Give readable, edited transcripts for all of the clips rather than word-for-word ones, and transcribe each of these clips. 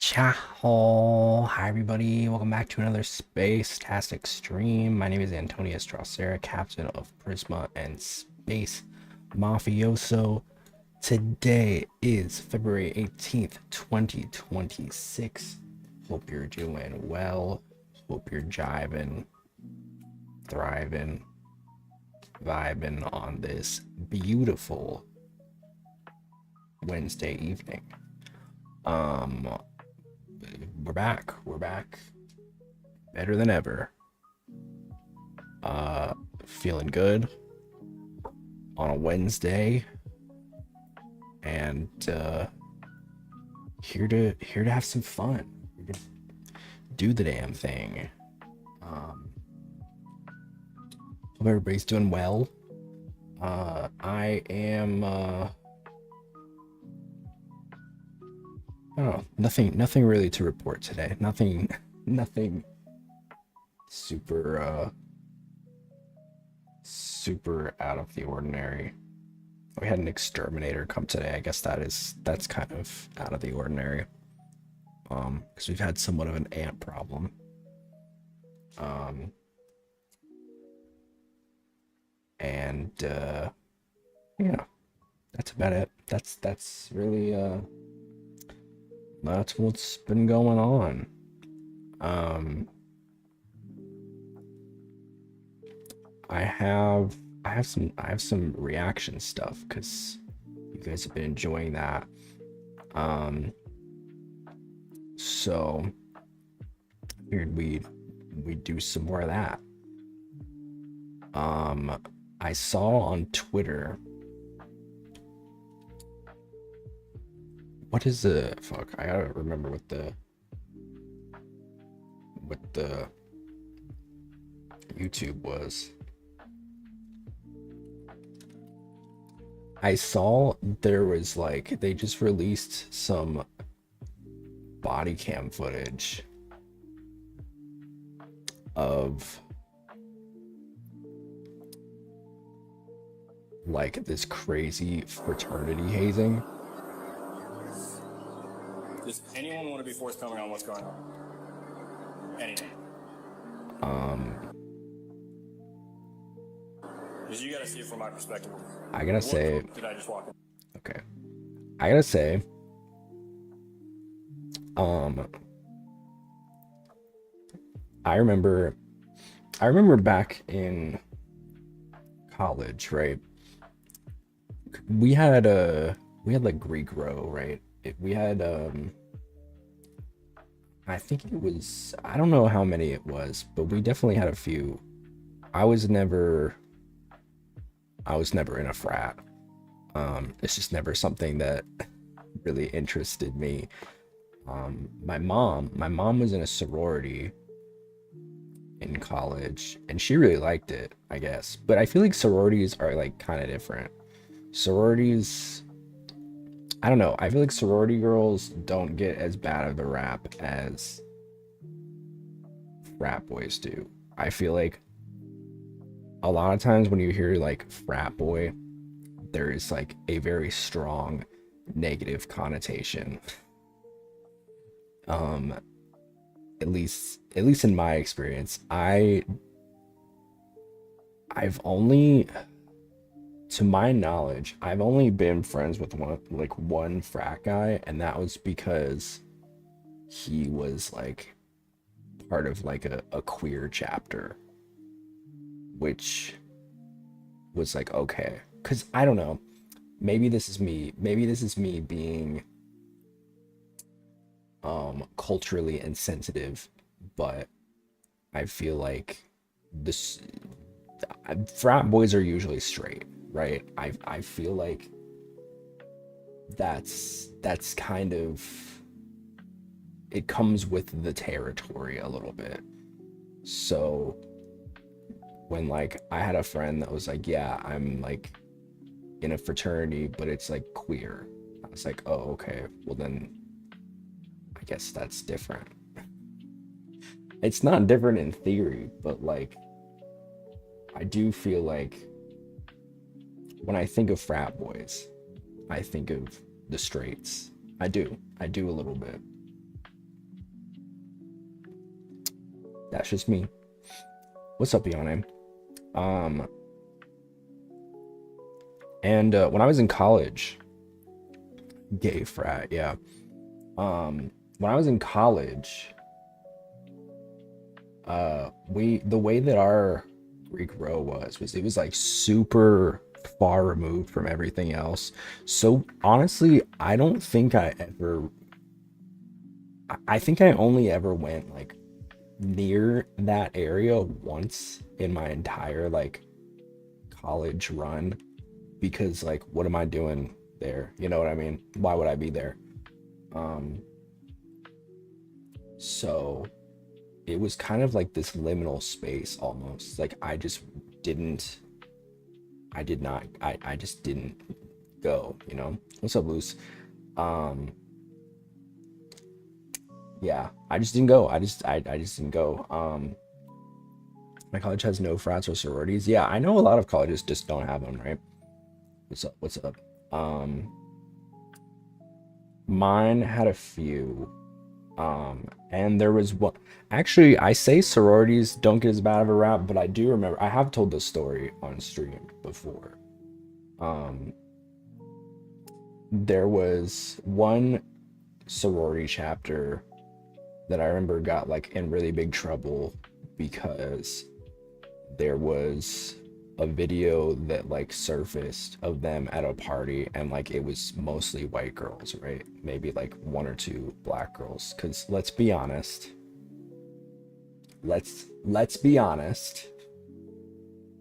Ciao! Hi everybody, welcome back to another Space-tastic stream. My name is Antonius Drosera, Captain of PRISMA and Space Mafioso. Today is February 18th, 2026. Hope you're doing well. Hope you're jiving, thriving, vibing on this beautiful Wednesday evening. We're back better than ever. Feeling good on a Wednesday, and here to have some fun, here to do the damn thing. Hope everybody's doing well. I am I don't know, nothing really to report today. Nothing super super out of the ordinary. We had an exterminator come today. I guess that's kind of out of the ordinary. Because we've had somewhat of an ant problem. And yeah, that's about it. That's really that's what's been going on. I have some reaction stuff because you guys have been enjoying that. So I figured we'd do some more of that. I saw on Twitter. What is the fuck? I gotta remember what the YouTube was. I saw there was like they just released some body cam footage of like this crazy fraternity hazing. Does anyone want to be forthcoming on what's going on? Anyone? Because you gotta see it from my perspective. I gotta say, did I just walk in? Okay. I gotta say, I remember back in college, right? We had like Greek row, right? We had I think it was, I don't know how many it was, but we definitely had a few. I was never in a frat. It's just never something that really interested me. My mom was in a sorority in college, and she really liked it, I guess. But I feel like sororities are like kind of different. Sororities, I don't know. I feel like sorority girls don't get as bad of a rap as frat boys do. I feel like a lot of times when you hear like frat boy, there is like a very strong negative connotation. At least in my experience, I've only, to my knowledge, I've only been friends with one frat guy, and that was because he was like part of like a queer chapter, which was like okay. Because I don't know, maybe this is me being culturally insensitive, but I feel like this frat boys are usually straight, right? I feel like that's kind of, it comes with the territory a little bit. So when like I had a friend that was like, yeah, I'm like in a fraternity, but it's like queer, I was like, oh, okay, well then I guess that's different. It's not different in theory, but like I do feel like when I think of frat boys, I think of the straights. I do a little bit. That's just me. What's up, Yane? And when I was in college, gay frat, yeah. When I was in college, the way that our Greek row was it was like super far removed from everything else. So honestly, I don't think I think I only ever went like near that area once in my entire like college run, because like what am I doing there? You know what I mean? Why would I be there? So it was kind of like this liminal space almost. Like I just didn't go, you know? What's up, Luce? Yeah, I just didn't go. I just didn't go. My college has no frats or sororities. Yeah, I know a lot of colleges just don't have them, right? What's up? What's up? Mine had a few. And there was one. Actually, I say sororities don't get as bad of a rap, but I do remember I have told this story on stream before. There was one sorority chapter that I remember got like in really big trouble because there was a video that like surfaced of them at a party, and like it was mostly white girls, right? Maybe like one or two black girls, because let's be honest,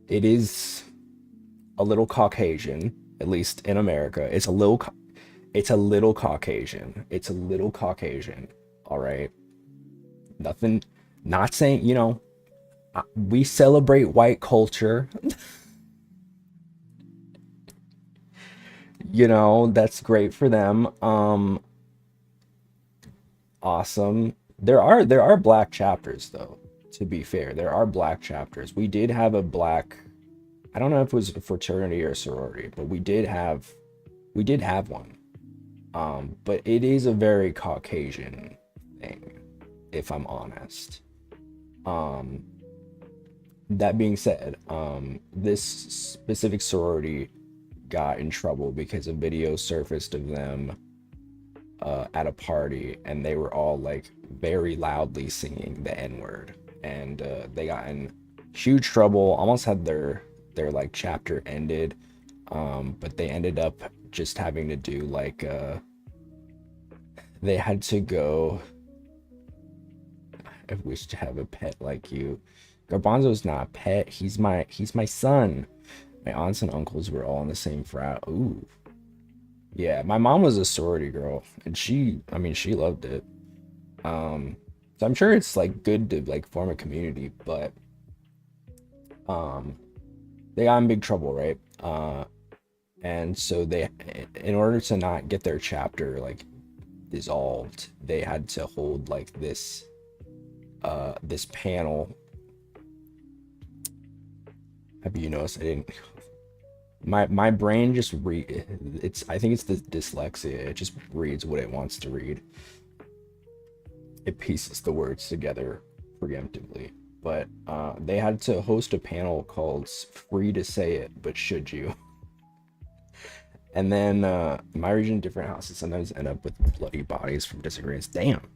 it is a little Caucasian, at least in America. It's a little Caucasian. All right. Nothing, not saying, you know, we celebrate white culture. You know, that's great for them. Awesome. There are black chapters though, to be fair. There are black chapters. We did have a black, I don't know if it was a fraternity or sorority, but we did have one. But it is a very Caucasian thing, if I'm honest. That being said, this specific sorority got in trouble because a video surfaced of them at a party, and they were all like very loudly singing the N-word, and they got in huge trouble, almost had their like chapter ended, but they ended up just having to do like they had to go. I wish to have a pet like you. Garbanzo's not a pet. He's my son. My aunts and uncles were all in the same frat. Ooh. Yeah, my mom was a sorority girl, and she loved it. So I'm sure it's like good to like form a community, but they got in big trouble, right? And so they, in order to not get their chapter like dissolved, they had to hold like this panel. Have you noticed I didn't, my brain just I think it's the dyslexia. It just reads what it wants to read. It pieces the words together preemptively. But they had to host a panel called Free to Say It, But Should You? And then in my region, different houses sometimes end up with bloody bodies from disagreements. Damn.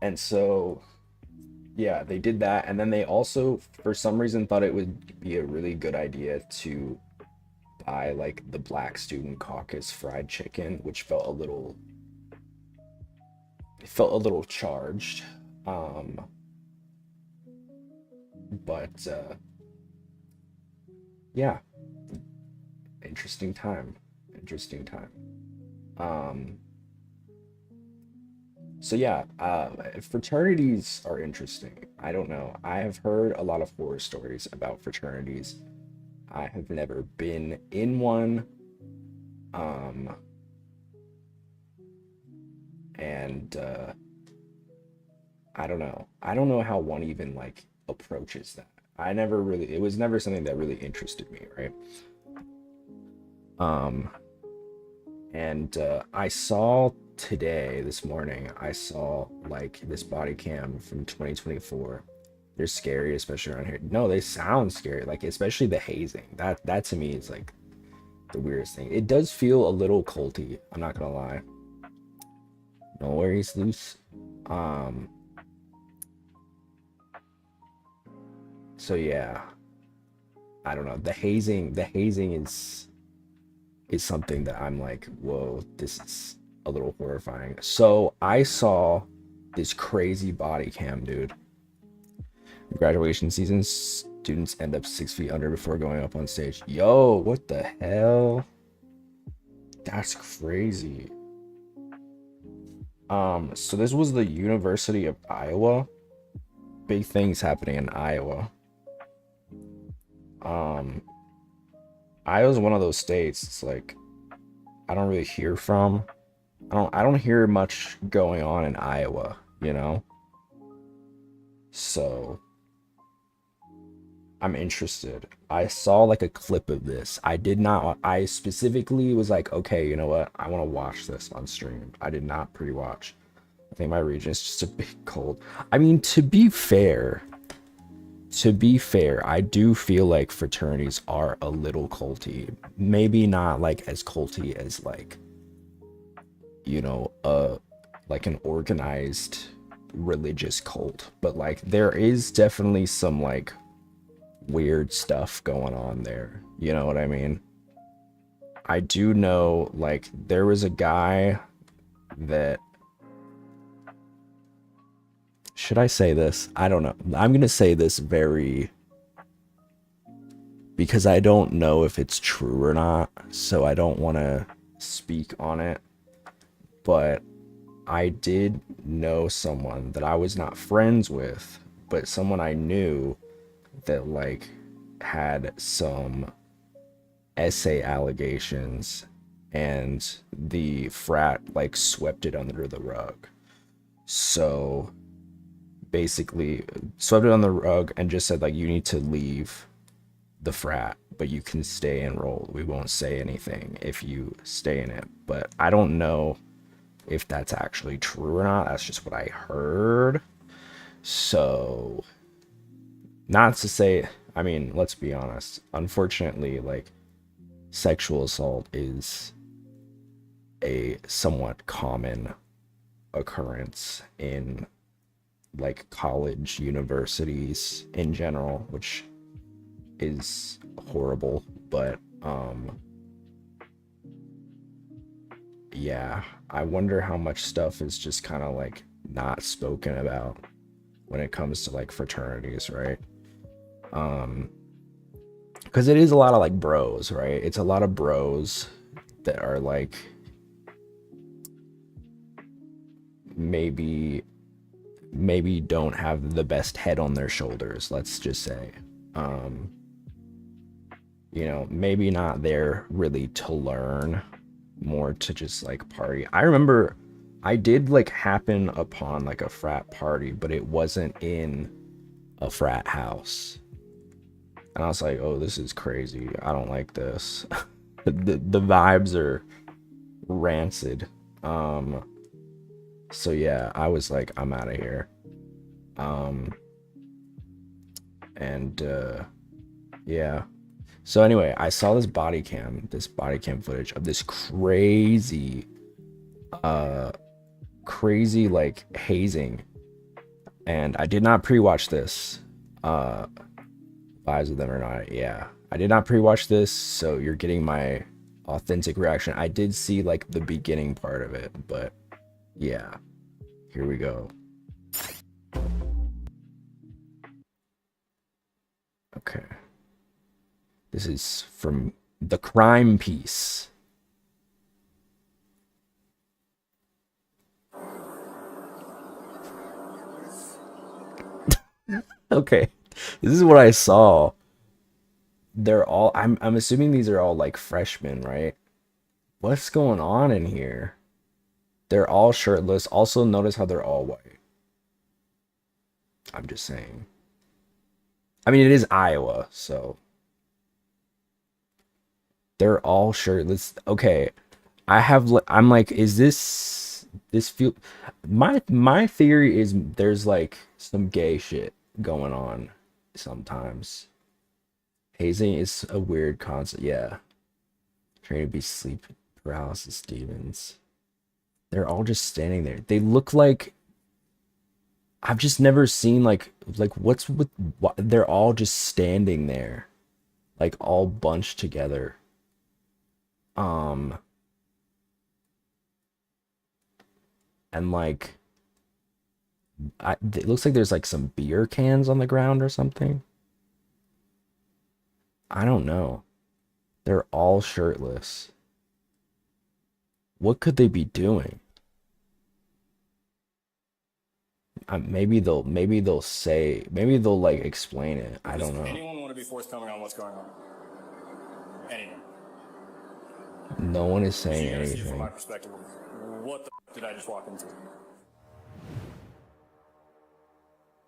And so, yeah, they did that. And then they also, for some reason, thought it would be a really good idea to buy like the Black Student Caucus fried chicken, which felt a little charged. But yeah, interesting time. So yeah, fraternities are interesting. I don't know. I have heard a lot of horror stories about fraternities. I have never been in one. And I don't know. I don't know how one even like approaches that. It was never something that really interested me, right? And I saw today, this morning, I saw like this body cam from 2024. They're scary, especially around here. No, they sound scary, like especially the hazing. That to me is like the weirdest thing. It does feel a little culty, I'm not gonna lie. No worries, loose. So yeah, I don't know. The hazing is something that I'm like, whoa, this is a little horrifying. So I saw this crazy body cam, dude. Graduation season, students end up 6 feet under before going up on stage. Yo, what the hell? That's crazy. So this was the University of Iowa. Big things happening in Iowa. Iowa's one of those states. It's like I don't really hear from. I don't hear much going on in Iowa, you know? So I'm interested. I saw like a clip of this. I specifically was like, okay, you know what? I want to watch this on stream. I did not pre-watch. I think my region is just a bit cold. I mean, to be fair, I do feel like fraternities are a little culty. Maybe not like as culty as like, you know, like an organized religious cult, but like there is definitely some like weird stuff going on there. You know what I mean? I do know like there was a guy that, should I say this? I don't know. I'm gonna say this because I don't know if it's true or not, so I don't want to speak on it. But I did know someone that I was not friends with, but someone I knew that like had some essay allegations, and the frat like swept it under the rug. So basically swept it on the rug and just said like, you need to leave the frat, but you can stay enrolled. We won't say anything if you stay in it. But I don't know if that's actually true or not. That's just what I heard. So not to say, I mean, let's be honest. Unfortunately, like sexual assault is a somewhat common occurrence in like college, universities in general, which is horrible. But yeah, I wonder how much stuff is just kind of like not spoken about when it comes to like fraternities, right? Because it is a lot of like bros, right? It's a lot of bros that are like maybe don't have the best head on their shoulders, let's just say. You know, maybe not there really to learn, more to just like party. I remember I did like happen upon like a frat party, but it wasn't in a frat house. And I was like, oh, this is crazy. I don't like this. The vibes are rancid. So yeah, I was like, I'm out of here. Yeah. So anyway, I saw this body cam footage of this crazy like hazing, and I did not pre-watch this. Vibes with them or not, yeah, I did not pre-watch this, so you're getting my authentic reaction. I did see like the beginning part of it, but yeah, here we go. Okay, this is from the crime piece. Okay, this is what I saw. They're all, I'm assuming these are all like freshmen, right? What's going on in here? They're all shirtless. Also notice how they're all white. I'm just saying. I mean, it is Iowa, so they're all shirtless. Okay, I'm like, is this this feel my theory is there's like some gay shit going on sometimes. Hazing is a weird concept. Yeah. Trying to be sleep paralysis demons. They're all just standing there. They look like I've just never seen like what's with what they're all just standing there. Like all bunched together. And like it looks like there's like some beer cans on the ground or something. I don't know. They're all shirtless. What could they be doing? Maybe they'll say, maybe they'll like explain it. I don't know. Anyone want to be forthcoming on what's going on? Anyone? No one is saying You gotta see it from anything. my perspective. What the did I just walk into?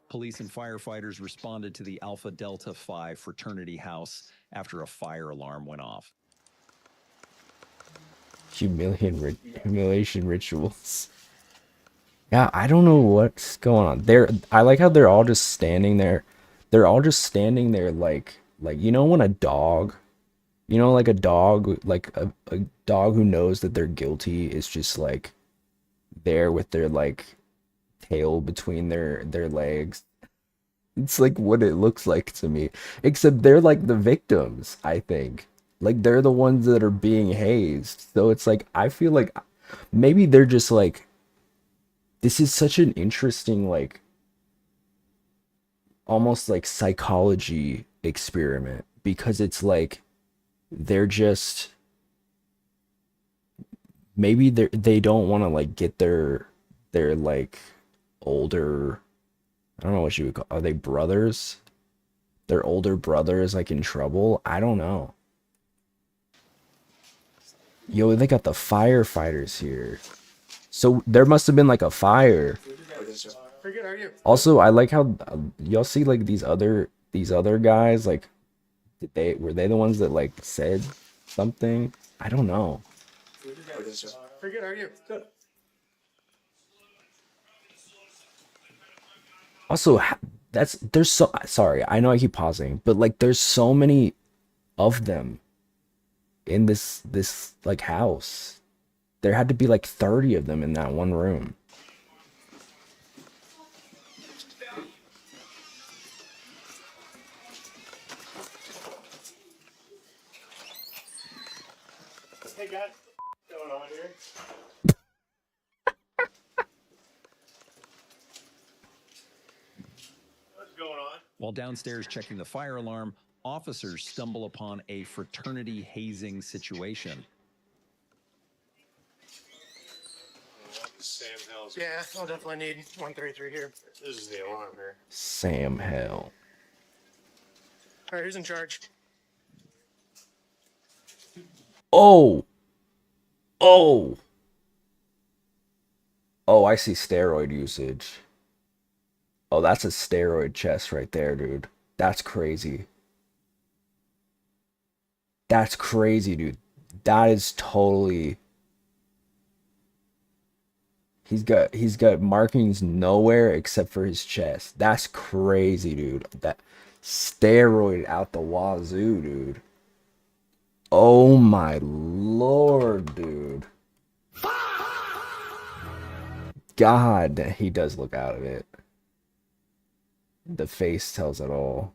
Police and firefighters responded to the Alpha Delta Phi fraternity house after a fire alarm went off. Humiliation rituals. Yeah, I don't know what's going on. I like how they're all just standing there. They're all just standing there like you know when a dog, you know, like a dog, like a dog who knows that they're guilty is just like there with their like tail between their legs. It's like what it looks like to me. Except they're like the victims, I think. Like they're the ones that are being hazed. So it's like I feel like maybe they're just like this is such an interesting like almost like psychology experiment because it's like they're just maybe they don't want to like get their like older, I don't know what you would call, are they brothers? Their older brother is like in trouble. I don't know. Yo, they got the firefighters here. So there must have been like a fire. Also, I like how y'all see like these other guys, like were they the ones that like said something? I don't know. Pretty good, how are you? Good. Also, there's so sorry, I know I keep pausing, but like there's so many of them in this like house. There had to be like 30 of them in that one room. Hey guys, what's going on here? What's going on? While downstairs checking the fire alarm, officers stumble upon a fraternity hazing situation. Sam Hell's. Yeah, I'll definitely need 133 here. This is the alarm here. Sam Hell. All right, who's in charge? Oh. Oh. Oh, I see steroid usage. Oh, that's a steroid chest right there, dude. That's crazy. That's crazy, dude. That is totally... He's got markings nowhere except for his chest. That's crazy, dude. That steroid out the wazoo, dude. Oh my lord, dude. God, he does look out of it. The face tells it all.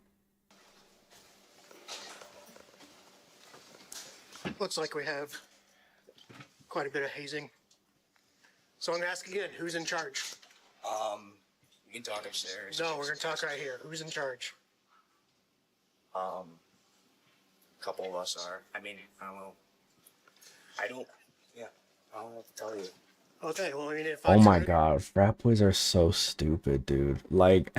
Looks like we have quite a bit of hazing. So I'm gonna ask again, who's in charge? We can talk upstairs. No, we're gonna talk right here. Who's in charge? A couple of us are. I mean, I don't know. I don't know what to tell you. Okay, well, we need to Oh find my god, frat boys are so stupid, dude. Like,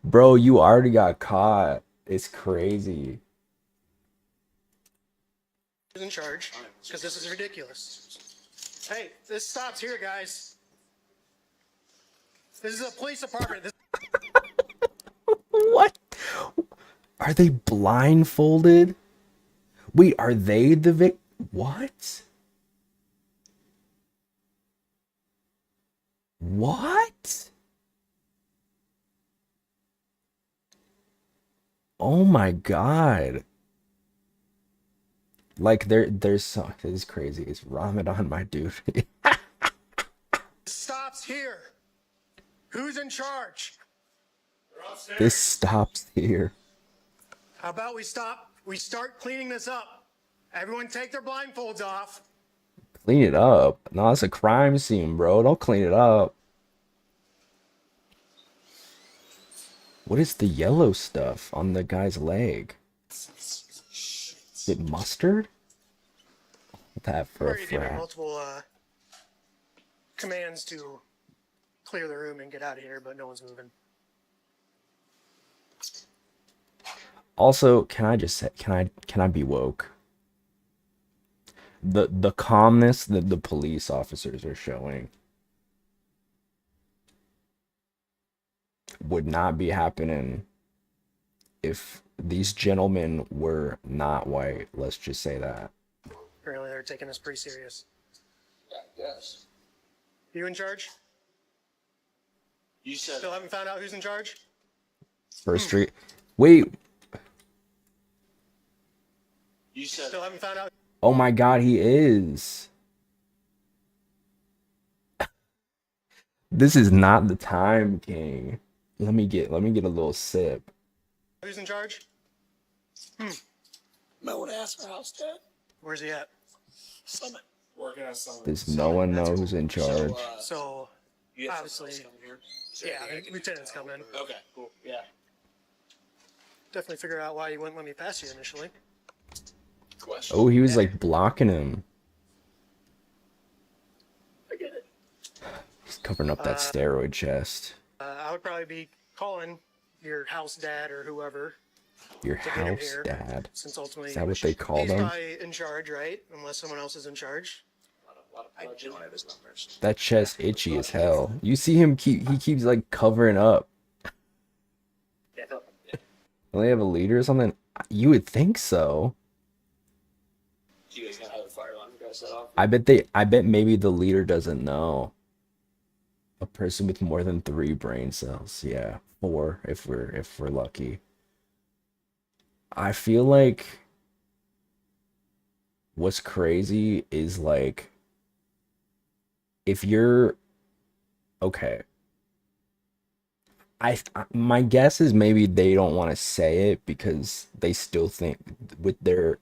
bro, you already got caught. It's crazy. who's in charge, because this is ridiculous. Hey, this stops here, guys. This is a police department. What? Are they blindfolded? Wait, are they the What? What? Oh my God. Like there's so this is crazy. It's Ramadan, my dude. Stops here. Who's in charge? This stops here. How about we start cleaning this up? Everyone take their blindfolds off. Clean it up. No, it's a crime scene, bro. Don't clean it up. What is the yellow stuff on the guy's leg? Is it mustard? That for a Already given frat. multiple commands to clear the room and get out of here, but no one's moving. Also, can I just say, can I be woke? The calmness that the police officers are showing would not be happening if these gentlemen were not white. Let's just say that. Apparently they're taking this pretty serious. Yes. You in charge? You said Still haven't found out who's in charge? First Street. Wait. you said Still haven't found out. Oh my God, he is. This is not the time, King. Let me get a little sip. Who's in charge? no one asked for house, Dad. Where's he at? Summit. Working on something. Does no one know who's in charge? So, You have obviously, something else coming here? yeah, the lieutenant's coming. Okay, cool. Yeah. Definitely figure out why you wouldn't let me pass you initially. Question. Oh, he was like blocking him. I get it. He's covering up that steroid chest. I would probably be calling your house dad or whoever, Your to get him house here, dad. since ultimately Is that what they call he's them? probably in charge, right? Unless someone else is in charge. I don't have his numbers. That chest itchy as hell. You see him he keeps like covering up. Yeah. Don't they have a leader or something? You would think so. Do you guys gonna have a fire alarm you guys set off? I bet maybe the leader doesn't know. A person with more than 3 brain cells. Yeah, 4 if we're lucky. I feel like what's crazy is like if you're okay. My guess is maybe they don't want to say it because they still think with their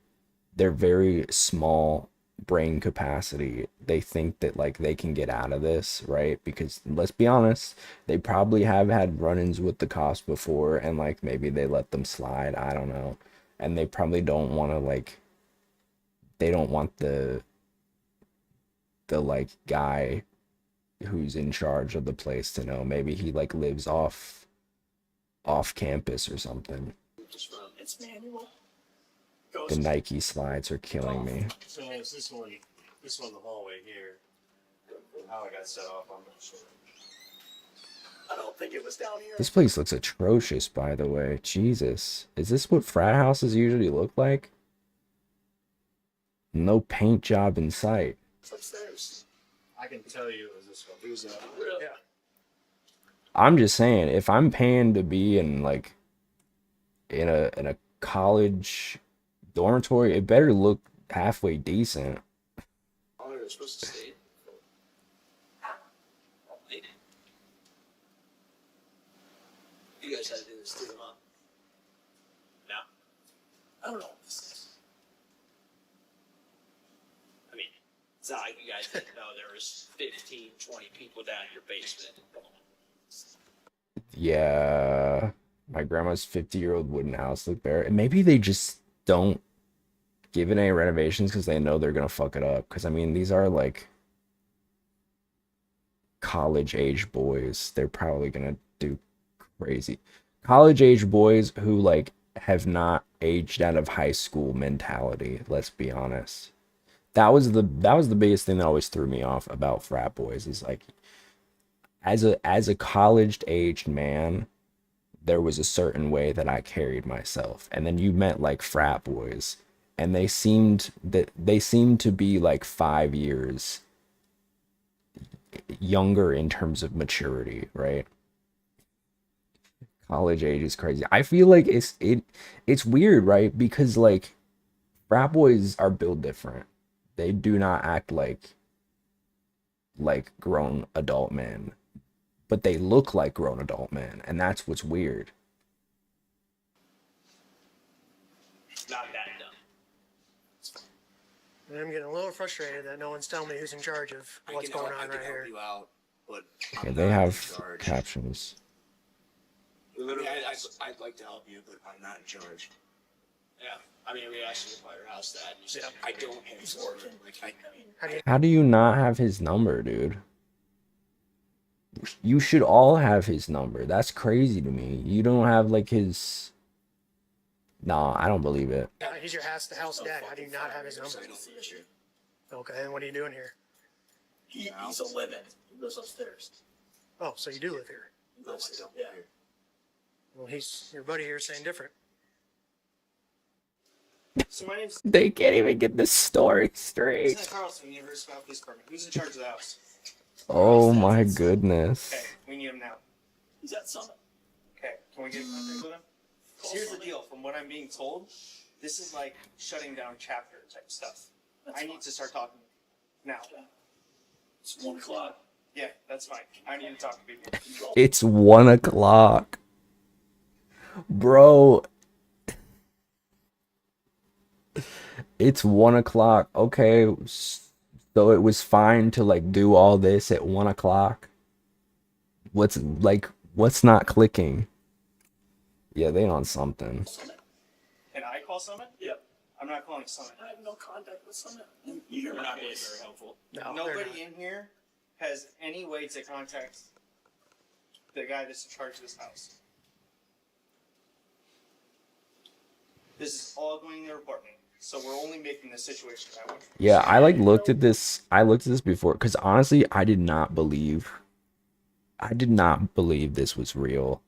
very small brain capacity, they think that like they can get out of this, right? Because let's be honest, they probably have had run-ins with the cops before and like maybe they let them slide, I don't know. And they probably don't want to like they don't want the like guy who's in charge of the place to know. Maybe he like lives off campus or something. It's manual. The Nike slides are killing me. So it's this one, the hallway here. How I got set off, I'm not sure. I don't think it was down here. This place looks atrocious, by the way. Jesus. Is this what frat houses usually look like? No paint job in sight. It's upstairs. I can tell you it was this one. Who's that? Really? Yeah. I'm just saying, if I'm paying to be in like in a college dormitory, it better look halfway decent. Oh, they were supposed to stay. They did. You guys had to do this too, huh? No. I don't know what this is. I mean, it's not like you guys didn't know there was 15, 20 people down in your basement. Come on. Yeah. My grandma's 50-year-old wooden house looked bare. And maybe they just don't give it any renovations because they know they're gonna fuck it up. Because I mean, these are like college age boys. They're probably gonna do crazy. College age boys who like have not aged out of high school mentality. Let's be honest. That was the biggest thing that always threw me off about frat boys is like as a college aged man, there was a certain way that I carried myself. And then you met like frat boys and they seemed to be like 5 years younger in terms of maturity, right? College age is crazy. I feel like it's weird, right? Because like frat boys are built different. They do not act like grown adult men, but they look like grown adult men, and that's what's weird. Not that dumb. And I'm getting a little frustrated that no one's telling me who's in charge of what's going on right here. You out, but Yeah, I'm they not have in charge. captions. Literally, I'd like to help you, but I'm not in charge. Yeah, I mean, we asked you to buy your house, that. You said, I don't have his order. Like, How do you not have his number, dude? You should all have his number. That's crazy to me. You don't have like his. Nah, I don't believe it. He's your house dad. How do you not have his number? Okay, and what are you doing here? He's a living. He lives upstairs. Oh, so you do live here. No, I don't. Yeah. Well, he's your buddy here saying different. So my name's They can't even get this story straight. Lieutenant Carlson, University of Police Department. Who's in charge of the house? Oh my goodness. Okay, we need him now. He's at Summit. Okay, can we get in contact with him? So here's the deal. From what I'm being told, this is like shutting down chapter type stuff. I need to start talking now. It's 1 o'clock. Yeah, that's fine. I need to talk to people. It's 1 o'clock. Bro. It's 1 o'clock. Okay. So it was fine to like do all this at 1 o'clock. What's not clicking? Yeah, they on something. Summit. Can I call Summit? Yep. I'm not calling Summit. I have no contact with Summit. You hear They're my not being voice. very helpful. No, they're Nobody in here has any way to contact the guy that's in charge of this house. This is all going in the department, so we're only making the situation that way. Yeah, I like looked at this. I looked at this before because honestly, I did not believe this was real.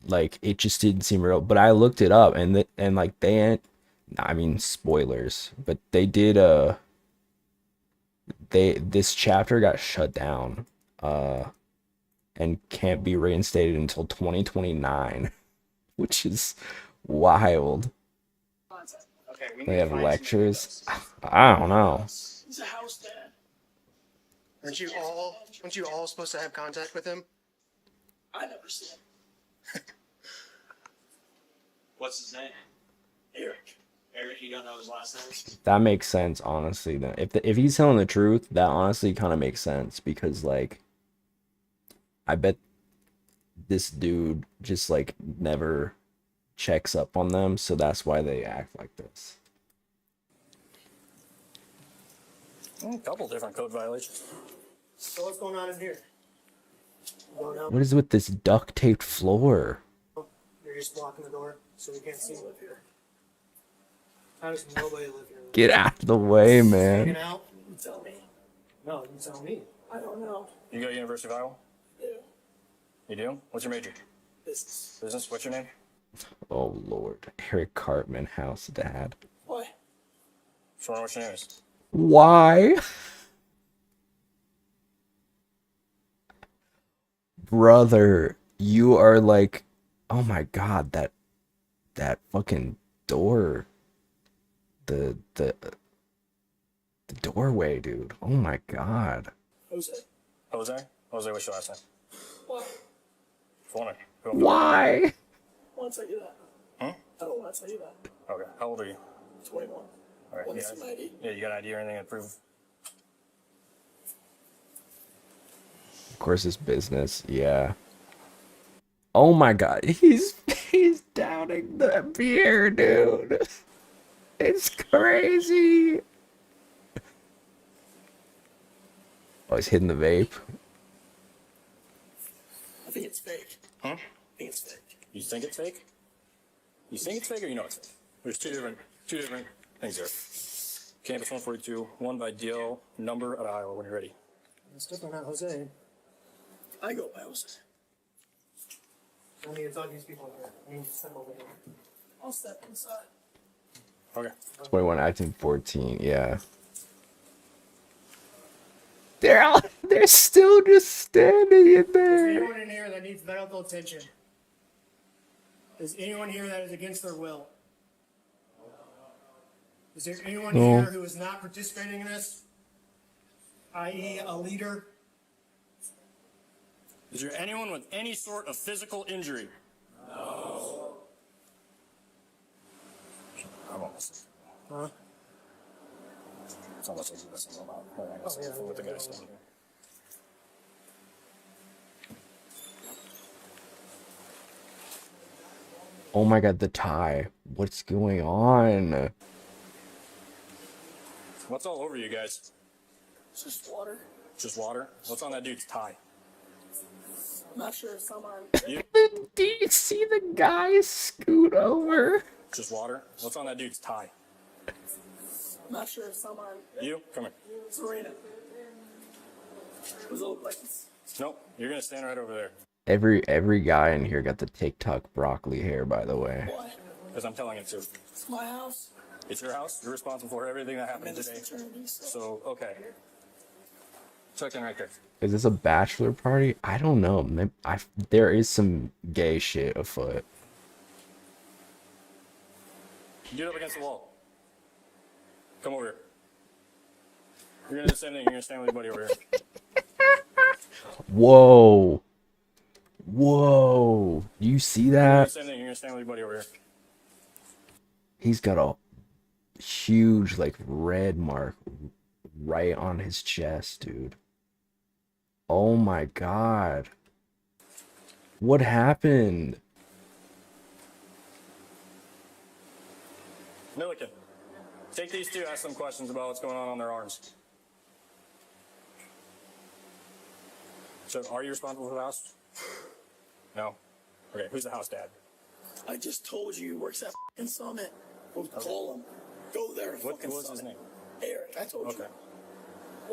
Like it just didn't seem real. But I looked it up and like I mean spoilers, but they did this chapter got shut down and can't be reinstated until 2029, which is wild. Okay, we need They to have find lectures. somebody else. I don't know. He's a house dad. Aren't you all supposed to have contact with him? I never see him. What's his name? Eric. Eric, you don't know his last name? That makes sense, honestly. Then, if he's telling the truth, that honestly kind of makes sense because, like, I bet this dude just like never checks up on them, so that's why they act like this. A couple different code violations. So what's going on in here? Going out? What is with this duct taped floor? You're just blocking the door so we can't see you live here. How does nobody live here? Get out of the way, Hanging man. out? You tell me. No, you tell me. I don't know. You go to University of Iowa? Yeah. You do? What's your major? Business. Business? What's your name? Oh Lord, Eric Cartman, house dad. Why? Just wondering what your name is. Why? Brother, you are like, oh my God, that fucking door, the doorway, dude. Oh my God. Jose. Jose? Jose, what's your last name? Why? Just wondering. Why? I want to tell you that. Hmm? I don't want to tell you that. Okay. How old are you? 21. All right. Want You to see got, my ID? yeah, you got an ID or anything to prove? Of course, it's business. Yeah. Oh my God, he's downing the beer, dude. It's crazy. Oh, he's hitting the vape. I think it's fake. Huh? I think it's fake. You think it's fake? You think it's fake or you know it's fake? There's two different things there. Campus 142, one by DL, number at Iowa when you're ready. It's definitely not Jose. I go by Jose. I need to talk to these people here. I need to step over here. I'll step inside. Okay. 21, acting 14. Yeah. They're still just standing in Is there. anyone in here that needs medical attention? Is anyone here that is against their will? Is there anyone No. here who is not participating in this? I.e. a leader? Is there anyone with any sort of physical injury? No. I'm almost. Huh? It's almost like this is about. What the guy's saying. Oh my god, the tie. What's going on? What's all over you guys? It's just water. Just water? What's on that dude's tie? I'm not sure if someone. You? Do you see the guy scoot over? Just water? What's on that dude's tie? I'm not sure if someone. You? Come here. Serena. It was old like this. Nope. You're gonna stand right over there. Every guy in here got the TikTok broccoli hair, by the way. Why? Because I'm telling it to. It's my house. It's your house. You're responsible for everything that I'm happened in this today. fraternity, so. So, okay. Check in right there. Is this a bachelor party? I don't know. There is some gay shit afoot. Get up against the wall. Come over here. You're gonna do the same thing. You're gonna stand with your buddy over here. Whoa. Whoa. You see You're gonna do the that? same thing. You're gonna stand with your buddy over here. He's got a huge, like, red mark right on his chest, dude. Oh my god. What happened? Milliken, take these two, ask them questions about what's going on their arms. So, are you responsible for the house? No? Okay, who's the house dad? I just told you he works at fucking Summit. Go call him. Go there. What fucking was his Summit. name? Eric, I told Okay. you.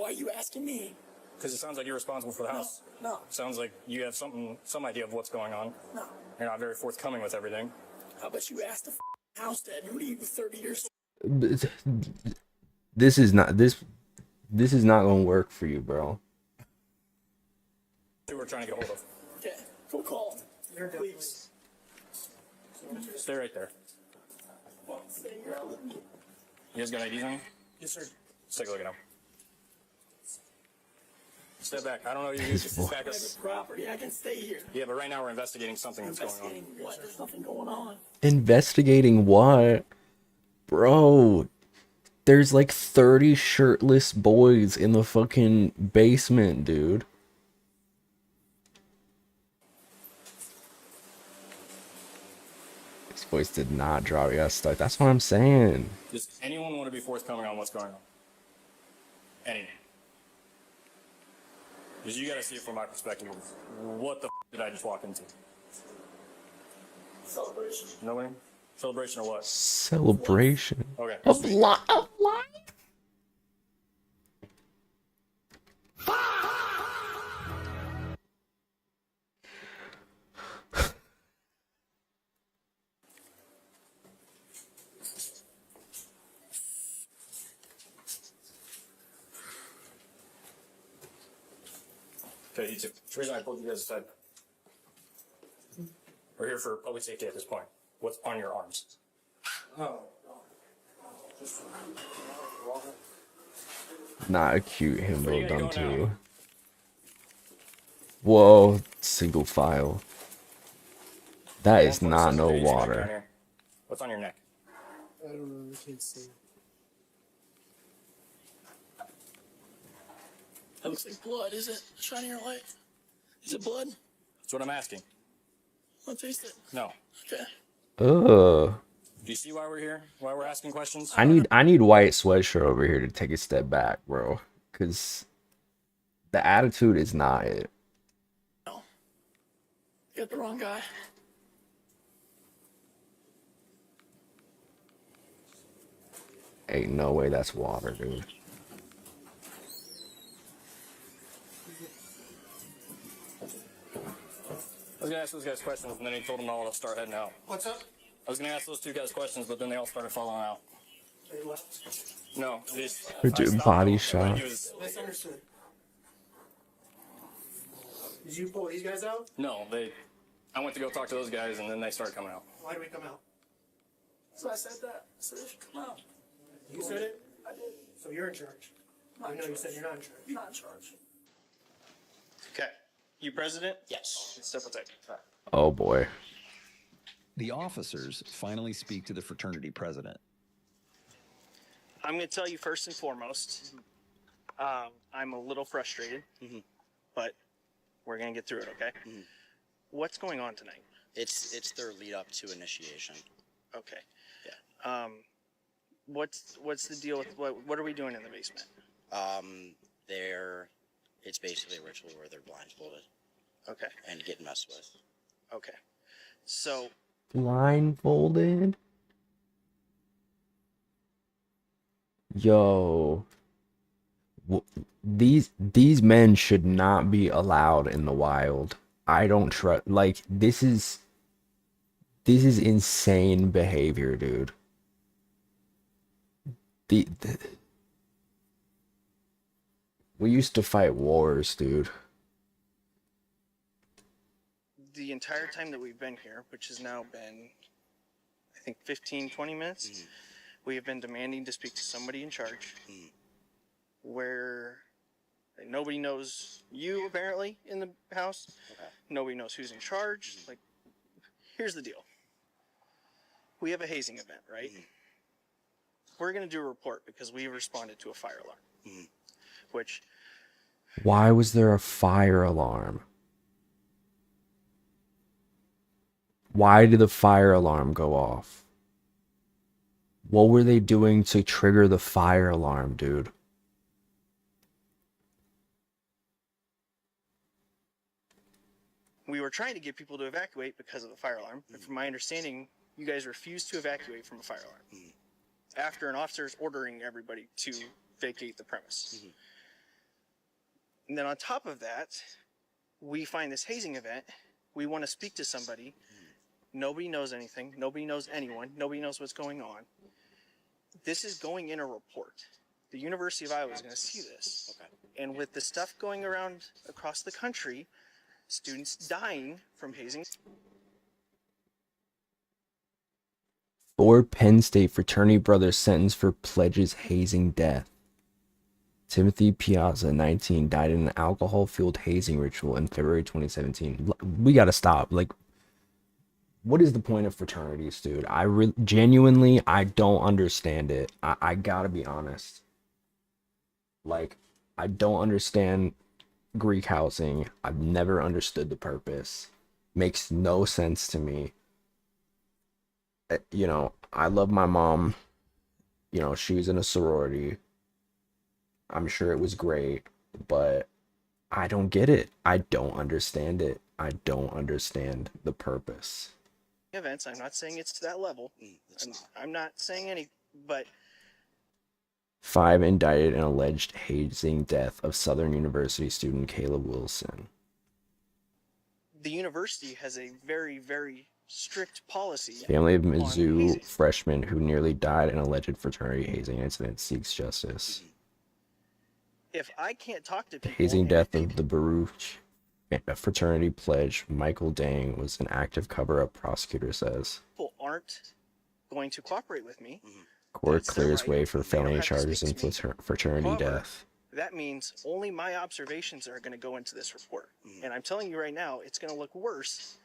Why are you asking me? Because it sounds like you're responsible for the No, house. no, Sounds like you have some idea of what's going on. no. You're not very forthcoming with everything. How about you ask the house dad? Who are you, 30 years old? This is not gonna work for you, bro. Who we're trying to get hold of. Okay, go call him. Please. Stay right there. Stay here. I'll let you. You guys got IDs on you? Yes, sir. Let's take a look at them. Step back. I don't know you. His Just voice. back Private us. property. I can stay here. Yeah, but right now we're investigating something that's going on. Investigating what? There's nothing going on. Investigating what? Bro, there's like 30 shirtless boys in the fucking basement, dude. This voice did not drop. You got stuck. That's what I'm saying. Does anyone want to be forthcoming on what's going on? Anyone? Because you got to see it from my perspective. What the did I just walk into? Celebration. Nobody? Celebration or what? Celebration Okay. of life. Okay, you two. The reason I pulled you guys aside. We're here for public safety at this point. What's on your arms? Not a cute himbo Where you done gonna go too. now? Whoa, single file. That is One not second, no get your neck down water. here. What's on your neck? I don't know. I can't see. That looks like blood, is it? Shining your light. Is it blood? That's what I'm asking. I'll taste it. No. Okay. Ugh. Do you see why we're here? Why we're asking questions? I need white sweatshirt over here to take a step back, bro. Cause the attitude is not it. No. You got the wrong guy. Ain't no way that's water, dude. I was gonna ask those guys questions, and then he told them all to start heading out. What's up? I was gonna ask those two guys questions, but then they all started falling out. They left. No, these. They're doing body shot. shots. Misunderstood. Did you pull these guys out? No, I went to go talk to those guys, and then they started coming out. Why did we come out? So I said that. I said they should come out. You said it? I did. So you're in charge. I know you said you're not in charge. Not in charge. Okay. You president? Yes. Step aside. Oh boy. The officers finally speak to the fraternity president. I'm going to tell you first and foremost, I'm a little frustrated, but we're going to get through it, okay? What's going on tonight? It's their lead up to initiation. Okay. Yeah. What's the deal with what are we doing in the basement? It's basically a ritual where they're blindfolded Okay. and get messed with. Okay. So Blindfolded? Yo. These men should not be allowed in the wild. I don't trust, like, this is insane behavior, dude. We used to fight wars, dude. the entire time that we've been here, which has now been, I think, 15, 20 minutes, we have been demanding to speak to somebody in charge where nobody knows you, apparently, in the house. Okay. Nobody knows who's in charge. Like, here's the deal. We have a hazing event, right? We're going to do a report because we responded to a fire alarm, which... Why was there a fire alarm? Why did the fire alarm go off? What were they doing to trigger the fire alarm, dude? We were trying to get people to evacuate because of the fire alarm, but from my understanding, you guys refused to evacuate from a fire alarm after an officer is ordering everybody to vacate the premise. And then on top of that, we find this hazing event. We want to speak to somebody. Nobody knows anything. Nobody knows anyone. Nobody knows what's going on. This is going in a report. The University of Iowa is going to see this. Okay. And with the stuff going around across the country, students dying from hazing. 4 Penn State fraternity brothers sentenced for pledges hazing death. Timothy Piazza, 19, died in an alcohol-fueled hazing ritual in February 2017. We gotta stop. Like, what is the point of fraternities, dude? Genuinely, I don't understand it. I gotta be honest. Like, I don't understand Greek housing. I've never understood the purpose. Makes no sense to me. You know, I love my mom. You know, she was in a sorority. I'm sure it was great, but I don't get it. I don't understand it. I don't understand the purpose. Events. I'm not saying it's to that level. I'm not saying any, but 5 indicted in alleged hazing death of Southern University student Caleb Wilson. the university has a very, very strict policy. Family of on Mizzou hazing. freshman who nearly died in alleged fraternity hazing incident seeks justice. If I can't talk to The people, hazing and death if of the Baruch fraternity pledge Michael Dang was an active cover-up, prosecutor says. people aren't going to cooperate with me, Court That's their clears right. way for They don't felony have to charges speak in to me. fraternity However, death. that means only my observations are going to go into this report. And I'm telling you right now, it's going to look worse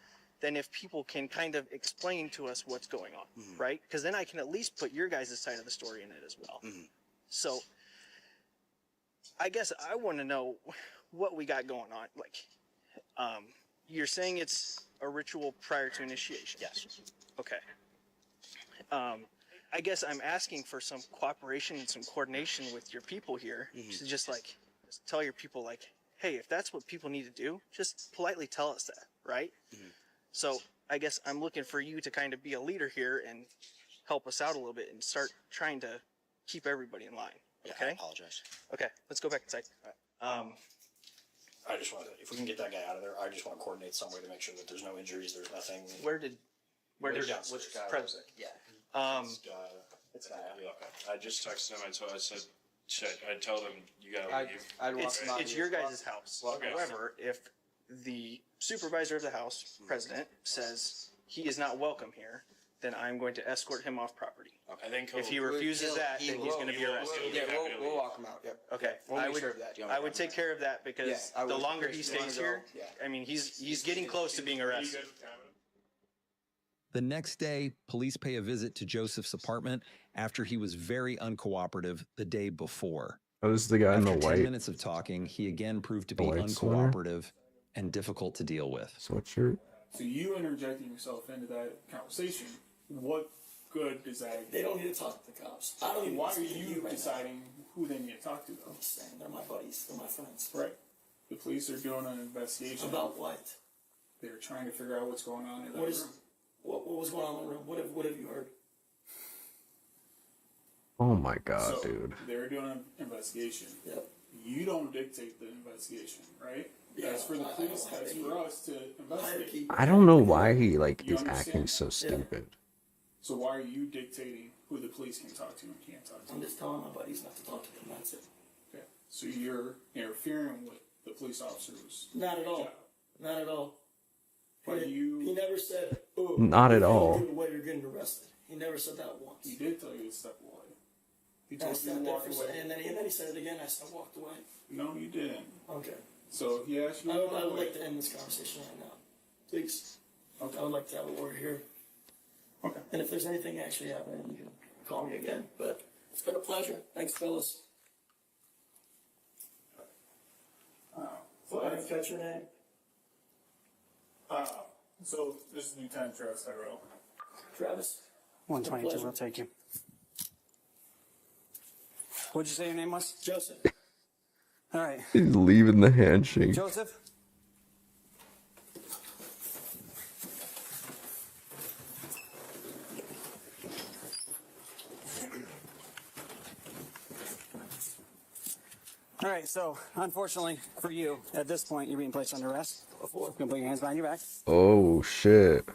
than if people can kind of explain to us what's going on, right? Because then I can at least put your guys' side of the story in it as well. So I guess I want to know what we got going on. Like, you're saying it's a ritual prior to initiation? Yes. Okay. I guess I'm asking for some cooperation and some coordination with your people here to just tell your people like, hey, if that's what people need to do, just politely tell us that, right? So I guess I'm looking for you to kind of be a leader here and help us out a little bit and start trying to keep everybody in line. Yeah, Okay. I apologize. Okay. Let's go back inside. I just want to, if we can get that guy out of there, I just want to coordinate some way to make sure that there's no injuries, there's nothing. Where did They're which downstairs. president? Yeah. It's a guy. I just texted him. I said, I told him you gotta leave. It's your guys' house. Okay. However, if the supervisor of the house, president, says he is not welcome here, then I'm going to escort him off property. Okay, then If he refuses that, then he's going to be arrested. Yeah, we'll walk him out. Yep. Okay, We'll I make would, sure of that. I would take care of that because Yeah, I the would. longer he Chris, you wanna stays go? here, Yeah. I mean, he's getting close to being arrested. The next day, police pay a visit to Joseph's apartment after he was very uncooperative the day before. Oh, this is the guy in After the 10 white minutes of talking, he again proved to be white sweater? uncooperative and difficult to deal with. sweatshirt. So you interjecting yourself into that conversation, what good does that? They don't need to talk to the cops. I don't even Why are speak to you right deciding who they need to talk to, now. though? I'm just saying, they're my buddies. They're my friends. Right. The police are doing an investigation. About what? They're trying to figure out what's going on in that What is? room. What was going on in the room? What have you heard? Oh my god, So, dude. they're doing an investigation. Yep. You don't dictate the investigation, right? Yeah, That's for the I police. don't have That's any for us to investigate. hierarchy. I don't know why he like You is acting understand? so stupid. So why are you dictating who the police can talk to and can't talk to? I'm just telling my buddies not to talk to them. That's it. Okay. So you're interfering with the police officers. Not at all. job. Not at all. But He you never said, "Oh, Not at if you don't all. give it away, you're getting arrested." He never said that once. He did tell you to step away. He I told you to stepped there walk for a away. second, and then he said it again. I said, I walked away. No, you didn't. Okay. So he asked you I to would, walk I would away. like to end this conversation right now, please. Okay. I would like to have a word here. Okay. And if there's anything actually happening, you can call me again. But it's been a pleasure. Thanks, fellas. So I didn't catch your name. So this is Lieutenant Drosera. Travis. 122, Pleasure. I'll take you. What'd you say your name was? Joseph. All right. He's leaving the handshake. Joseph? All right, so unfortunately for you, at this point, you're being placed under arrest. You can put your hands behind your back. Oh shit.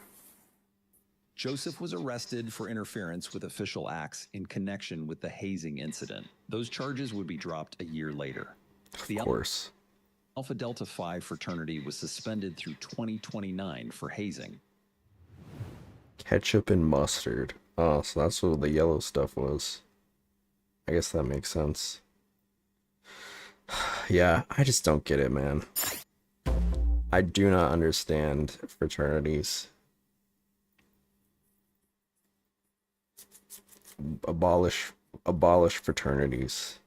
Joseph was arrested for interference with official acts in connection with the hazing incident. Those charges would be dropped a year later. Of course. Alpha Delta Phi fraternity was suspended through 2029 for hazing. Ketchup and mustard. Oh, so that's what the yellow stuff was. I guess that makes sense. Yeah, I just don't get it, man. I do not understand fraternities. Abolish fraternities.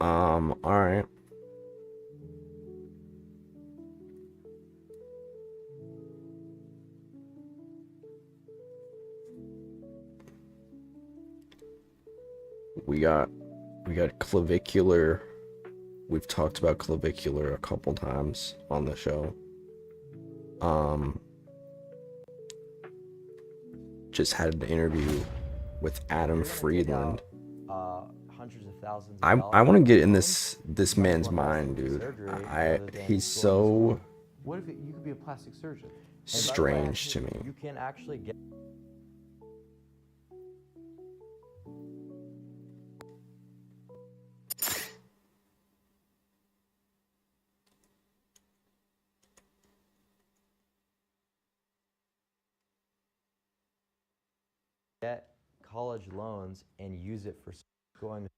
All right. We got clavicular. We've talked about clavicular a couple times on the show. Just had an interview with Adam Friedland. Hundreds of thousands of I want to get in this man's mind, dude. He's so What if you could be a plastic surgeon? strange to me. You can actually get. Get college loans and use it for going.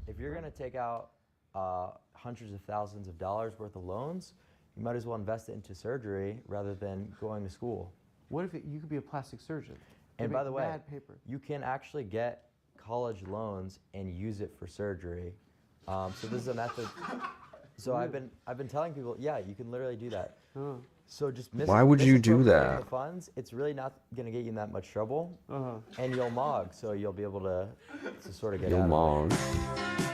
If you're going to take out hundreds of thousands of dollars worth of loans, you might as well invest it into surgery rather than going to school. What if you could be a plastic surgeon? And by the way, paper. you can actually get college loans and use it for surgery. So this is a method. So I've been telling people, yeah, you can literally do that. So just Why would you do misappropriating that? The funds, it's really not going to get you in that much trouble, and you'll mog, so you'll be able to sort of get Yo, out mom. of it.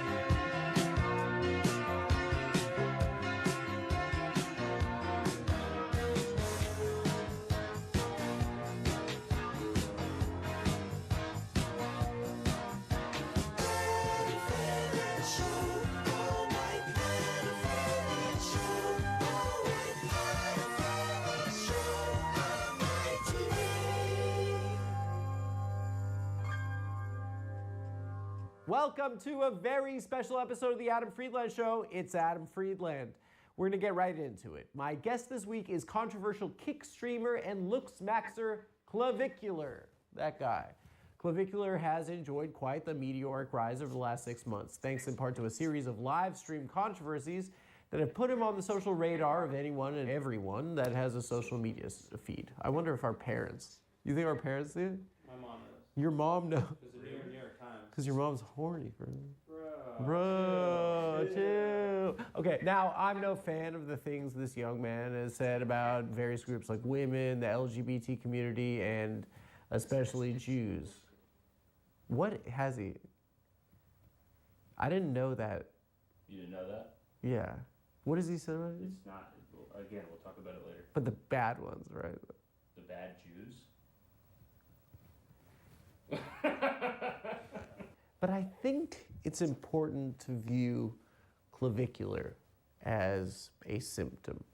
Welcome to a very special episode of the Adam Friedland Show. It's Adam Friedland. We're gonna get right into it. My guest this week is controversial kick streamer and looks maxer Clavicular. That guy. Clavicular has enjoyed quite the meteoric rise over the last 6 months, thanks in part to a series of live stream controversies that have put him on the social radar of anyone and everyone that has a social media feed. I wonder if our parents, you think our parents do? My mom knows. Your mom knows? Because the New York Times. Because your mom's horny, bro. Bro, chill. Okay, now I'm no fan of the things this young man has said about various groups like women, the LGBT community, and especially Jews. What has he? I didn't know that. You didn't know that? Yeah. What does he say about it? It's not. Again, we'll talk about it later. But the bad ones, right? The bad Jews? But I think it's important to view clavicular as a symptom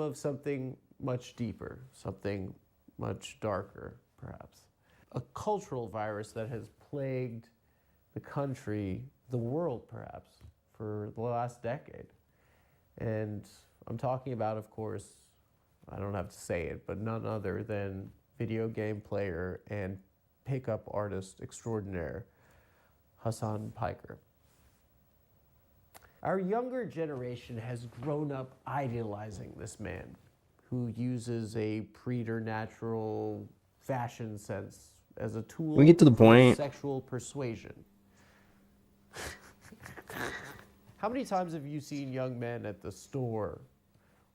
of something much deeper, something much darker, perhaps. A cultural virus that has plagued the country, the world, perhaps, for the last decade. And I'm talking about, of course, I don't have to say it, but none other than video game player and pickup artist extraordinaire, Hassan Piker. Our younger generation has grown up idolizing this man who uses a preternatural fashion sense as a tool We get to the point. for sexual persuasion. How many times have you seen young men at the store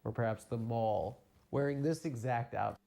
or perhaps the mall wearing this exact outfit?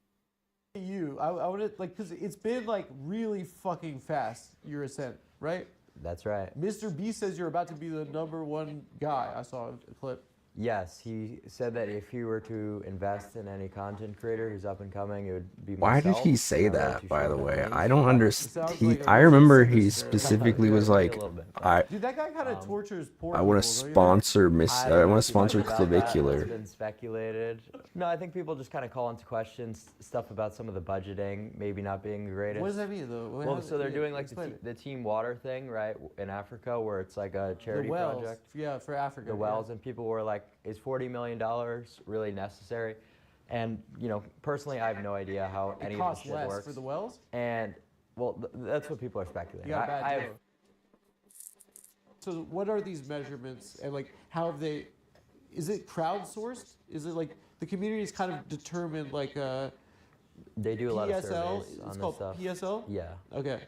I want to, like, because it's been, like, really fucking fast, your ascent, right? That's right. Mr. B says you're about to be the #1 guy. I saw a clip. Yes, he said that if he were to invest in any content creator who's up and coming, it would be Why did myself. he say I don't know if that, you by showed the that way? link. I don't understand. Sounds like a I remember racist he sister. specifically was like, A little bit. Dude, that guy kind of tortures poor I want people, to don't you think? sponsor I I don't want know to too much sponsor about that. Clavicular. It's been speculated. No, I think people just kind of call into question stuff about some of the budgeting, maybe not being the greatest. What does that mean, though? Well, so they're doing like explain it. the Team Water thing, right, in Africa, where it's like a charity The wells, project. yeah, for Africa. The wells, and people were like, is $40 million really necessary? And, you know, personally, I have no idea how any It of this costs shit less works. for the wells? And, well, that's what people are speculating. You got a bad I have, deal. So what are these measurements, and like how have they? Is it crowdsourced? Is it like the community's kind of determined like they do a lot of PSL? surveys It's on this called stuff. PSL. Yeah. Okay.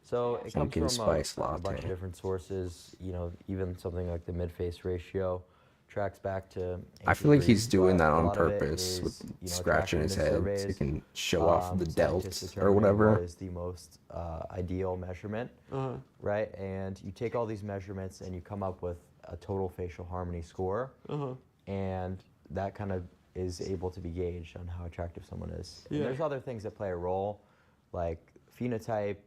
So it comes Pumpkin from spice a bunch latte. of different sources. You know, even something like the mid-face ratio tracks back to. I feel like ancient he's Greece, doing but that a on lot of it purpose, is, with you know, scratching his tracking head in so he surveys, can show off the scientists delts or determining whatever. What is the most ideal measurement, right? And you take all these measurements and you come up with a total facial harmony score, and that kind of is able to be gauged on how attractive someone is. And Yeah. there's other things that play a role, like phenotype,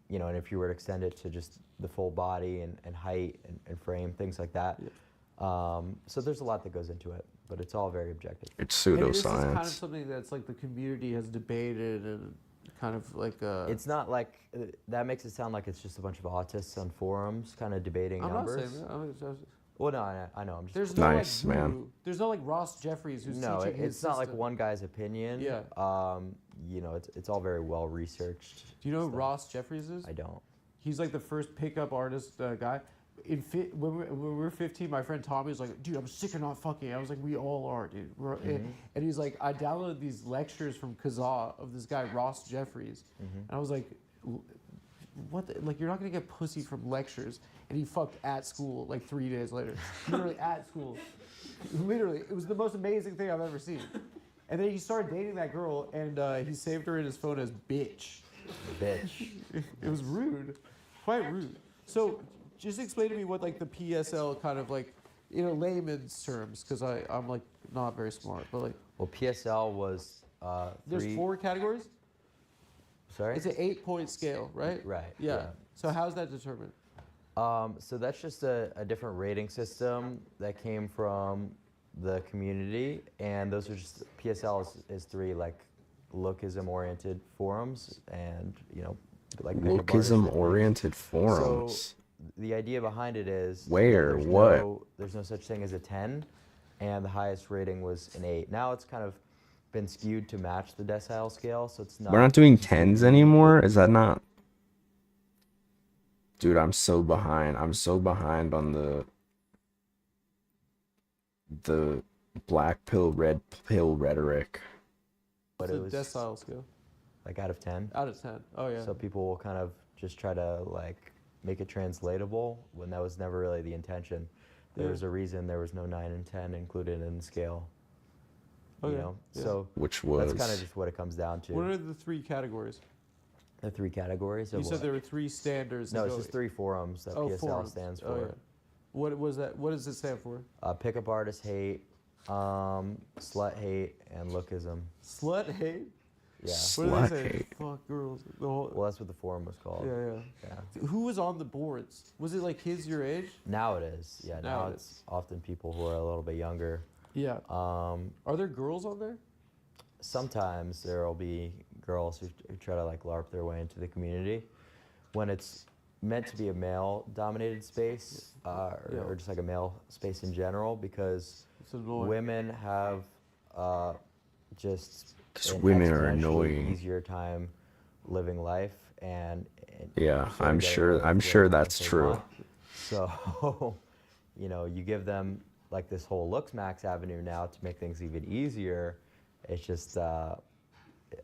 you know, and if you were to extend it to just the full body and height and frame, things like that. So there's a lot that goes into it, but it's all very objective. It's And this is kind of pseudoscience. something that's like the community has debated and kind of like. It's not like that makes it sound like it's just a bunch of autists on forums kind of debating I'm numbers. not saying that. Well, no, I know. I'm just. There's Nice, no like man. guru. There's no like Ross Jeffries who's No, teaching his it's not like system. one guy's opinion. Yeah. You know, it's all very well researched. Do you know who stuff. Ross Jeffries is? I don't. He's like the first pickup artist guy. When we were 15, my friend Tommy was like, dude, I'm sick of not fucking. I was like, we all are, dude. And he's like, I downloaded these lectures from Kazaa of this guy, Ross Jeffries. And I was like, what? Like, you're not going to get pussy from lectures. And he fucked at school like 3 days later. Literally at school. Literally. It was the most amazing thing I've ever seen. And then he started dating that girl, and he saved her in his phone as bitch. Bitch. It was rude. Quite rude. So, just explain to me what like the PSL kind of like, in a layman's terms, because I'm like not very smart, but like. Well, PSL was. There's 4 categories? Sorry? It's an 8-point scale, right? Right. Yeah. So how's that determined? So that's just a different rating system that came from the community, and those are just PSL is 3 like lookism-oriented forums, and you know like pickup artists Lookism that make- oriented So forums. the idea behind it is that Where? there's What? there's no such thing as a 10, and the highest rating was an 8. Now it's kind of been skewed to match the decile scale, so it's not. We're not doing 10s anymore? Is that not? Dude, I'm so behind. I'm so behind on the black pill, red pill rhetoric. But It's it a was decile scale. like out of 10. Out of 10. Oh, yeah. So people will kind of just try to like make it translatable when that was never really the intention. There Yeah. was a reason there was no 9 and 10 included in the scale. You Okay, know, yeah. so Which that's kind was- of just what it comes down to. What are the 3 categories? The 3 categories of You said what? there were 3 standards. No, to it's go- just 3 forums that PSL forums. stands for. Oh, yeah. What was that? What does it stand for? Pickup artist hate, slut hate, and lookism. Slut hate? Yeah. What do they say? Fuck girls. The whole, Well, that's what the forum was called. yeah. Who was on the boards? Was it like kids your age? Now it is. Yeah, Now now it it's often people who are a little bit younger. Yeah. Are there girls on there? Sometimes there'll be girls who try to like LARP their way into the community. When it's meant to be a male-dominated space, or just like a male space in general, because annoying. women have just 'Cause an women are exponentially annoying. easier time living life, and Yeah, sort of I'm getting sure. away I'm with sure whatever that's they true. want. So, you know, you give them like this whole looks max avenue now to make things even easier. It's just, I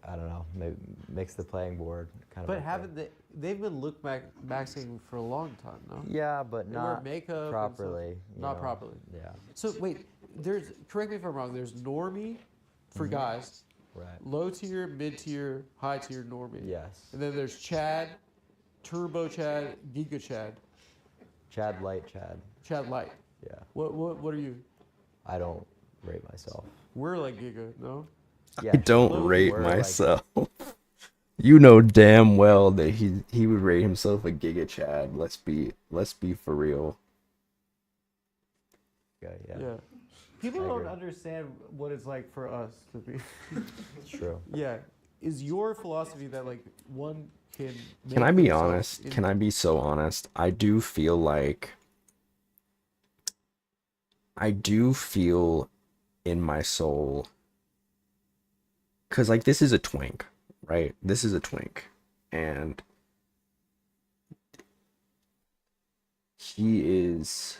don't know, maybe makes the playing board kind of. But unfair. haven't they? They've been look maxing for a long time, no? Yeah, but They wear not makeup and stuff. properly. you Not know. properly. Yeah. So wait, there's correct me if I'm wrong. There's normie for guys, Right. low tier, mid tier, high tier normie. Yes. And then there's Chad, Turbo Chad, Giga Chad, Chad Light, Chad. Chad Light. Yeah. What are you? I don't rate myself. We're like Giga, no? Yeah. I don't Chad, rate we're like- myself. You know damn well that he would rate himself a Giga Chad. Let's be for real. Okay, yeah. Yeah. People I don't agree. understand what it's like for us to be. It's true. Yeah. Is your philosophy that like one can? Can make I be themselves honest? in- Can I be so honest? I do feel in my soul, because like this is a twink, right? This is a twink, and he is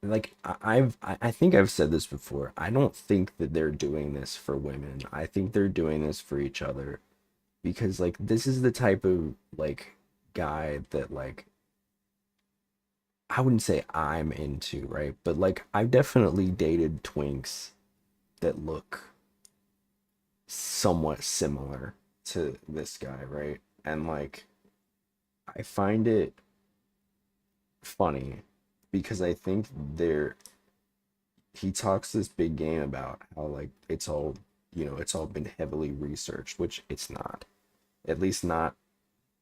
like I think I've said this before. I don't think that they're doing this for women. I think they're doing this for each other, because like this is the type of like guy that like I wouldn't say I'm into, right? But like I've definitely dated twinks that look somewhat similar to this guy, right? And like I find it funny because I think he talks this big game about how like it's all been heavily researched, which it's not. At least not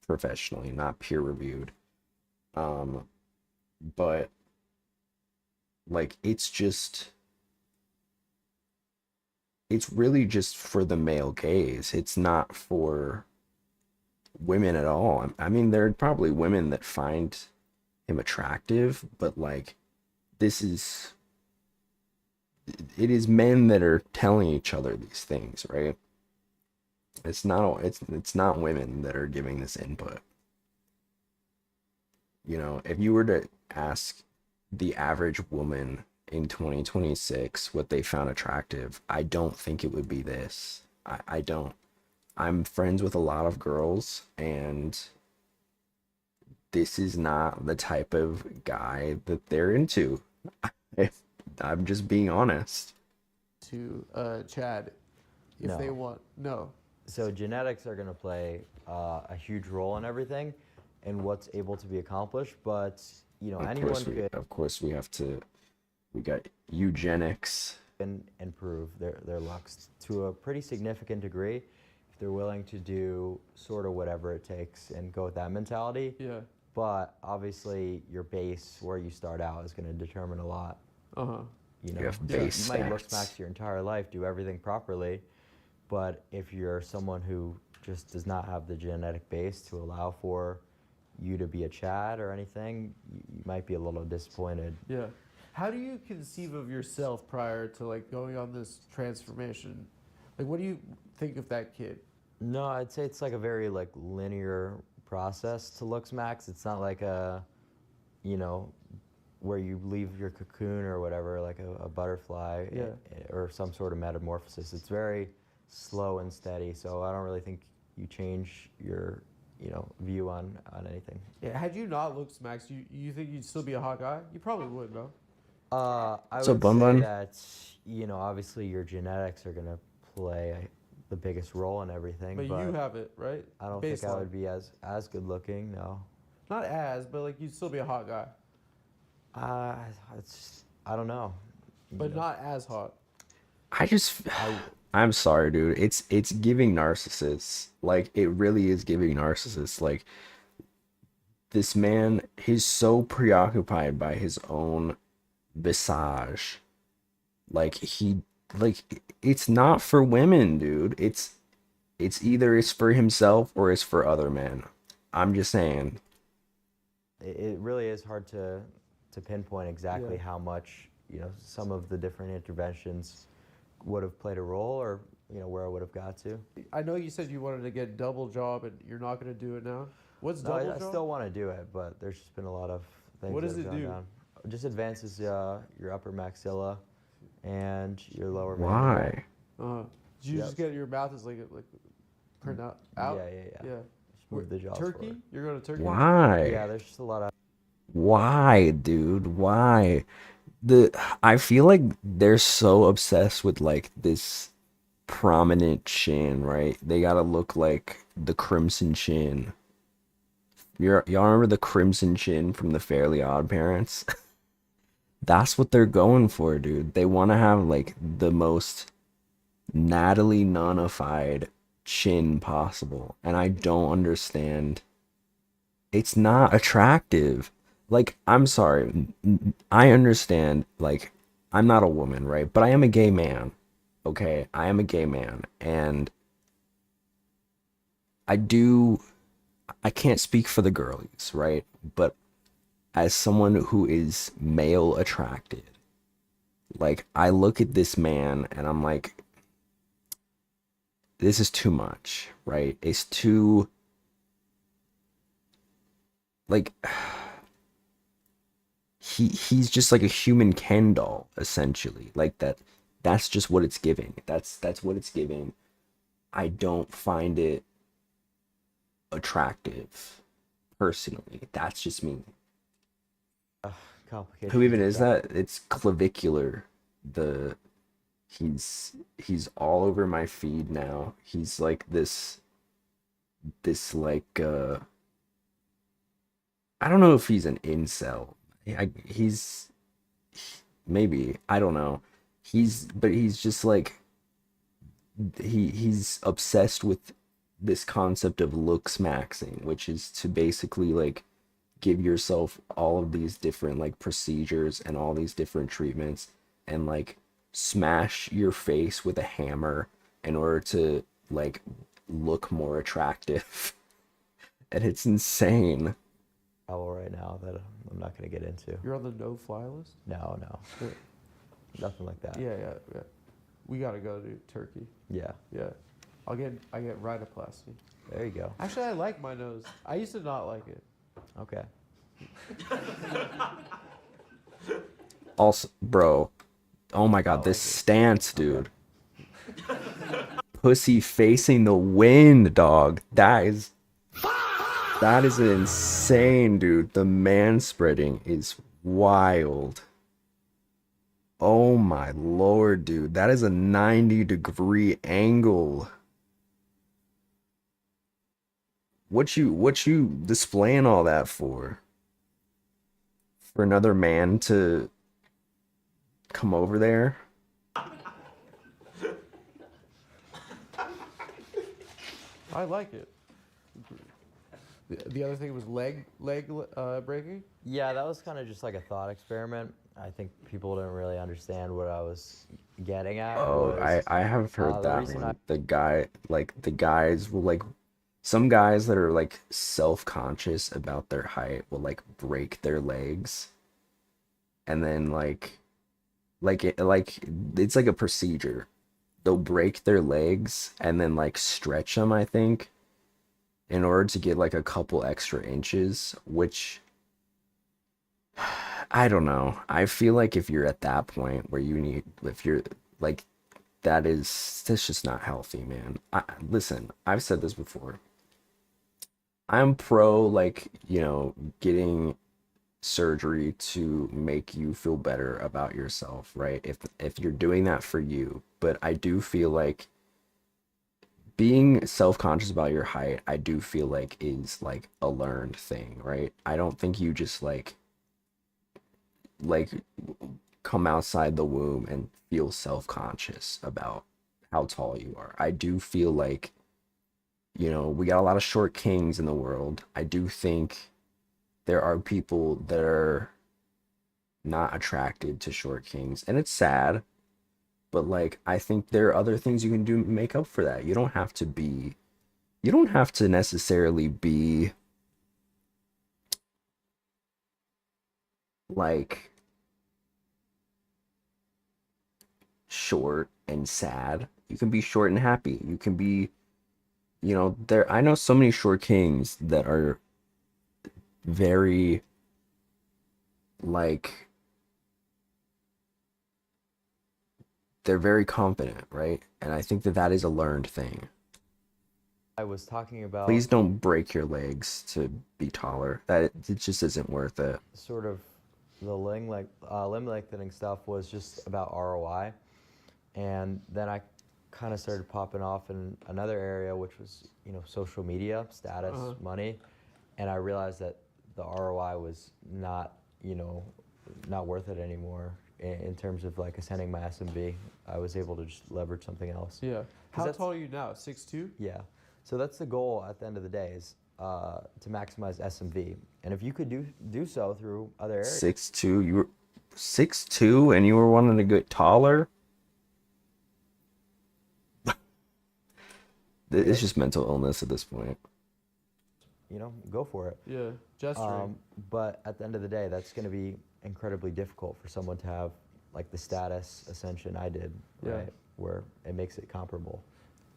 professionally, not peer reviewed. But like it's really just for the male gaze. It's not for women at all. I mean, there are probably women that find him attractive, but like it is men that are telling each other these things, right? It's not women that are giving this input. You know, if you were to ask the average woman in 2026 what they found attractive, I don't think it would be this. I don't. I'm friends with a lot of girls, and this is not the type of guy that they're into. I'm just being honest. To Chad, if No. they want no. So genetics are going to play a huge role in everything and what's able to be accomplished, but you know, anyone could Of course we got eugenics and improve their looks to a pretty significant degree if they're willing to do sort of whatever it takes and go with that mentality. Yeah. But obviously your base where you start out is going to determine a lot. Uh-huh. You know, You have So base you might look stats. max your entire life, do everything properly, But if you're someone who just does not have the genetic base to allow for you to be a Chad or anything, you might be a little disappointed. Yeah. How do you conceive of yourself prior to like going on this transformation? Like, what do you think of that kid? No, I'd say it's like a very like linear process to looks max. It's not like a, you know, where you leave your cocoon or whatever, like a butterfly or some sort of metamorphosis. It's very slow and steady, so I don't really think you change your, you know, view on anything. Yeah, had you not looked Max, you think you'd still be a hot guy? You probably would, no? I What's would up, Bun say Bun? that, you know, obviously your genetics are gonna play the biggest role in everything. But you have it, right? I don't think I Baseline. would be as good looking, no. Not as, but like you'd still be a hot guy. I don't know. But not as hot. I'm sorry, dude. It's giving narcissist. Like, it really is giving narcissist. Like, this man, he's so preoccupied by his own visage. Like, it's not for women, dude. It's either it's for himself or it's for other men. I'm just saying. It really is hard to pinpoint exactly how much, you know, some of the different interventions would have played a role, or, you know, where I would have got to. I know you said you wanted to get double job and you're not going to do it now. What's No, double I job? still want to do it, but there's just been a lot of things What that does have it gone do? down. It just advances your upper maxilla and your lower Why? mandible. Did you just get your mouth is like print out? Yeah. Just move the jaw Turkey? forward. You're going to Turkey? Why? Yeah, there's just a lot of... Why, dude? Why? I feel like they're so obsessed with like this prominent chin, right? They gotta look like the Crimson Chin. Y'all remember the Crimson Chin from the Fairly Odd Parents? That's what they're going for, dude. They want to have like the most Natalie Nunnified chin possible, and I don't understand. It's not attractive. Like, I'm sorry, I understand, like, I'm not a woman, right? But I am a gay man, okay? I am a gay man, and I can't speak for the girlies, right? But as someone who is male attracted, like, I look at this man, and I'm like, this is too much, right? It's too, like... He's just like a human Ken doll, essentially. Like that's just what it's giving. That's what it's giving. I don't find it attractive, personally. That's just me. Complicated. Who even is that? It's clavicular. He's all over my feed now. He's like this like I don't know if he's an incel. He's maybe, I don't know. But he's just like he's obsessed with this concept of looks maxing, which is to basically like give yourself all of these different like procedures and all these different treatments and like smash your face with a hammer in order to like look more attractive. And it's insane. Right now that I'm not going to get into. You're on the no-fly list? No. Nothing like that. Yeah. We got to go to Turkey. Yeah. I get rhinoplasty. There you go. Actually, I like my nose. I used to not like it. Okay. Also, bro, oh my god, this stance, dude. Pussy facing the wind, dog. That is insane, dude. The man spreading is wild. Oh my lord, dude. That is a 90-degree angle. What you displaying all that for? For another man to come over there? I like it. The other thing was leg breaking. Yeah, that was kind of just like a thought experiment. I think people didn't really understand what I was getting at. Oh, I have heard the that reason one. The guys will like, some guys that are like self-conscious about their height will like break their legs, and then it's like a procedure. They'll break their legs and then like stretch them, I think, in order to get like a couple extra inches, which I don't know. I feel like if you're at that point where if you're like, that's just not healthy, man. Listen, I've said this before. I'm pro, like, getting surgery to make you feel better about yourself, right? If you're doing that for you. But I do feel like being self-conscious about your height, I do feel like is like a learned thing, right? I don't think you just like come outside the womb and feel self-conscious about how tall you are. I do feel like, we got a lot of short kings in the world. I do think there are people that are not attracted to short kings, and it's sad, but like, I think there are other things you can do to make up for that. You don't have to necessarily be like short and sad. You can be short and happy. You can be, I know so many short kings that are very like, they're very confident, right? And I think that is a learned thing. I was talking about. Please don't break your legs to be taller. It just isn't worth it. Sort of the limb lengthening stuff was just about ROI, and then I kind of started popping off in another area, which was social media, status, money, and I realized that the ROI was not not worth it anymore in terms of like ascending my SMB. I was able to just leverage something else. Yeah. How tall are you now? 6'2"? Yeah. So that's the goal at the end of the day, is to maximize SMV. And if you could do so through other areas. 6'2", you were 6'2", and you were wanting to get taller? It's just mental illness at this point. Go for it. Yeah, gesturing. But at the end of the day, that's going to be incredibly difficult for someone to have like the status ascension I did, right? Where it makes it comparable.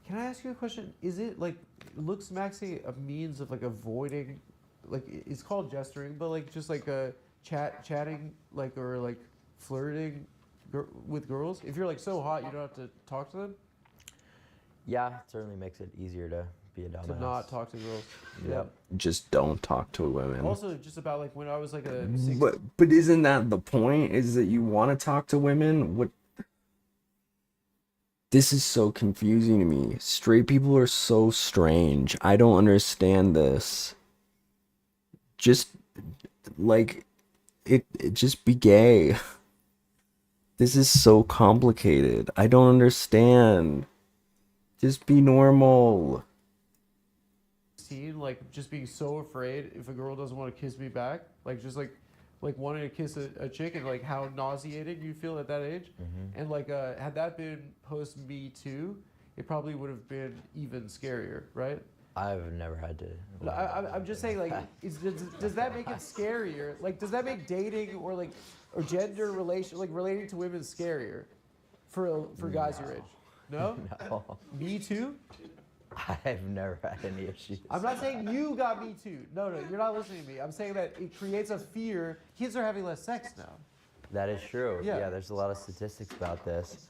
Can I ask you a question? Is it like looks maxing a means of like avoiding, like it's called gesturing, but like just like a chatting, like, or like flirting with girls? If you're like so hot, you don't have to talk to them. Yeah, it certainly makes it easier to be a dumbass. To not talk to girls. Yep. Just don't talk to women. Also, just about like when I was like a. But isn't that the point? Is that you want to talk to women? What? This is so confusing to me. Straight people are so strange. I don't understand this. Just like it just be gay. This is so complicated. I don't understand. Just be normal. Like just being so afraid if a girl doesn't want to kiss me back, like just like wanting to kiss a chick, and like how nauseating you feel at that age. And like had that been post Me Too, it probably would have been even scarier, right? I've never had to. No, I'm just saying, like, does that make it scarier? Like, does that make dating or gender relating to women scarier for guys your age? No? No. Me Too? I've never had any issues. I'm not saying you got Me Too. No, you're not listening to me. I'm saying that it creates a fear. Kids are having less sex now. That is true. Yeah. There's a lot of statistics about this.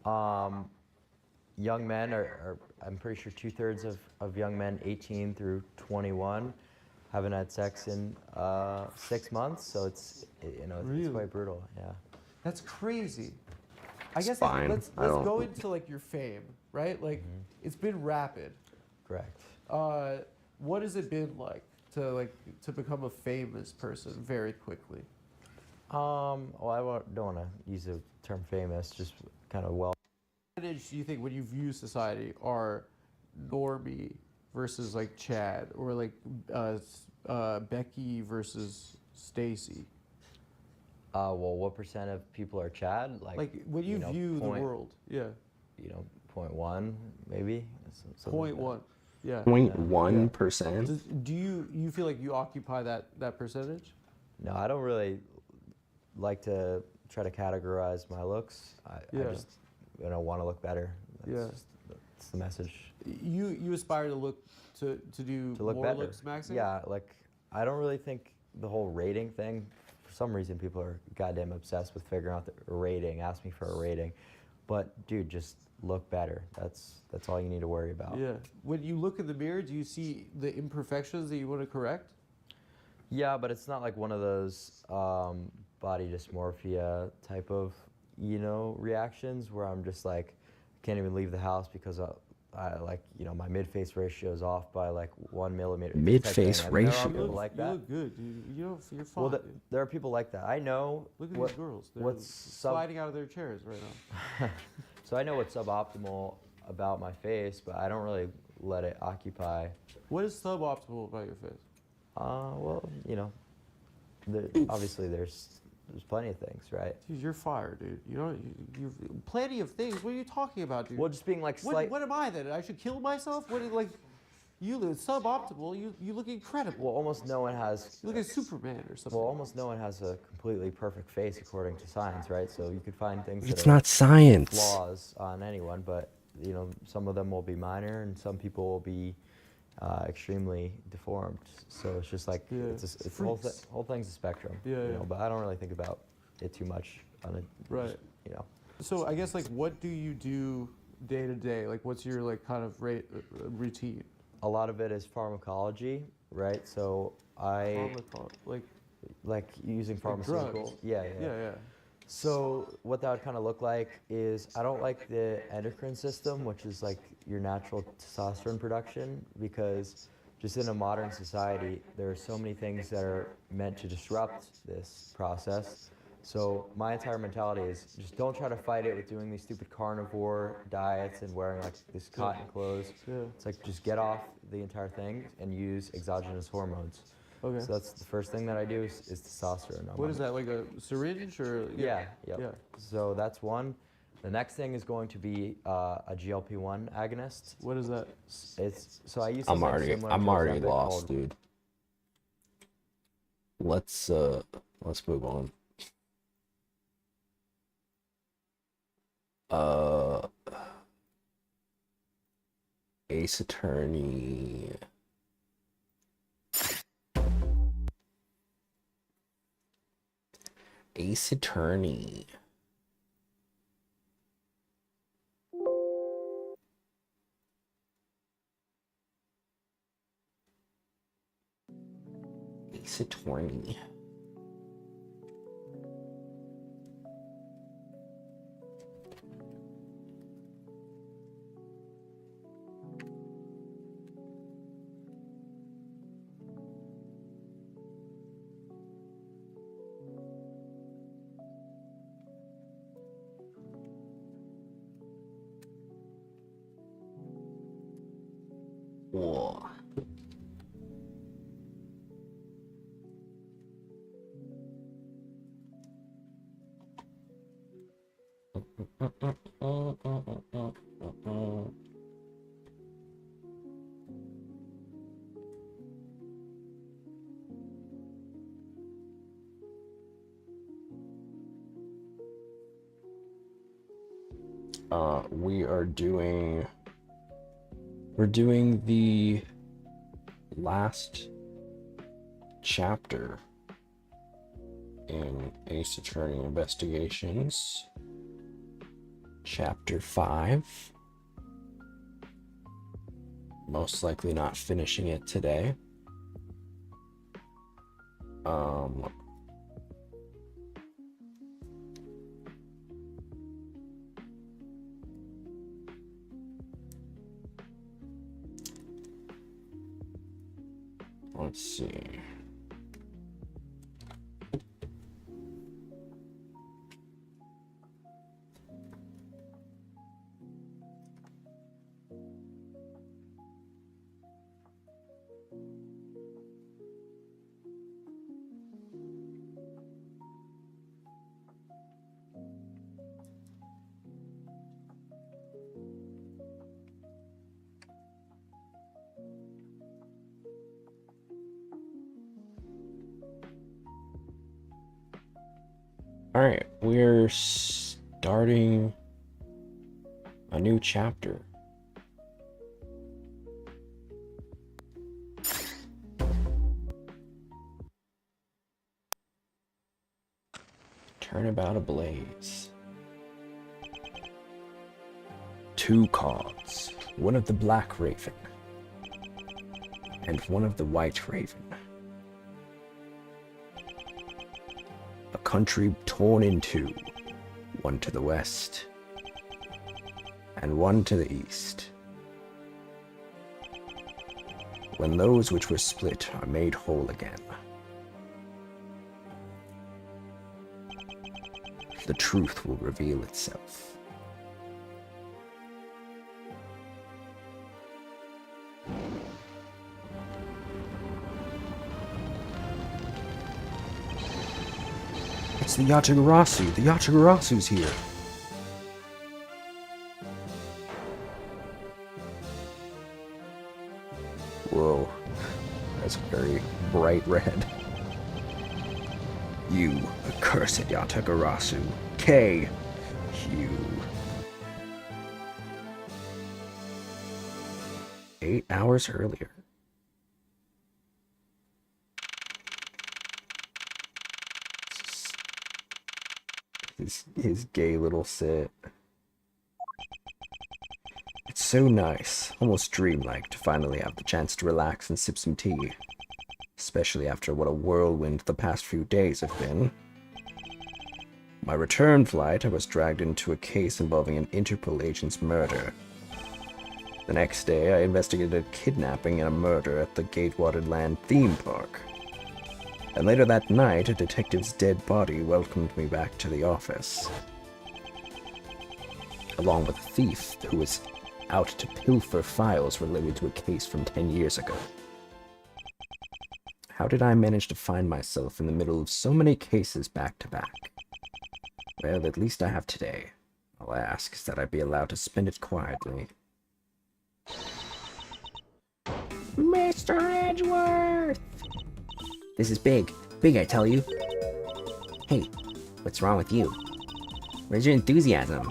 Young men are I'm pretty sure 2/3 of young men 18 through 21 haven't had sex in 6 months. So it's it's quite brutal. Yeah. That's crazy. I guess fine. let's go into like your fame, right? Like it's been rapid. Correct. What has it been like to become a famous person very quickly? Well, don't want to use the term famous, just kind of well. What percentage do you think when you view society are normie versus like Chad, or like Becky versus Stacy? Well, what percent of people are Chad? Like when you know, view point, the world, yeah. 0.1 maybe. Something like that. 0.1, yeah. 0.1%. Do you feel like you occupy that percentage? No, I don't really like to try to categorize my looks. I just want to look better. That's the message. You aspire to look to do look more better. looks maxing? Yeah, like I don't really think the whole rating thing. For some reason, people are goddamn obsessed with figuring out the rating. Ask me for a rating, but dude, just look better. That's all you need to worry about. Yeah. When you look in the mirror, do you see the imperfections that you want to correct? Yeah, but it's not like one of those body dysmorphia type of reactions where I'm just like can't even leave the house because I like my mid-face ratio is off by like 1 millimeter. Mid-face ratio. There are people like that. You look good, dude. You're fine. Well, there are people like that. I know. Look at these girls. They're sliding out of their chairs right now. So I know what's suboptimal about my face, but I don't really let it occupy. What is suboptimal about your face? Well, obviously there's plenty of things, right? Dude, you're fired, dude. You're plenty of things. What are you talking about, dude? Well, just being like What am I then? I should kill myself? What like? You look suboptimal. You look incredible. Well, almost no one has. You look like Superman or something. Well, almost no one has a completely perfect face according to science, right? So you could find things. It's that not science. Flaws on anyone, but some of them will be minor, and some people will be extremely deformed. So it's just like it's the whole thing's a spectrum. But I don't really think about it too much on a right. So I guess like what do you do day to day? Like what's your like kind of routine? A lot of it is pharmacology, right? So like using pharmaceuticals. Yeah. So what that would kind of look like is I don't like the endocrine system, which is like your natural testosterone production, because just in a modern society, there are so many things that are meant to disrupt this process. So my entire mentality is just don't try to fight it with doing these stupid carnivore diets and wearing like this cotton clothes. It's like just get off the entire thing and use exogenous hormones. Okay. So that's the first thing that I do is testosterone. What is that, like a syringe or? Yeah. So that's one. The next thing is going to be a GLP-1 agonist. What is that? I use. I'm already lost, dude. Let's move on. Ace Attorney. Ace Attorney. Ace Attorney. Whoa. We're doing the last chapter in Ace Attorney Investigations, Chapter 5. Most likely not finishing it today. Let's see. Alright, we're starting a new chapter. Turnabout ablaze. 2 cards. One of the Black Raven. And one of the White Raven. A country torn in 2. One to the west. And one to the east. When those which were split are made whole again, the truth will reveal itself. It's the Yatagarasu! The Yatagarasu's here! Whoa, that's very bright red. You accursed Yatagarasu. K. You. 8 hours earlier. His gay little sit. It's so nice, almost dreamlike, to finally have the chance to relax and sip some tea. Especially after what a whirlwind the past few days have been. My return flight, I was dragged into a case involving an Interpol agent's murder. The next day, I investigated a kidnapping and a murder at the Gatewatered Land theme park. And later that night, a detective's dead body welcomed me back to the office. Along with a thief who was out to pilfer files related to a case from 10 years ago. How did I manage to find myself in the middle of so many cases back to back? Well, at least I have today. All I ask is that I be allowed to spend it quietly. Mr. Edgeworth! This is big. Big, I tell you. Hey, what's wrong with you? Where's your enthusiasm?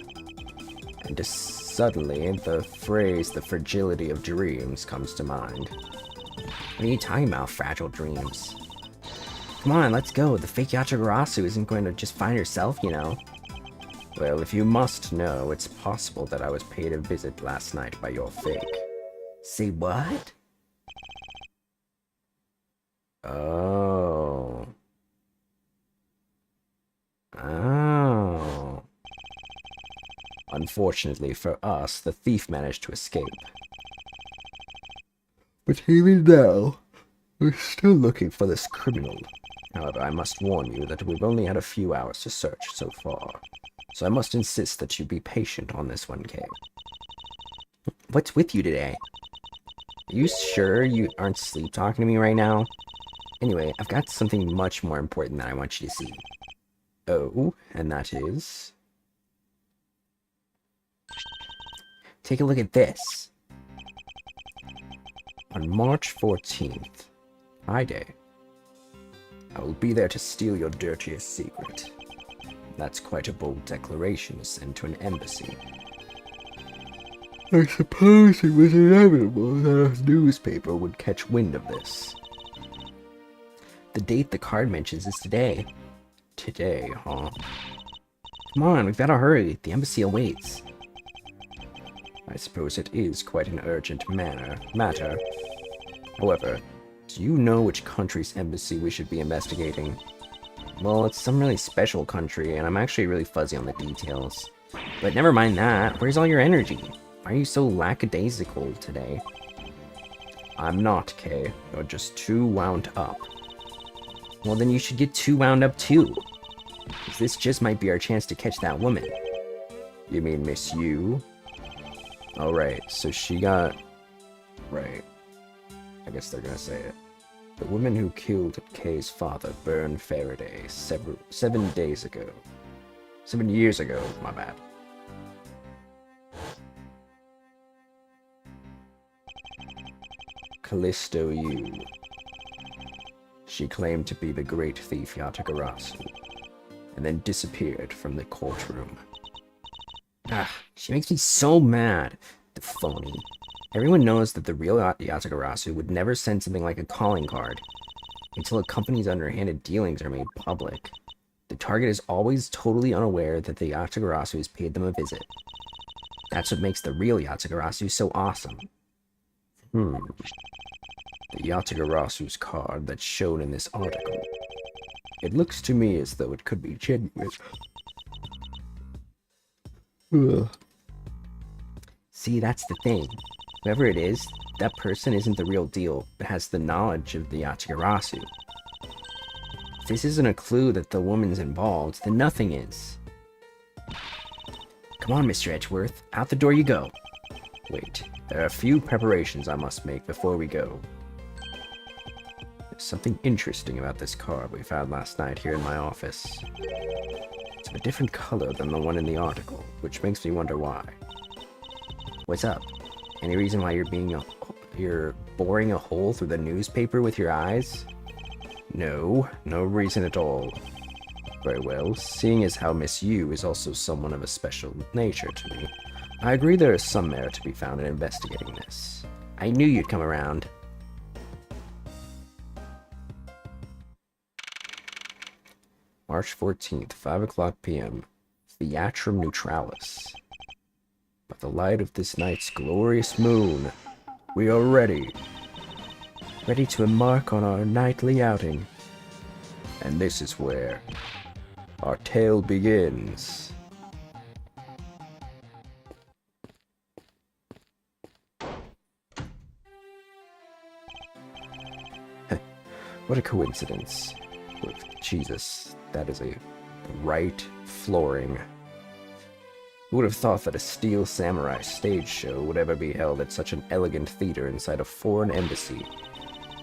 And just suddenly, the phrase, the fragility of dreams, comes to mind. What are you talking about, fragile dreams? Come on, let's go. The fake Yatagarasu isn't going to just find herself, you know. Well, if you must know, it's possible that I was paid a visit last night by your fake. Say what? Oh. Oh. Unfortunately for us, the thief managed to escape. But even now, we're still looking for this criminal. However, I must warn you that we've only had a few hours to search so far, so I must insist that you be patient on this one, Kay. What's with you today? Are you sure you aren't sleep-talking to me right now? Anyway, I've got something much more important that I want you to see. Oh, and that is... Take a look at this. On March 14th, High Day, I will be there to steal your dirtiest secret. That's quite a bold declaration to send to an embassy. I suppose it was inevitable that a newspaper would catch wind of this. The date the card mentions is today. Today, huh? Come on, we've got to hurry. The embassy awaits. I suppose it is quite an urgent matter. However, do you know which country's embassy we should be investigating? Well, it's some really special country, and I'm actually really fuzzy on the details. But never mind that. Where's all your energy? Why are you so lackadaisical today? I'm not, Kay. You're just too wound up. Well, then you should get too wound up too. 'Cause this just might be our chance to catch that woman. You mean Miss Yu? Alright, so she got... Right. I guess they're gonna say it. The woman who killed Kay's father burned Faraday 7 days ago. 7 years ago, my bad. Callisto Yu. She claimed to be the great thief Yatagarasu. and then disappeared from the courtroom. Ah, she makes me so mad. The phony. Everyone knows that the real Yatagarasu would never send something like a calling card until a company's underhanded dealings are made public. The target is always totally unaware that the Yatagarasu has paid them a visit. That's what makes the real Yatagarasu so awesome. The Yatagarasu's card that's shown in this article. It looks to me as though it could be genuine. Ugh. See, that's the thing. Whoever it is, that person isn't the real deal, but has the knowledge of the Yatagarasu. If this isn't a clue that the woman's involved, then nothing is. Come on, Mr. Edgeworth. Out the door you go. Wait, there are a few preparations I must make before we go. There's something interesting about this card we found last night here in my office. It's of a different color than the one in the article, which makes me wonder why. What's up? Any reason why you're boring a hole through the newspaper with your eyes? No, no reason at all. Very well, seeing as how Miss Yu is also someone of a special nature to me, I agree there is some merit to be found in investigating this. I knew you'd come around. March 14th, 5 o'clock p.m. Theatrum Neutralis. By the light of this night's glorious moon, we are ready. Ready to embark on our nightly outing. And this is where our tale begins. What a coincidence. Jesus, that is a bright flooring. Who would have thought that a Steel Samurai stage show would ever be held at such an elegant theater inside a foreign embassy?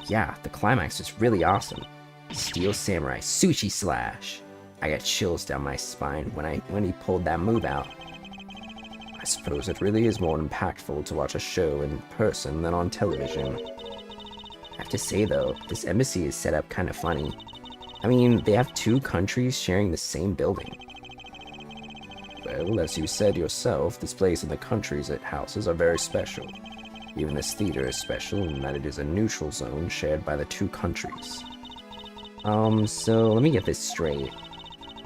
Yeah, the climax is really awesome. Steel Samurai Sushi Slash. I got chills down my spine when he pulled that move out. I suppose it really is more impactful to watch a show in person than on television. I have to say though, this embassy is set up kind of funny. I mean, they have two countries sharing the same building. Well, as you said yourself, this place and the countries it houses are very special. Even this theater is special in that it is a neutral zone shared by the two countries. So let me get this straight.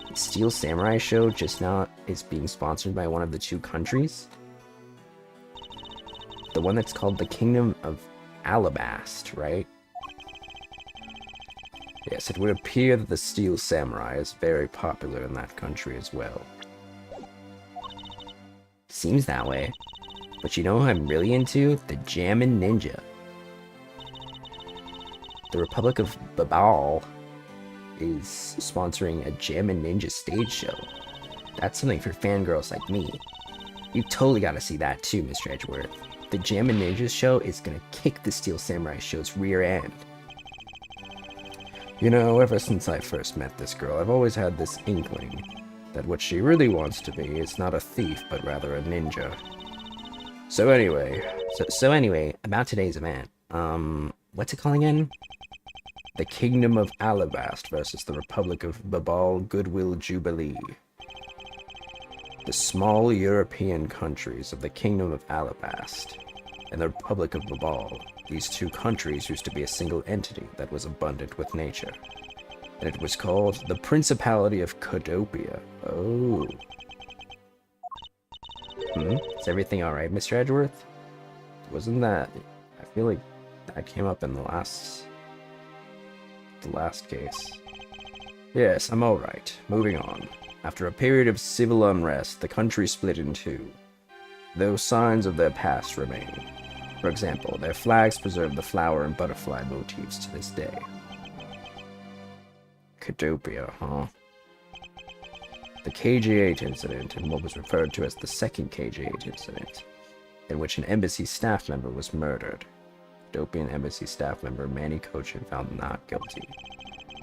The Steel Samurai show just now is being sponsored by one of the two countries? The one that's called the Kingdom of Alabast, right? Yes, it would appear that the Steel Samurai is very popular in that country as well. Seems that way. But you know who I'm really into? The Jammin' Ninja. The Republic of Babal is sponsoring a Jammin' Ninja stage show. That's something for fangirls like me. You totally gotta see that too, Mr. Edgeworth. The Jammin' Ninja show is gonna kick the Steel Samurai show's rear end. You know, ever since I first met this girl, I've always had this inkling that what she really wants to be is not a thief, but rather a ninja. So anyway, about today's event. What's it called again? The Kingdom of Alabast versus the Republic of Babal Goodwill Jubilee. The small European countries of the Kingdom of Alabast and the Republic of Babal. These two countries used to be a single entity that was abundant with nature. And it was called the Principality of Codopia. Oh. Is everything alright, Mr. Edgeworth? Wasn't that... I feel like that came up in the last case. Yes, I'm alright. Moving on. After a period of civil unrest, the country split in two. Though signs of their past remain. For example, their flags preserve the flower and butterfly motifs to this day. Codopia, huh? The KG-8 incident, and what was referred to as the second KG-8 incident, in which an embassy staff member was murdered. Codopian embassy staff member Manny Cochin found not guilty.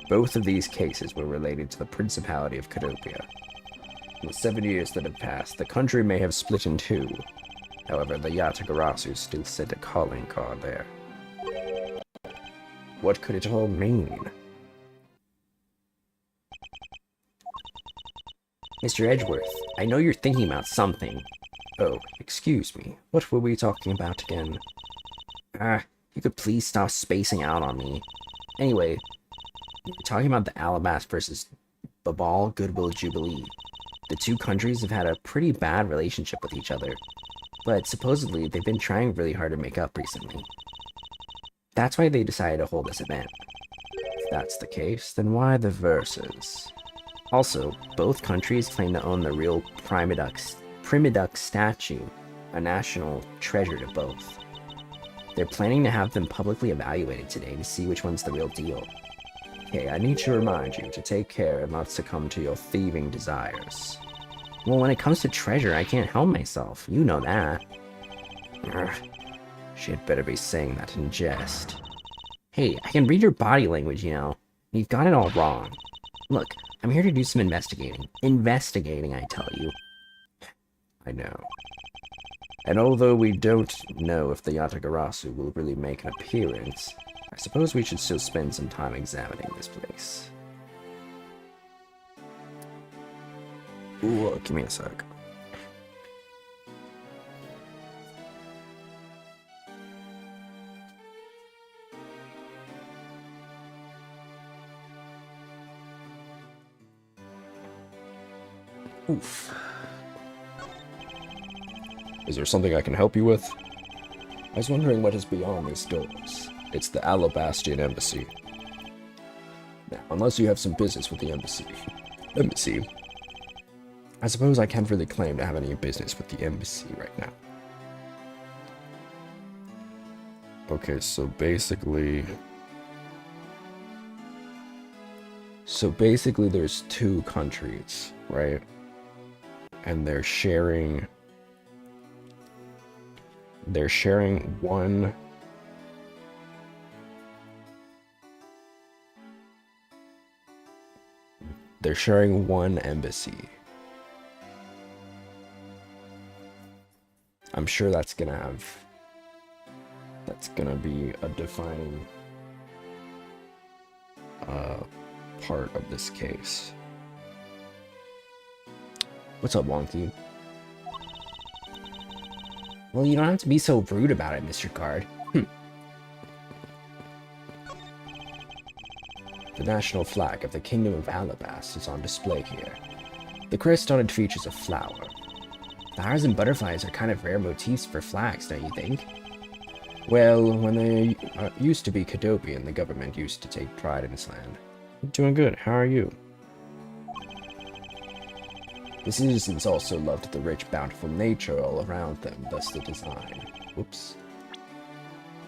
Both of these cases were related to the Principality of Codopia. In the 7 years that have passed, the country may have split in two. However, the Yatagarasu still sent a calling card there. What could it all mean? Mr. Edgeworth, I know you're thinking about something. Oh, excuse me. What were we talking about again? You could please stop spacing out on me. Anyway, we're talking about the Alabast versus Babal Goodwill Jubilee. The two countries have had a pretty bad relationship with each other, but supposedly they've been trying really hard to make up recently. That's why they decided to hold this event. If that's the case, then why the verses? Also, both countries claim to own the real Primiduck statue, a national treasure to both. They're planning to have them publicly evaluated today to see which one's the real deal. Okay, I need to remind you to take care and not succumb to your thieving desires. Well, when it comes to treasure, I can't help myself. You know that. She had better be saying that in jest. Hey, I can read your body language, you know. You've got it all wrong. Look, I'm here to do some investigating. Investigating, I tell you. I know. And although we don't know if the Yatagarasu will really make an appearance, I suppose we should still spend some time examining this place. Ooh, give me a sec. Oof. Is there something I can help you with? I was wondering what is beyond these doors. It's the Alabastian Embassy. Now, unless you have some business with the embassy, I suppose I can't really claim to have any business with the embassy right now. Okay, so basically there's two countries, right? And they're sharing one embassy. I'm sure that's gonna be a defining part of this case. What's up, Wonky? Well, you don't have to be so rude about it, Mr. Guard. The national flag of the Kingdom of Alabast is on display here. The crest on it features a flower. Flowers and butterflies are kind of rare motifs for flags, don't you think? Well, when they used to be Kadopian, the government used to take pride in this land. I'm doing good. How are you? The citizens also loved the rich, bountiful nature all around them, thus the design. Whoops.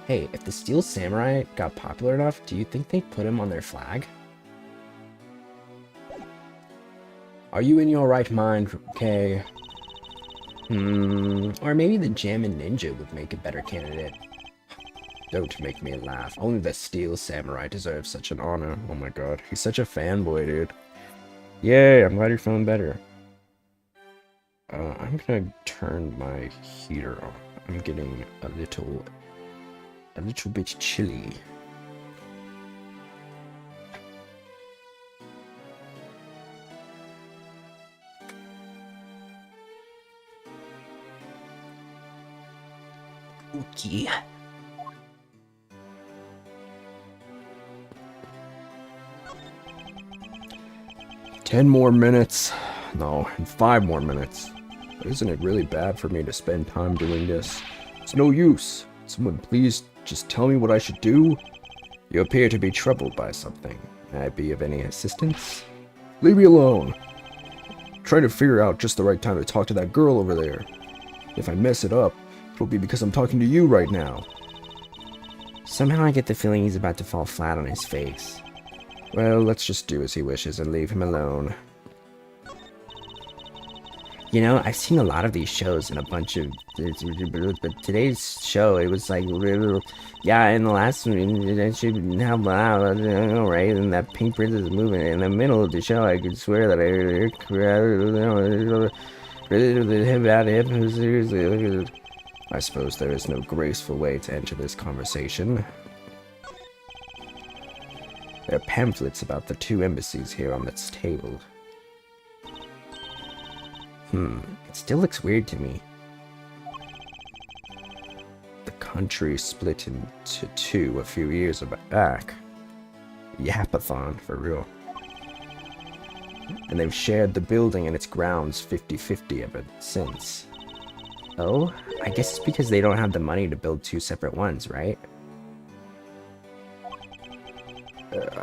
Hey, if the Steel Samurai got popular enough, do you think they'd put him on their flag? Are you in your right mind, Kay? Or maybe the Jammin' Ninja would make a better candidate. Don't make me laugh. Only the Steel Samurai deserves such an honor. Oh my god, he's such a fanboy, dude. Yay, I'm glad you're feeling better. I'm gonna turn my heater on. I'm getting a little bit chilly. Okay. Ten more minutes. No, 5 more minutes. But isn't it really bad for me to spend time doing this? It's no use. Someone please just tell me what I should do? You appear to be troubled by something. May I be of any assistance? Leave me alone. I'm trying to figure out just the right time to talk to that girl over there. If I mess it up, it'll be because I'm talking to you right now. Somehow I get the feeling he's about to fall flat on his face. Well, let's just do as he wishes and leave him alone. You know, I've seen a lot of these shows and a bunch of... But today's show, it was like... Yeah, in the last one, right? And that pink princess is moving. In the middle of the show, I could swear that I suppose there is no graceful way to enter this conversation. There are pamphlets about the two embassies here on this table. It still looks weird to me. The country split into two a few years back. Yappathon, for real. And they've shared the building and its grounds 50-50 ever since. Oh, I guess it's because they don't have the money to build two separate ones, right?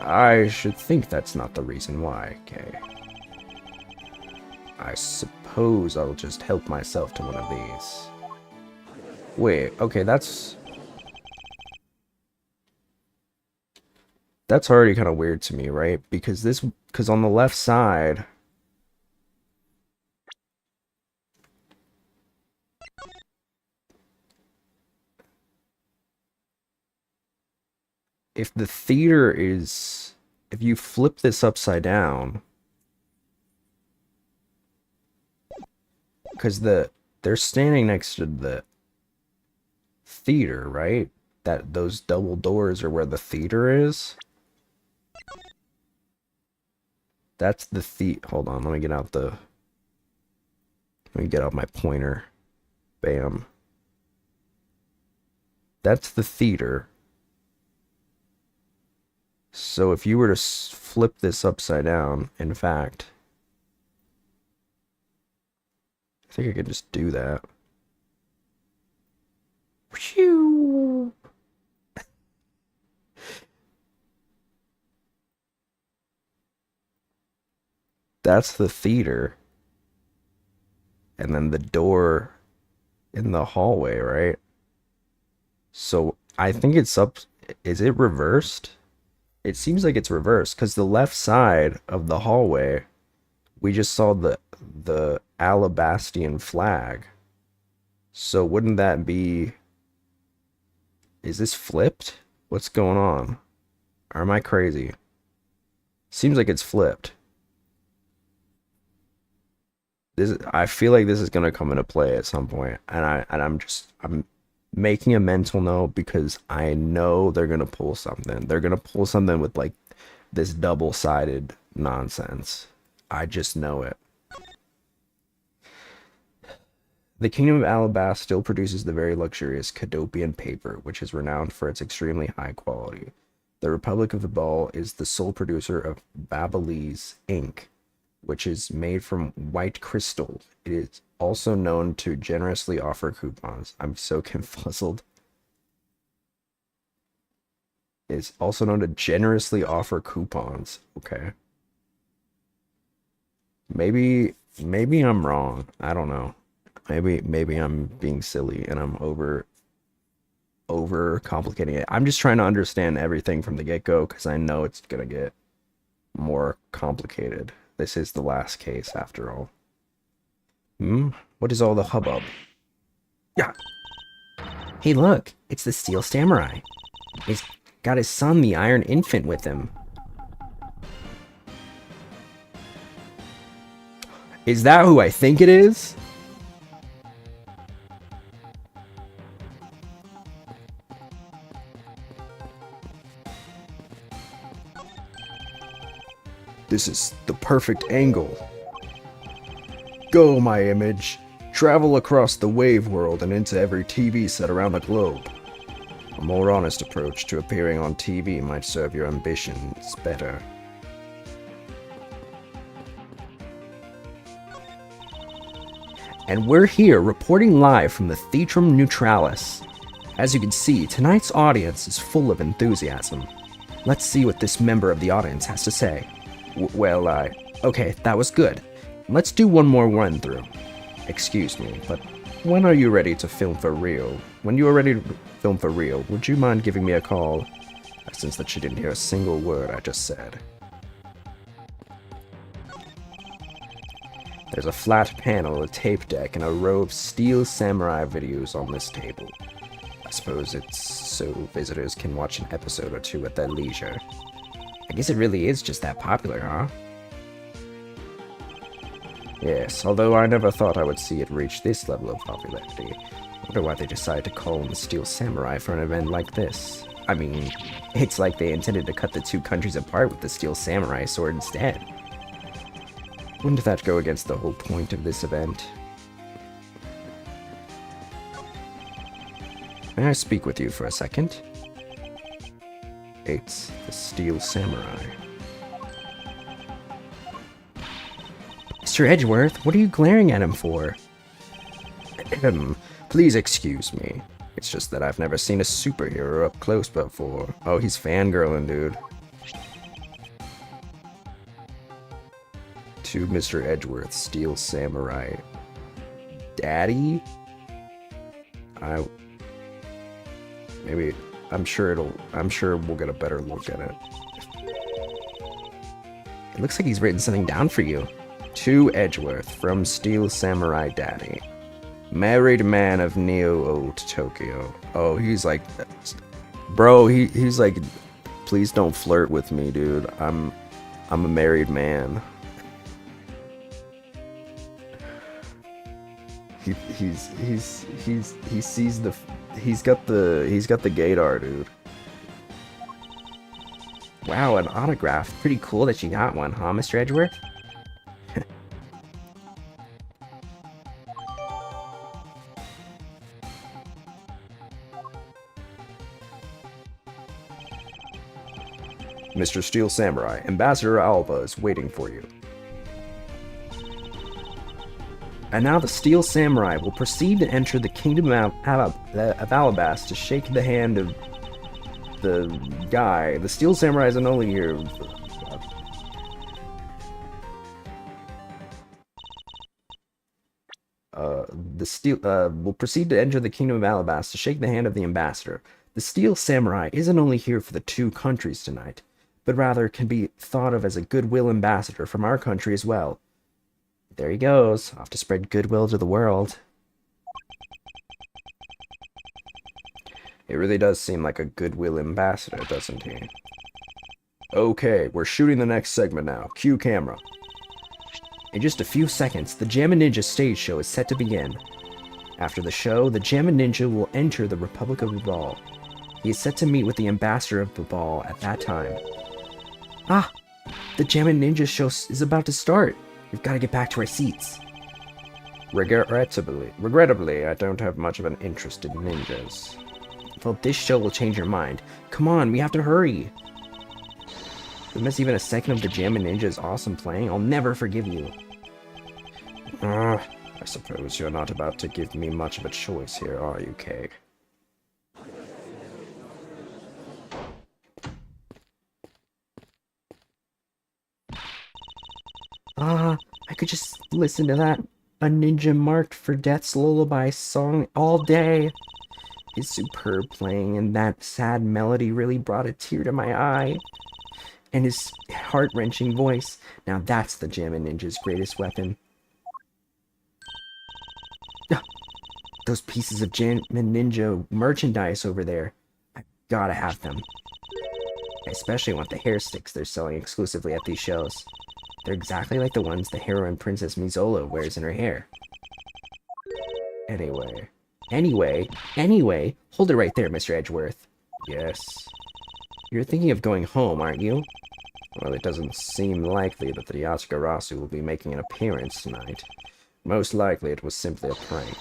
I should think that's not the reason why, okay. I suppose I'll just help myself to one of these. Wait, okay, that's already kind of weird to me, right? Because on the left side, if the theater is, if you flip this upside down, because they're standing next to the theater, right? Those double doors are where the theater is. That's the hold on, let me get out my pointer. Bam. That's the theater. So if you were to flip this upside down, in fact, I think I could just do that. Phew. That's the theater. And then the door in the hallway, right? So I think it's up. Is it reversed? It seems like it's reversed because the left side of the hallway, we just saw the Alabastian flag. So wouldn't that be... Is this flipped? What's going on? Or am I crazy? Seems like it's flipped. I feel like this is gonna come into play at some point, and I'm making a mental note because I know they're gonna pull something. They're gonna pull something with like this double-sided nonsense. I just know it. The Kingdom of Alabast still produces the very luxurious Cadopian paper, which is renowned for its extremely high quality. The Republic of the Ball is the sole producer of Babyliss ink, which is made from white crystal. It is also known to generously offer coupons. I'm so confuzzled. It's also known to generously offer coupons. Okay. Maybe I'm wrong. I don't know. Maybe I'm being silly and I'm over complicating it. I'm just trying to understand everything from the get-go because I know it's gonna get more complicated. This is the last case after all. What is all the hubbub? Yeah. Hey, look, it's the Steel Samurai. He's got his son, the Iron Infant, with him. Is that who I think it is? This is the perfect angle. Go, my image. Travel across the wave world and into every TV set around the globe. A more honest approach to appearing on TV might serve your ambitions better. And we're here reporting live from the Theatrum Neutralis. As you can see, tonight's audience is full of enthusiasm. Let's see what this member of the audience has to say. Okay, that was good. Let's do one more run through. Excuse me, but when are you ready to film for real? When you are ready to film for real, would you mind giving me a call? I sense that she didn't hear a single word I just said. There's a flat panel, a tape deck, and a row of Steel Samurai videos on this table. I suppose it's so visitors can watch an episode or two at their leisure. I guess it really is just that popular, huh? Yes, although I never thought I would see it reach this level of popularity. I wonder why they decided to call in the Steel Samurai for an event like this. I mean, it's like they intended to cut the two countries apart with the Steel Samurai sword instead. Wouldn't that go against the whole point of this event? May I speak with you for a second? It's the Steel Samurai. Mr. Edgeworth, what are you glaring at him for? Please excuse me. It's just that I've never seen a superhero up close before. Oh, he's fangirling, dude. To Mr. Edgeworth, Steel Samurai. Daddy? I'm sure we'll get a better look at it. It looks like he's written something down for you. To Edgeworth, from Steel Samurai Daddy. Married man of Neo Old Tokyo. Oh, he's like... Bro, he's like... Please don't flirt with me, dude. I'm a married man. He's got the gaydar, dude. Wow, an autograph. Pretty cool that you got one, huh, Mr. Edgeworth? Mr. Steel Samurai, Ambassador Alba is waiting for you. And now the Steel Samurai will proceed to enter the Kingdom of Alabast to shake the hand of the guy. The Steel Samurai isn't only here. Will proceed to enter the Kingdom of Alabast to shake the hand of the ambassador. The Steel Samurai isn't only here for the two countries tonight, but rather can be thought of as a goodwill ambassador from our country as well. There he goes, off to spread goodwill to the world. It really does seem like a goodwill ambassador, doesn't he? Okay, we're shooting the next segment now. Cue camera. In just a few seconds, the Jammin' Ninja stage show is set to begin. After the show, the Jammin' Ninja will enter the Republic of Babal. He is set to meet with the ambassador of Babal at that time. Ah! The Jammin' Ninja show is about to start. We've got to get back to our seats. Regrettably, I don't have much of an interest in ninjas. Well, this show will change your mind. Come on, we have to hurry. If you miss even a second of the Jammin' Ninja's awesome playing, I'll never forgive you. I suppose you're not about to give me much of a choice here, are you, Kay? I could just listen to that A Ninja Marked for Death's Lullaby song all day. His superb playing and that sad melody really brought a tear to my eye. And his heart-wrenching voice, now that's the Jammin' Ninja's greatest weapon. Those pieces of Jammin' Ninja merchandise over there, I gotta have them. I especially want the hair sticks they're selling exclusively at these shows. They're exactly like the ones the heroine Princess Mizolo wears in her hair. Anyway, hold it right there, Mr. Edgeworth. Yes. You're thinking of going home, aren't you? Well, it doesn't seem likely that the Yatagarasu will be making an appearance tonight. Most likely it was simply a prank.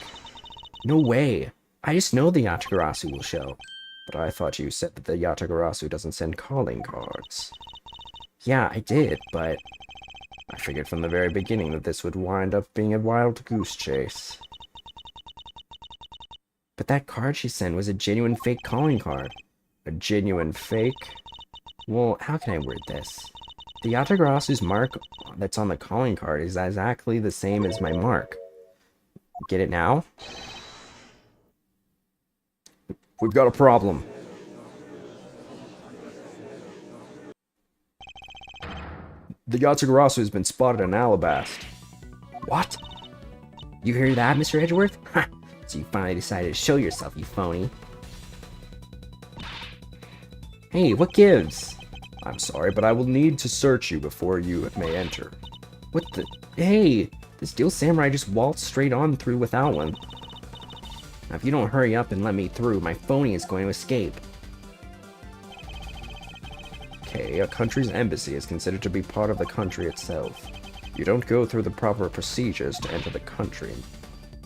No way! I just know the Yatagarasu will show. But I thought you said that the Yatagarasu doesn't send calling cards. Yeah, I did, but I figured from the very beginning that this would wind up being a wild goose chase. But that card she sent was a genuine fake calling card. A genuine fake? Well, how can I word this? The Yatagarasu's mark that's on the calling card is exactly the same as my mark. Get it now? We've got a problem. The Yatagarasu has been spotted in Alabast. What? You hear that, Mr. Edgeworth? Ha! So you finally decided to show yourself, you phony. Hey, what gives? I'm sorry, but I will need to search you before you may enter. What the? Hey! The Steel Samurai just waltzed straight on through without one. Now, if you don't hurry up and let me through, my phony is going to escape. Okay, a country's embassy is considered to be part of the country itself. You don't go through the proper procedures to enter the country.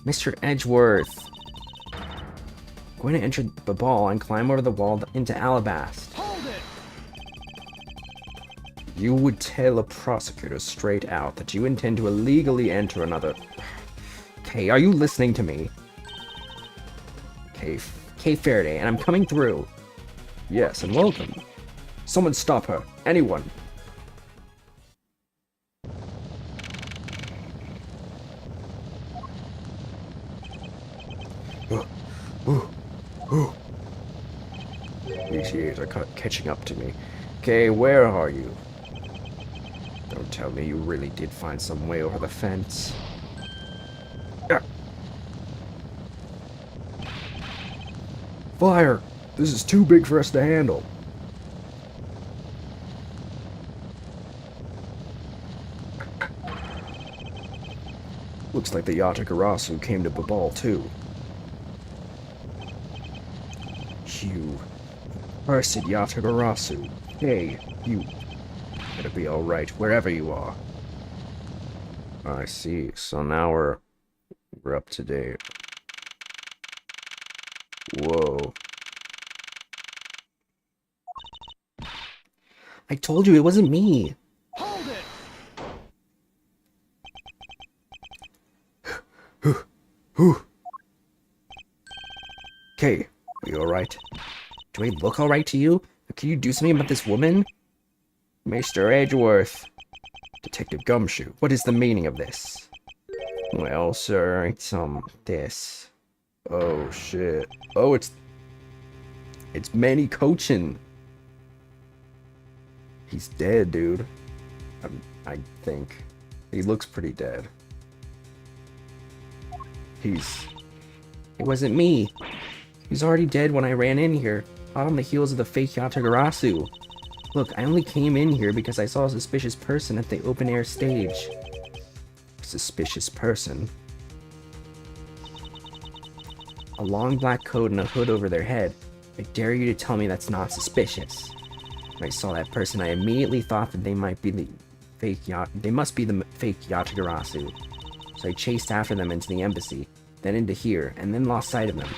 Mr. Edgeworth! I'm going to enter the ball and climb over the wall into Alabast. Hold it! You would tell a prosecutor straight out that you intend to illegally enter another... Okay, are you listening to me? Okay, Faraday, and I'm coming through. Yes, and welcome. Someone stop her. Anyone. These years are catching up to me. Okay, where are you? Don't tell me you really did find some way over the fence. Ah. Fire! This is too big for us to handle. Looks like the Yatagarasu came to Babal too. You cursed Yatagarasu. Hey, you better be alright wherever you are. I see. So now we're up to date. Whoa. I told you it wasn't me. Hold it. Okay, are you alright? Do I look alright to you? Can you do something about this woman? Mr. Edgeworth. Detective Gumshoe, what is the meaning of this? Well, sir, it's, this. Oh, shit. Oh, it's Manny Cochin. He's dead, dude. I think. He looks pretty dead. It wasn't me. He was already dead when I ran in here, hot on the heels of the fake Yatagarasu. Look, I only came in here because I saw a suspicious person at the open-air stage. Suspicious person? A long black coat and a hood over their head. I dare you to tell me that's not suspicious. When I saw that person, I immediately thought that they might be the fake they must be the fake Yatagarasu. So I chased after them into the embassy, then into here, and then lost sight of them.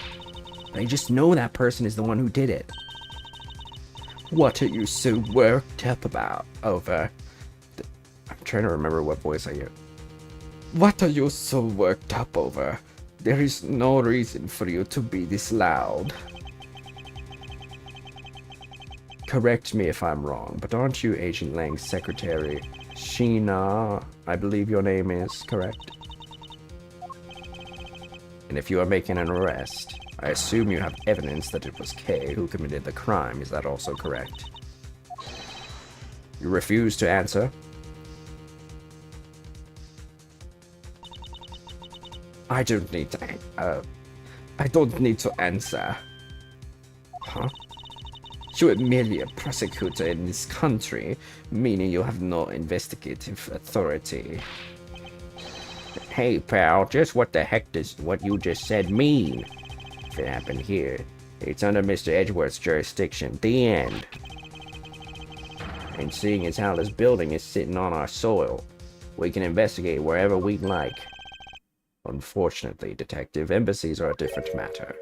But I just know that person is the one who did it. What are you so worked up about, over? I'm trying to remember what voice I hear. What are you so worked up over? There is no reason for you to be this loud. Correct me if I'm wrong, but aren't you Agent Lang's secretary, Sheena? I believe your name is, correct? And if you are making an arrest, I assume you have evidence that it was Kay who committed the crime. Is that also correct? You refuse to answer? I don't need to answer. Huh? You are merely a prosecutor in this country, meaning you have no investigative authority. Hey pal, just what the heck does what you just said mean? If it happened here, it's under Mr. Edgeworth's jurisdiction. The end. And seeing as how this building is sitting on our soil, we can investigate wherever we'd like. Unfortunately, Detective, embassies are a different matter.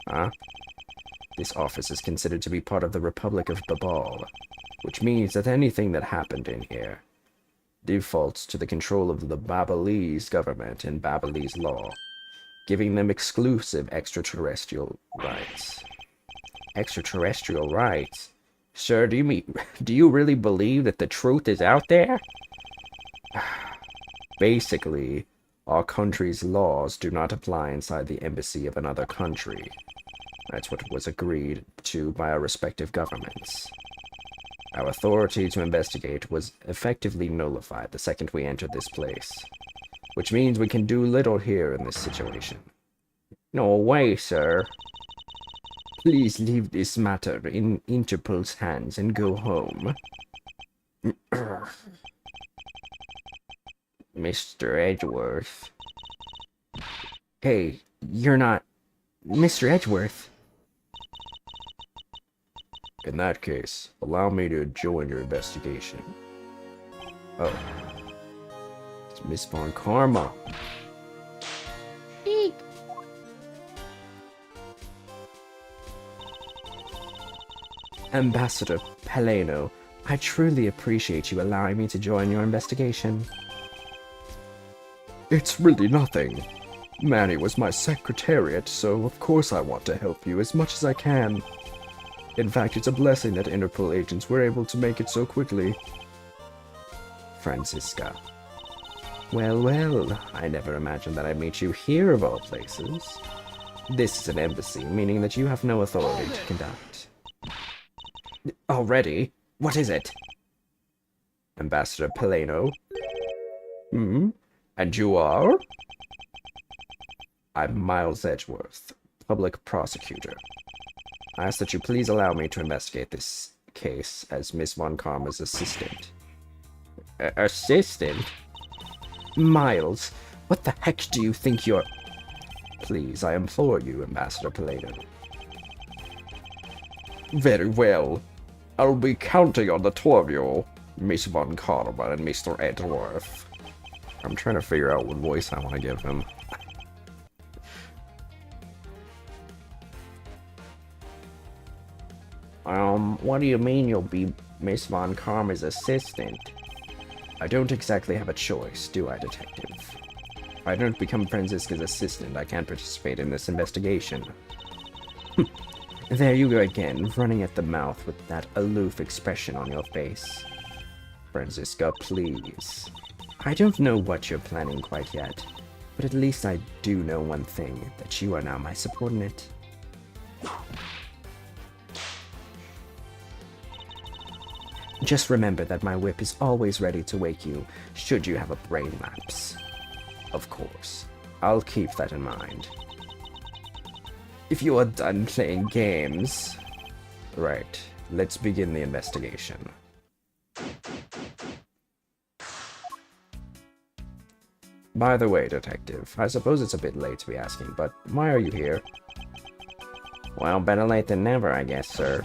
Huh? This office is considered to be part of the Republic of Babal, which means that anything that happened in here defaults to the control of the Babalese government and Babalese law, giving them exclusive extraterrestrial rights. Extraterrestrial rights? Sir, do you really believe that the truth is out there? Basically, our country's laws do not apply inside the embassy of another country. That's what was agreed to by our respective governments. Our authority to investigate was effectively nullified the second we entered this place, which means we can do little here in this situation. No way, sir. Please leave this matter in Interpol's hands and go home. Mr. Edgeworth. Hey, you're not... Mr. Edgeworth. In that case, allow me to join your investigation. Oh. Miss Von Karma. Eek. Ambassador Peleno, I truly appreciate you allowing me to join your investigation. It's really nothing. Manny was my secretariat, so of course I want to help you as much as I can. In fact, it's a blessing that Interpol agents were able to make it so quickly. Francisca. Well, well, I never imagined that I'd meet you here of all places. This is an embassy, meaning that you have no authority to conduct. Already? What is it? Ambassador Peleno? Hmm? And you are? I'm Miles Edgeworth, public prosecutor. I ask that you please allow me to investigate this case as Miss Von Karma's assistant. Assistant? Miles, what the heck do you think you're... Please, I implore you, Ambassador Peleno. Very well. I'll be counting on the two of you, Miss Von Karma and Mr. Edgeworth. I'm trying to figure out what voice I want to give him. What do you mean you'll be Miss Von Karma's assistant? I don't exactly have a choice, do I, Detective? If I don't become Francisca's assistant, I can't participate in this investigation. There you go again, running at the mouth with that aloof expression on your face. Francisca, please. I don't know what you're planning quite yet, but at least I do know one thing, that you are now my subordinate. Just remember that my whip is always ready to wake you, should you have a brain lapse. Of course, I'll keep that in mind. If you are done playing games... Right, let's begin the investigation. By the way, Detective, I suppose it's a bit late to be asking, but why are you here? Well, better late than never, I guess, sir.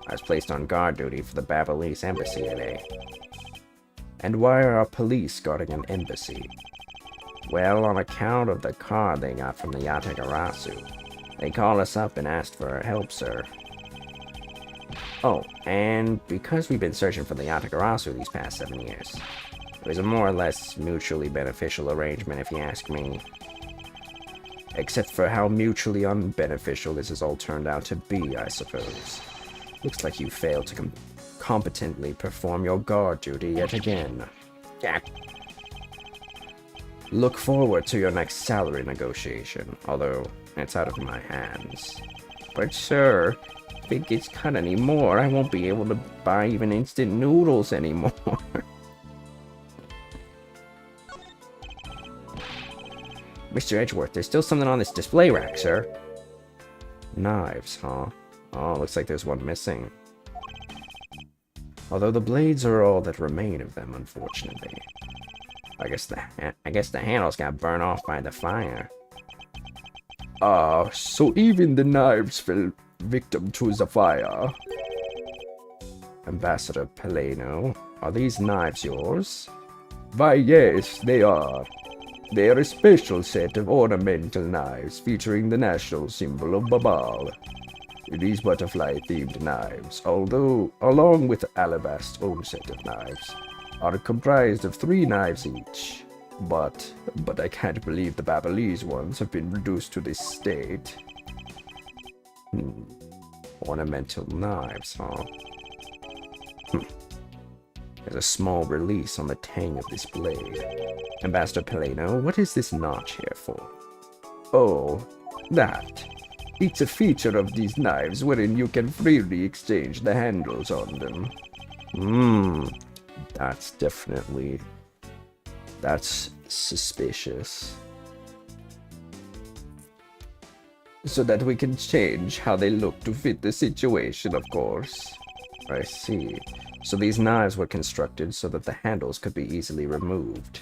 I was placed on guard duty for the Babalese embassy today. And why are our police guarding an embassy? Well, on account of the card they got from the Yatagarasu. They called us up and asked for our help, sir. Oh, and because we've been searching for the Yatagarasu these past 7 years, it was a more or less mutually beneficial arrangement, if you ask me. Except for how mutually unbeneficial this has all turned out to be, I suppose. Looks like you failed to competently perform your guard duty yet again. Yeah. Look forward to your next salary negotiation, although it's out of my hands. But sir, if it gets cut anymore, I won't be able to buy even instant noodles anymore. Mr. Edgeworth, there's still something on this display rack, sir. Knives, huh? Oh, looks like there's one missing. Although the blades are all that remain of them, unfortunately. I guess the handles got burned off by the fire. So even the knives fell victim to the fire. Ambassador Peleno, are these knives yours? Why, yes, they are. They are a special set of ornamental knives featuring the national symbol of Babal. These butterfly-themed knives, although along with Alabast's own set of knives, are comprised of 3 knives each. But I can't believe the Babalese ones have been reduced to this state. Ornamental knives, huh? There's a small release on the tang of this blade. Ambassador Peleno, what is this notch here for? Oh, that. It's a feature of these knives wherein you can freely exchange the handles on them. That's definitely... That's suspicious. So that we can change how they look to fit the situation, of course. I see. So these knives were constructed so that the handles could be easily removed.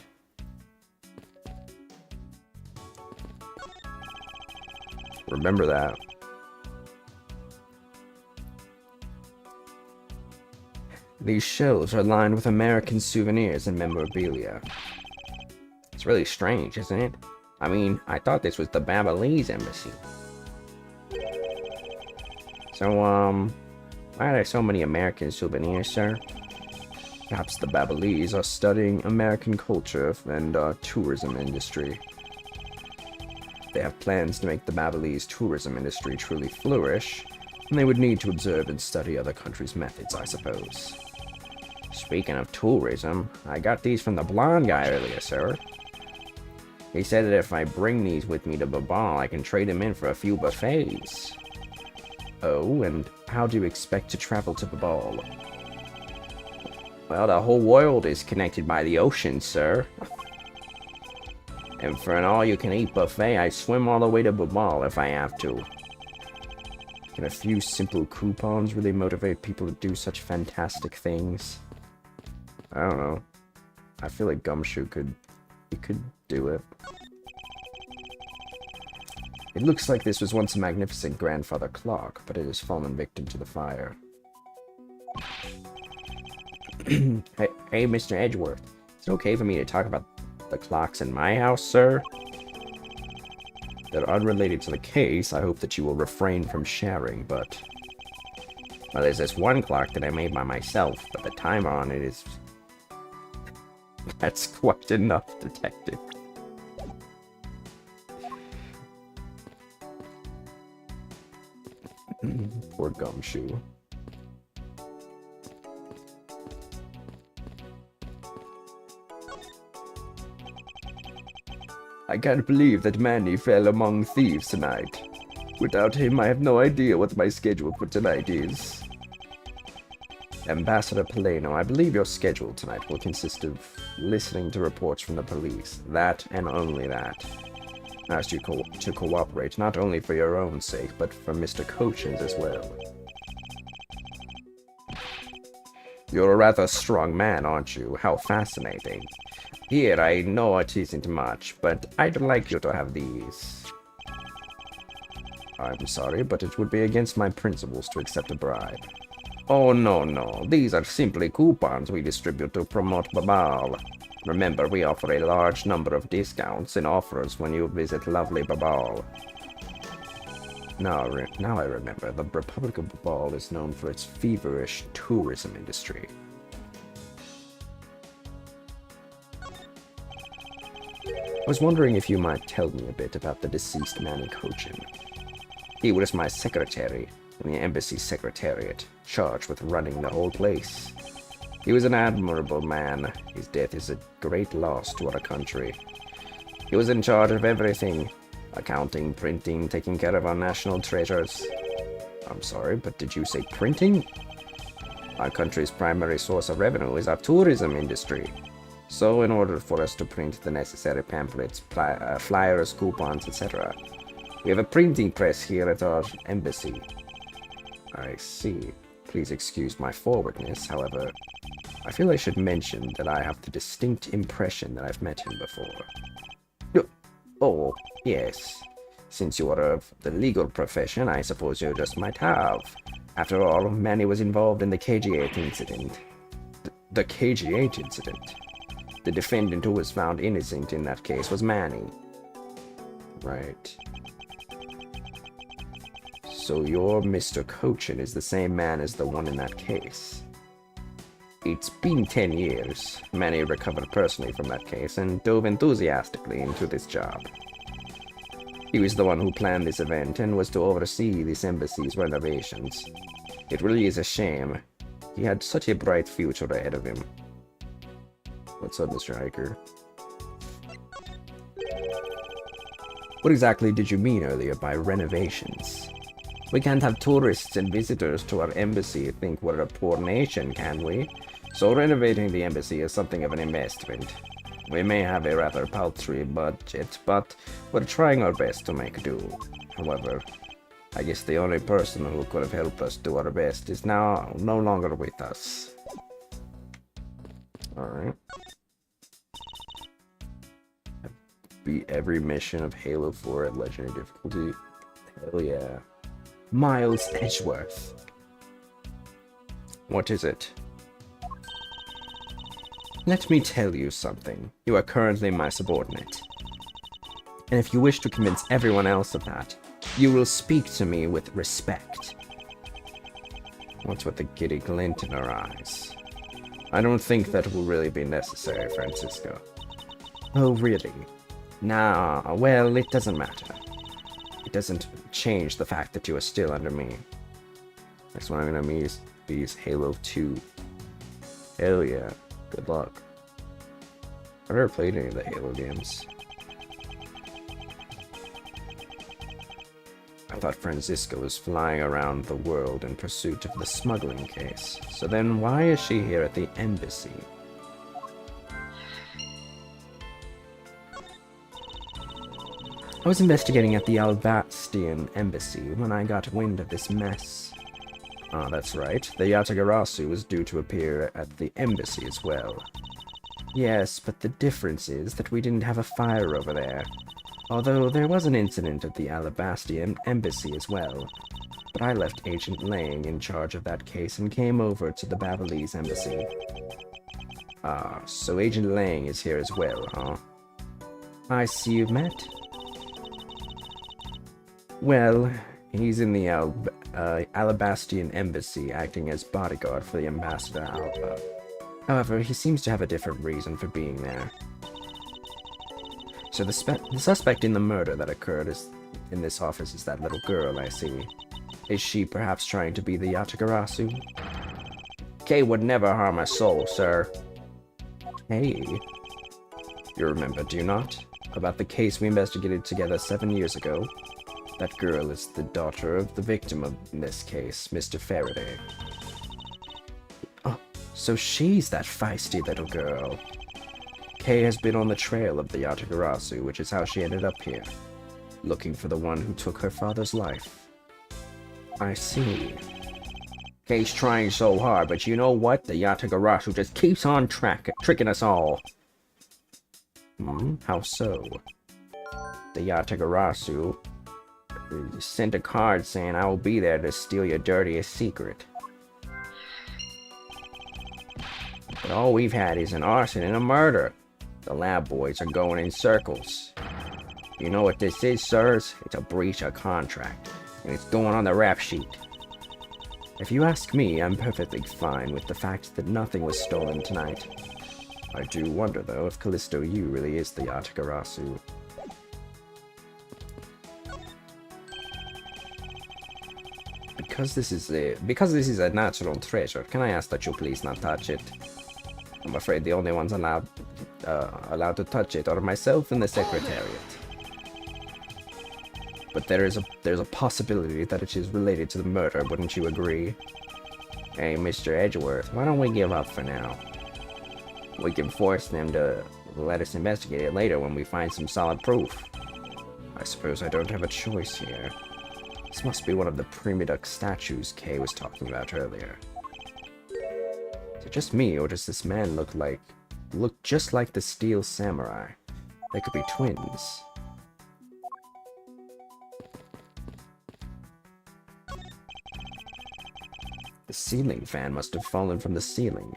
Remember that. These shelves are lined with American souvenirs and memorabilia. really strange, isn't it? I mean, I thought this was the Babalese embassy. So, why are there so many American souvenirs, sir? Perhaps the Babalese are studying American culture and tourism industry. They have plans to make the Babalese tourism industry truly flourish, and they would need to observe and study other countries' methods, I suppose. Speaking of tourism, I got these from the blonde guy earlier, sir. He said that if I bring these with me to Babal, I can trade them in for a few buffets. Oh, and how do you expect to travel to Babal? Well, the whole world is connected by the ocean, sir. And for an all-you-can-eat buffet, I swim all the way to Babal if I have to. Can a few simple coupons really motivate people to do such fantastic things? I don't know. I feel like Gumshoe could do it. It looks like this was once a magnificent grandfather clock, but it has fallen victim to the fire. Hey, Mr. Edgeworth. Is it okay for me to talk about the clocks in my house, sir? They're unrelated to the case. I hope that you will refrain from sharing, but... Well, there's this one clock that I made by myself, but the timer on it is... That's quite enough, detective. Poor Gumshoe. I can't believe that Manny fell among thieves tonight. Without him, I have no idea what my schedule for tonight is. Ambassador Paleno, I believe your schedule tonight will consist of listening to reports from the police. That and only that. I asked you to cooperate, not only for your own sake, but for Mr. Cochin's as well. You're a rather strong man, aren't you? How fascinating. Here, I know it isn't much, but I'd like you to have these. I'm sorry, but it would be against my principles to accept a bribe. Oh, no. These are simply coupons we distribute to promote Babal. Remember, we offer a large number of discounts and offers when you visit lovely Babal. Now I remember, the Republic of Babal is known for its feverish tourism industry. I was wondering if you might tell me a bit about the deceased Manny Cochin. He was my secretary in the embassy secretariat, charged with running the whole place. He was an admirable man. His death is a great loss to our country. He was in charge of everything. Accounting, printing, taking care of our national treasures. I'm sorry, but did you say printing? Our country's primary source of revenue is our tourism industry. So in order for us to print the necessary pamphlets, flyers, coupons, etc., we have a printing press here at our embassy. I see. Please excuse my forwardness, however, I feel I should mention that I have the distinct impression that I've met him before. Oh, yes. Since you are of the legal profession, I suppose you just might have. After all, Manny was involved in the KG-8 incident. The KG-8 incident? The defendant who was found innocent in that case was Manny. Right. So your Mr. Cochin is the same man as the one in that case. It's been 10 years. Manny recovered personally from that case and dove enthusiastically into this job. He was the one who planned this event and was to oversee this embassy's renovations. It really is a shame. He had such a bright future ahead of him. What's up, Mr. Hiker? What exactly did you mean earlier by renovations? We can't have tourists and visitors to our embassy think we're a poor nation, can we? So renovating the embassy is something of an investment. We may have a rather paltry budget, but we're trying our best to make do. However, I guess the only person who could have helped us do our best is now no longer with us. Alright. Beat every mission of Halo 4 at Legendary difficulty. Hell yeah. Miles Edgeworth. What is it? Let me tell you something. You are currently my subordinate. And if you wish to convince everyone else of that, you will speak to me with respect. What's with the giddy glint in her eyes? I don't think that will really be necessary, Francisco. Oh, really? Nah, well, it doesn't matter. It doesn't change the fact that you are still under me. Next one I'm gonna be is Halo 2. Hell yeah. Good luck. I've never played any of the Halo games. I thought Francisco was flying around the world in pursuit of the smuggling case. So then why is she here at the embassy? I was investigating at the Albastian embassy when I got wind of this mess. Ah, that's right. The Yatagarasu was due to appear at the embassy as well. Yes, but the difference is that we didn't have a fire over there. Although there was an incident at the Alabastian embassy as well. But I left Agent Lang in charge of that case and came over to the Babalese embassy. Ah, so Agent Lang is here as well, huh? I see you've met. Well, he's in the Alabastian embassy acting as bodyguard for the ambassador Alba. However, he seems to have a different reason for being there. So the suspect in the murder that occurred in this office is that little girl, I see. Is she perhaps trying to be the Yatagarasu? Kay would never harm a soul, sir. Hey. You remember, do you not? About the case we investigated together 7 years ago? That girl is the daughter of the victim of this case, Mr. Faraday. Oh, so she's that feisty little girl. Kay has been on the trail of the Yatagarasu, which is how she ended up here, looking for the one who took her father's life. I see. Kay's trying so hard, but you know what? The Yatagarasu just keeps on tricking us all. How so? The Yatagarasu sent a card saying I will be there to steal your dirtiest secret. But all we've had is an arson and a murder. The lab boys are going in circles. You know what this is, sirs? It's a breach of contract, and it's going on the rap sheet. If you ask me, I'm perfectly fine with the fact that nothing was stolen tonight. I do wonder, though, if Callisto U really is the Yatagarasu. Because this is a natural treasure, can I ask that you please not touch it? I'm afraid the only ones allowed to touch it are myself and the Secretariat. But there's a possibility that it is related to the murder, wouldn't you agree? Hey, Mr. Edgeworth, why don't we give up for now? We can force them to let us investigate it later when we find some solid proof. I suppose I don't have a choice here. This must be one of the Primiduc statues Kay was talking about earlier. Is it just me, or does this man look just like the Steel Samurai? They could be twins. The ceiling fan must have fallen from the ceiling.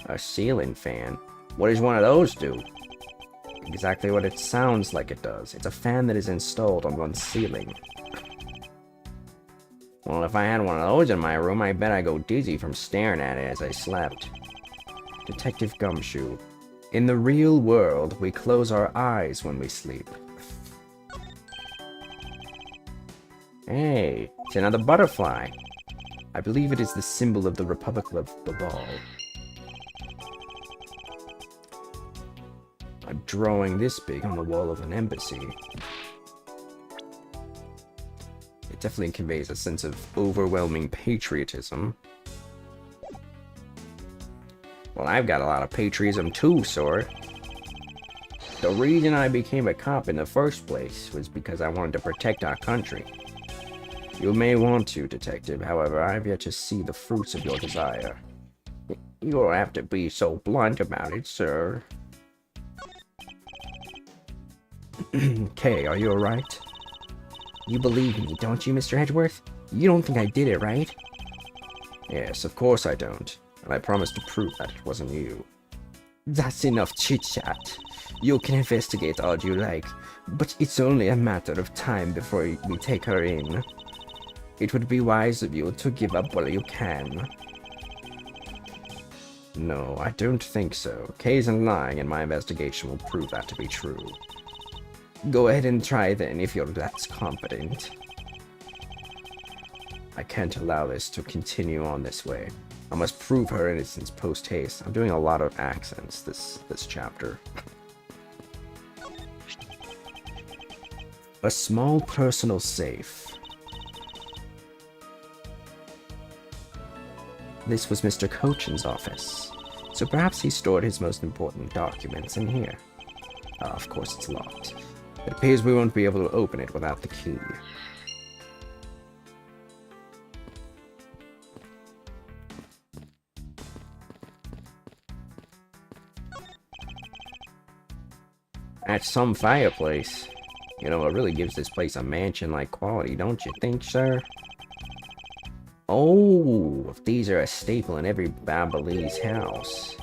A ceiling fan? What does one of those do? Exactly what it sounds like it does. It's a fan that is installed on one's ceiling. Well, if I had one of those in my room, I bet I'd go dizzy from staring at it as I slept. Detective Gumshoe. In the real world, we close our eyes when we sleep. Hey, it's another butterfly. I believe it is the symbol of the Republic of Babal. A drawing this big on the wall of an embassy. It definitely conveys a sense of overwhelming patriotism. Well, I've got a lot of patriotism too, sir. The reason I became a cop in the first place was because I wanted to protect our country. You may want to, Detective, however, I have yet to see the fruits of your desire. You don't have to be so blunt about it, sir. Kay, are you alright? You believe me, don't you, Mr. Edgeworth? You don't think I did it, right? Yes, of course I don't. and I promise to prove that it wasn't you. That's enough chit-chat. You can investigate all you like, but it's only a matter of time before we take her in. It would be wise of you to give up while you can. No, I don't think so. Kay isn't lying, and my investigation will prove that to be true. Go ahead and try then, if you're that confident. I can't allow this to continue on this way. I must prove her innocence post-haste. I'm doing a lot of accents this chapter. A small personal safe. This was Mr. Cochin's office, so perhaps he stored his most important documents in here. Of course it's locked. It appears we won't be able to open it without the key. That's some fireplace. You know, it really gives this place a mansion-like quality, don't you think, sir? Oh, if these are a staple in every Babalese house.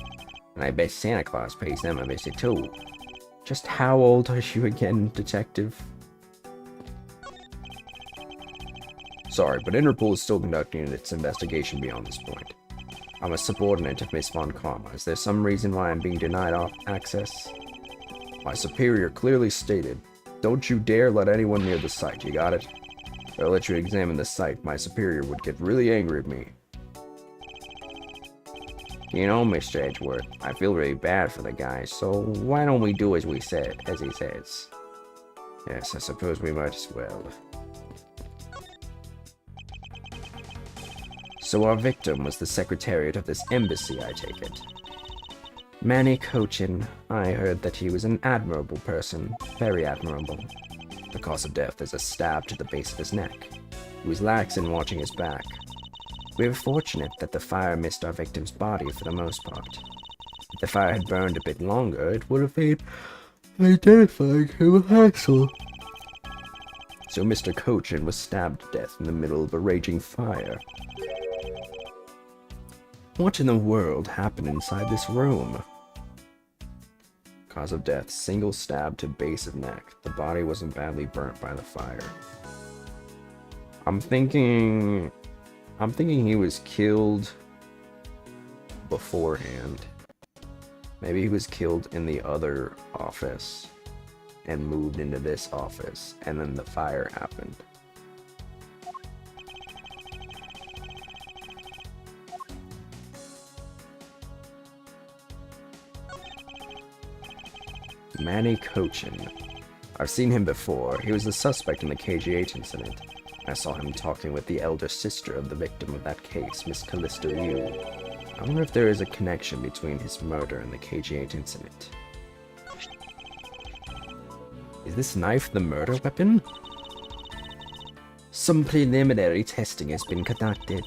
And I bet Santa Claus pays them a visit too. Just how old are you again, detective? Sorry, but Interpol is still conducting its investigation beyond this point. I'm a subordinate of Miss Von Karma. Is there some reason why I'm being denied access? My superior clearly stated, don't you dare let anyone near the site, you got it? If I let you examine the site, my superior would get really angry at me. You know, Mr. Edgeworth, I feel really bad for the guy, so why don't we do as he says? Yes, I suppose we might as well. So our victim was the secretariat of this embassy, I take it. Manny Cochin, I heard that he was an admirable person, very admirable. The cause of death is a stab to the base of his neck. He was lax in watching his back. We were fortunate that the fire missed our victim's body for the most part. If the fire had burned a bit longer, it would have made identifying him a hassle. So Mr. Cochin was stabbed to death in the middle of a raging fire. What in the world happened inside this room? Cause of death, single stab to base of neck. The body wasn't badly burnt by the fire. I'm thinking he was killed beforehand. Maybe he was killed in the other office and moved into this office, and then the fire happened. Manny Cochin. I've seen him before. He was the suspect in the KG8 incident. I saw him talking with the elder sister of the victim of that case, Miss Callista Yu. I wonder if there is a connection between his murder and the KG8 incident. Is this knife the murder weapon? Some preliminary testing has been conducted.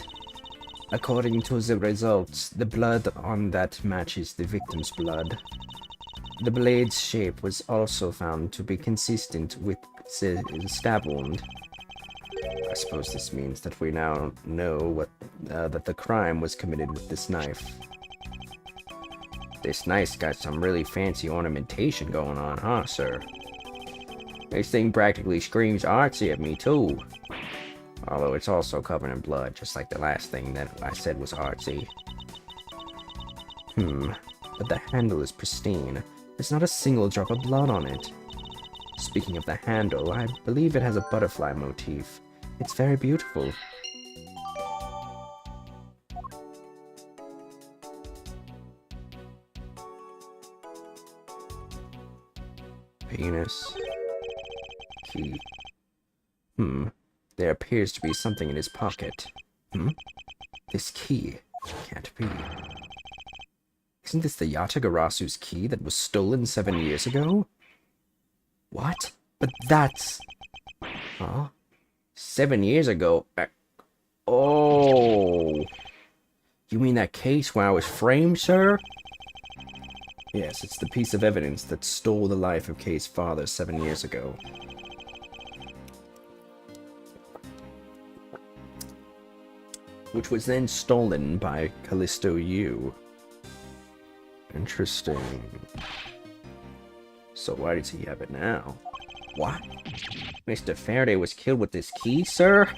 According to the results, the blood on that matches the victim's blood. The blade's shape was also found to be consistent with the stab wound. I suppose this means that we now know that the crime was committed with this knife. This knife's got some really fancy ornamentation going on, huh, sir? This thing practically screams artsy at me, too. Although it's also covered in blood, just like the last thing that I said was artsy. But the handle is pristine. There's not a single drop of blood on it. Speaking of the handle, I believe it has a butterfly motif. It's very beautiful. Penis. Key. There appears to be something in his pocket. This key. Can't be. Isn't this the Yatagarasu's key that was stolen 7 years ago? What? But that's... Huh? 7 years ago? Oh! You mean that case where I was framed, sir? Yes, it's the piece of evidence that stole the life of Kay's father 7 years ago. which was then stolen by Callisto U. Interesting. So why does he have it now? What? Mr. Faraday was killed with this key, sir?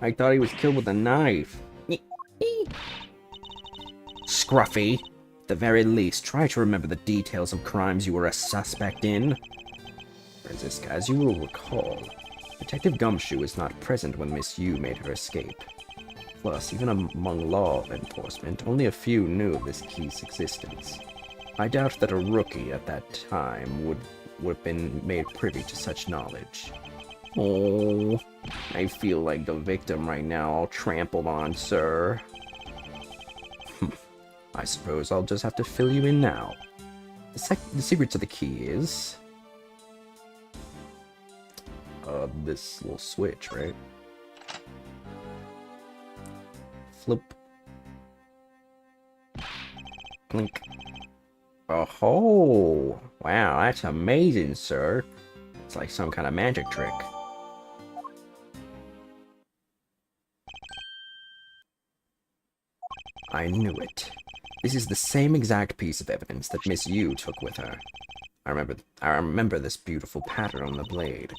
I thought he was killed with a knife. Scruffy, at the very least, try to remember the details of crimes you were a suspect in. Francisca, as you will recall, Detective Gumshoe was not present when Miss Yu made her escape. Plus, even among law enforcement, only a few knew of this key's existence. I doubt that a rookie at that time would have been made privy to such knowledge. Oh, I feel like the victim right now, all trampled on, sir. I suppose I'll just have to fill you in now. The secret to the key is... this little switch, right? Flip. Blink. Oh, wow, that's amazing, sir. It's like some kind of magic trick. I knew it. This is the same exact piece of evidence that Miss Yu took with her. I remember this beautiful pattern on the blade.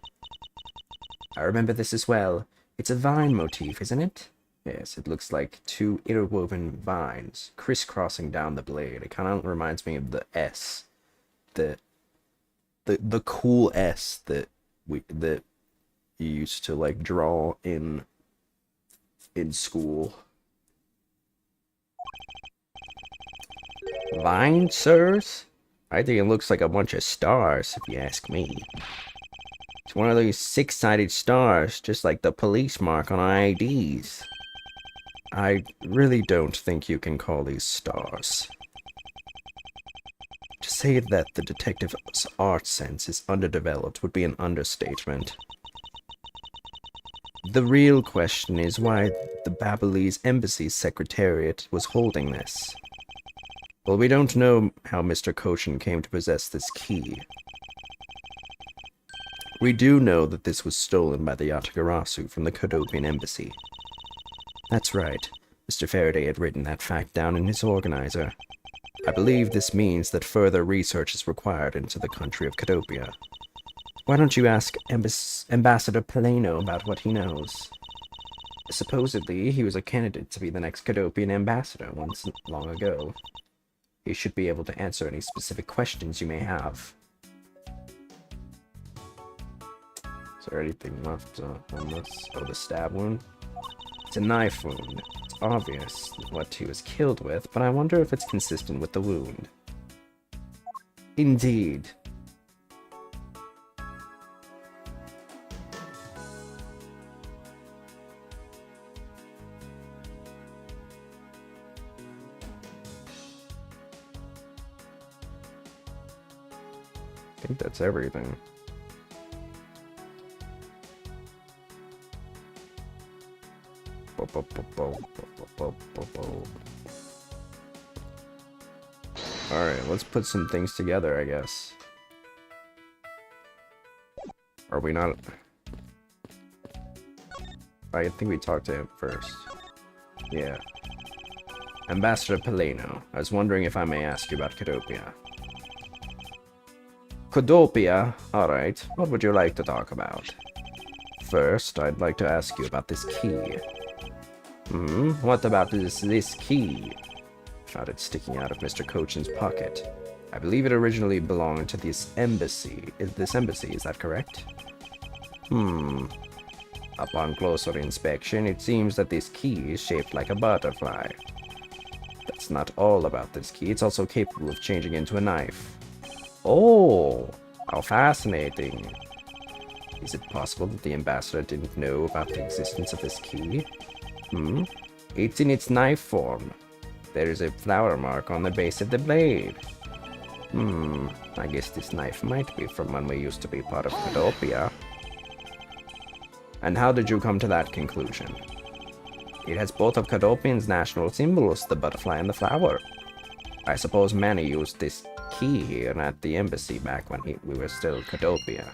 I remember this as well. It's a vine motif, isn't it? Yes, it looks like two interwoven vines crisscrossing down the blade. It kind of reminds me of the S, the cool S that you used to like draw in school. Vine, sirs? I think it looks like a bunch of stars, if you ask me. It's one of those six-sided stars, just like the police mark on our IDs. I really don't think you can call these stars. To say that the detective's art sense is underdeveloped would be an understatement. The real question is why the Babylonis Embassy's secretariat was holding this. Well, we don't know how Mr. Cochin came to possess this key. We do know that this was stolen by the Yatagarasu from the Kodopian embassy. That's right. Mr. Faraday had written that fact down in his organizer. I believe this means that further research is required into the country of Kodopia. Why don't you ask Ambassador Paleno about what he knows? Supposedly, he was a candidate to be the next Kodopian ambassador once long ago. He should be able to answer any specific questions you may have. Is there anything left on this? Oh, the stab wound? It's a knife wound. It's obvious what he was killed with, but I wonder if it's consistent with the wound. Indeed. I think that's everything. Alright, let's put some things together, I guess. Are we not... I think we talked to him first. Yeah. Ambassador Paleno, I was wondering if I may ask you about Kodopia. Kodopia? Alright, what would you like to talk about? First, I'd like to ask you about this key. What about this key? Found it sticking out of Mr. Cochin's pocket. I believe it originally belonged to this embassy. Is that correct? Upon closer inspection, it seems that this key is shaped like a butterfly. That's not all about this key, it's also capable of changing into a knife. Oh, how fascinating. Is it possible that the ambassador didn't know about the existence of this key? It's in its knife form. There is a flower mark on the base of the blade. I guess this knife might be from when we used to be part of Kodopia. And how did you come to that conclusion? It has both of Kodopian's national symbols, the butterfly and the flower. I suppose Manny used this key here at the embassy back when we were still Kodopia.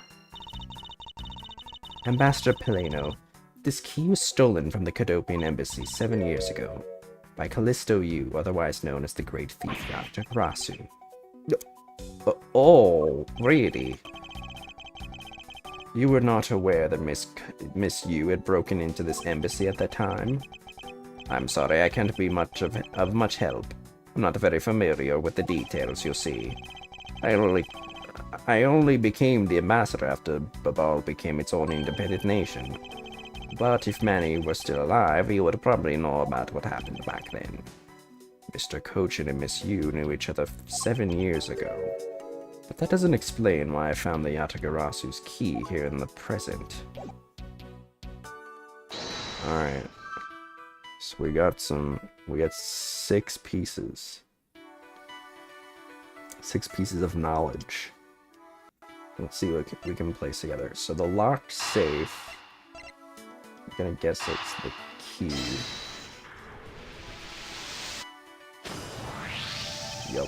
Ambassador Paleno, This key was stolen from the Cadopian embassy 7 years ago by Callisto Yu, otherwise known as the Great Thief Yattagarasu. Oh, really? You were not aware that Miss Yu had broken into this embassy at that time? I'm sorry, I can't be much help. I'm not very familiar with the details, you see. I only became the ambassador after Babal became its own independent nation. But if Manny were still alive, he would probably know about what happened back then. Mr. Cochin and Miss Yu knew each other 7 years ago. But that doesn't explain why I found the Yattagarasu's key here in the present. Alright. So we got 6 pieces. 6 pieces of knowledge. Let's see what we can place together. So the locked safe, I'm gonna guess it's the key. Yup.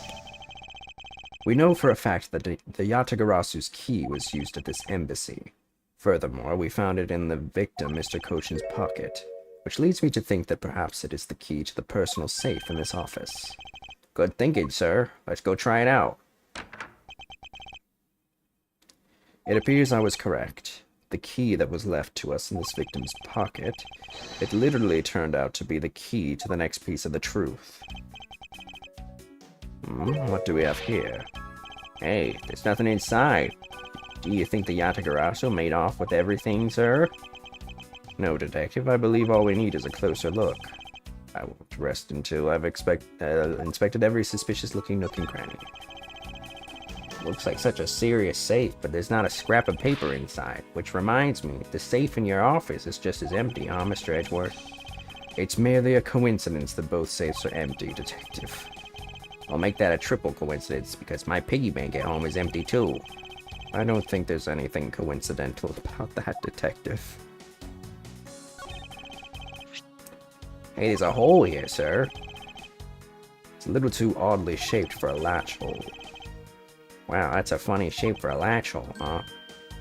We know for a fact that the Yattagarasu's key was used at this embassy. Furthermore, we found it in the victim, Mr. Cochin's pocket, which leads me to think that perhaps it is the key to the personal safe in this office. Good thinking, sir. Let's go try it out. It appears I was correct. The key that was left to us in this victim's pocket, it literally turned out to be the key to the next piece of the truth. What do we have here? Hey, there's nothing inside. Do you think the Yattagarasu made off with everything, sir? No, Detective, I believe all we need is a closer look. I won't rest until I've inspected every suspicious-looking nook and cranny. Looks like such a serious safe, but there's not a scrap of paper inside. Which reminds me, the safe in your office is just as empty, huh, Mr. Edgeworth? It's merely a coincidence that both safes are empty, Detective. I'll make that a triple coincidence, because my piggy bank at home is empty too. I don't think there's anything coincidental about that, Detective. Hey, there's a hole here, sir. It's a little too oddly shaped for a latch hole. Wow, that's a funny shape for a latch hole, huh?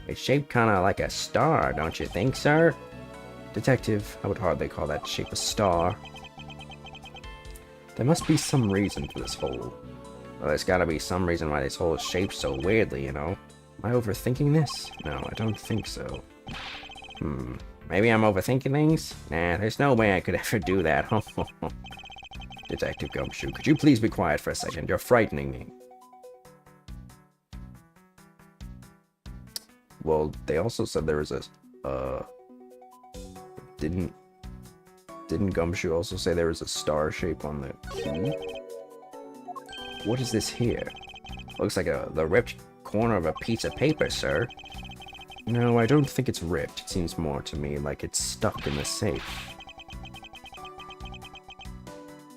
It's shaped kinda like a star, don't you think, sir? Detective, I would hardly call that shape a star. There must be some reason for this hole. Well, there's gotta be some reason why this hole is shaped so weirdly, you know? Am I overthinking this? No, I don't think so. Maybe I'm overthinking things? Nah, there's no way I could ever do that. Detective Gumshoe, could you please be quiet for a second? You're frightening me. Well, they also said there was a, Didn't Gumshoe also say there was a star shape on the key? What is this here? Looks like the ripped corner of a piece of paper, sir. No, I don't think it's ripped. It seems more to me like it's stuck in the safe.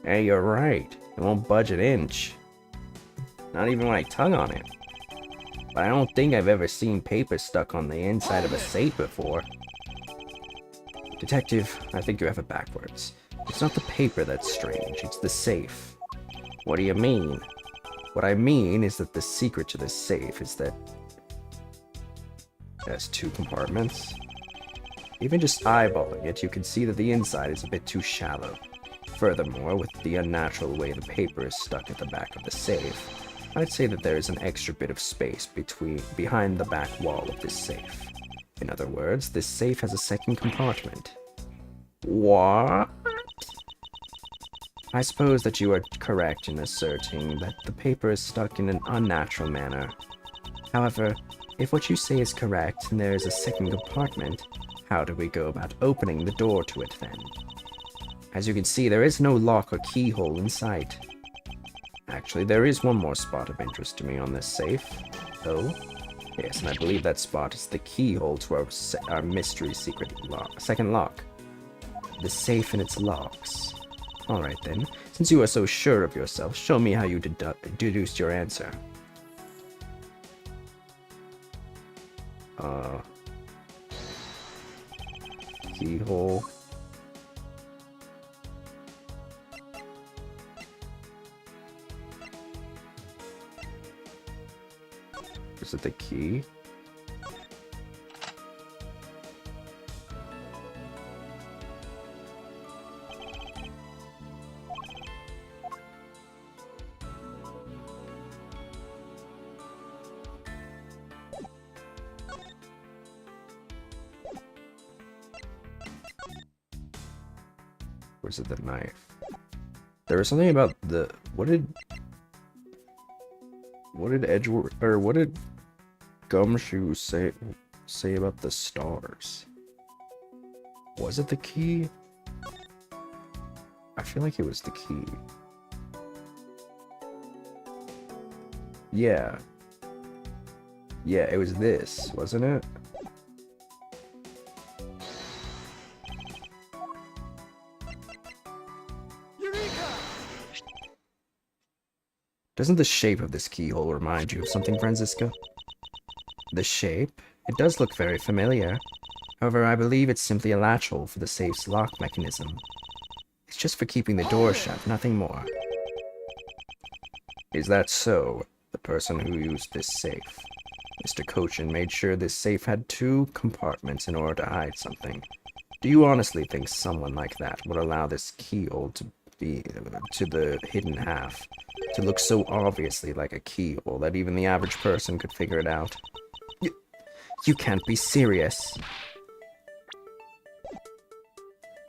Hey, you're right. It won't budge an inch. Not even when I tug on it. But I don't think I've ever seen paper stuck on the inside of a safe before. Detective, I think you have it backwards. It's not the paper that's strange, it's the safe. What do you mean? What I mean is that the secret to this safe is that it has 2 compartments. Even just eyeballing it, you can see that the inside is a bit too shallow. Furthermore, with the unnatural way the paper is stuck at the back of the safe, I'd say that there is an extra bit of space behind the back wall of this safe. In other words, this safe has a second compartment. What? I suppose that you are correct in asserting that the paper is stuck in an unnatural manner. However, if what you say is correct and there is a second compartment, how do we go about opening the door to it then? As you can see, there is no lock or keyhole in sight. Actually, there is one more spot of interest to me on this safe. Oh? Yes, and I believe that spot is the keyhole to our mystery secret second lock. The safe and its locks. Alright then, since you are so sure of yourself, show me how you deduced your answer. Keyhole. Is it the key? Or was it the knife? There was something about the... What did Edgeworth... Or what did Gumshoe say about the stars? Was it the key? I feel like it was the key. Yeah. Yeah, it was this, wasn't it? Doesn't the shape of this keyhole remind you of something, Franziska? The shape? It does look very familiar. However, I believe it's simply a latch hole for the safe's lock mechanism. It's just for keeping the door shut, nothing more. Is that so? The person who used this safe. Mr. Cochin made sure this safe had 2 compartments in order to hide something. Do you honestly think someone like that would allow this keyhole to be to the hidden half to look so obviously like a keyhole that even the average person could figure it out? You can't be serious.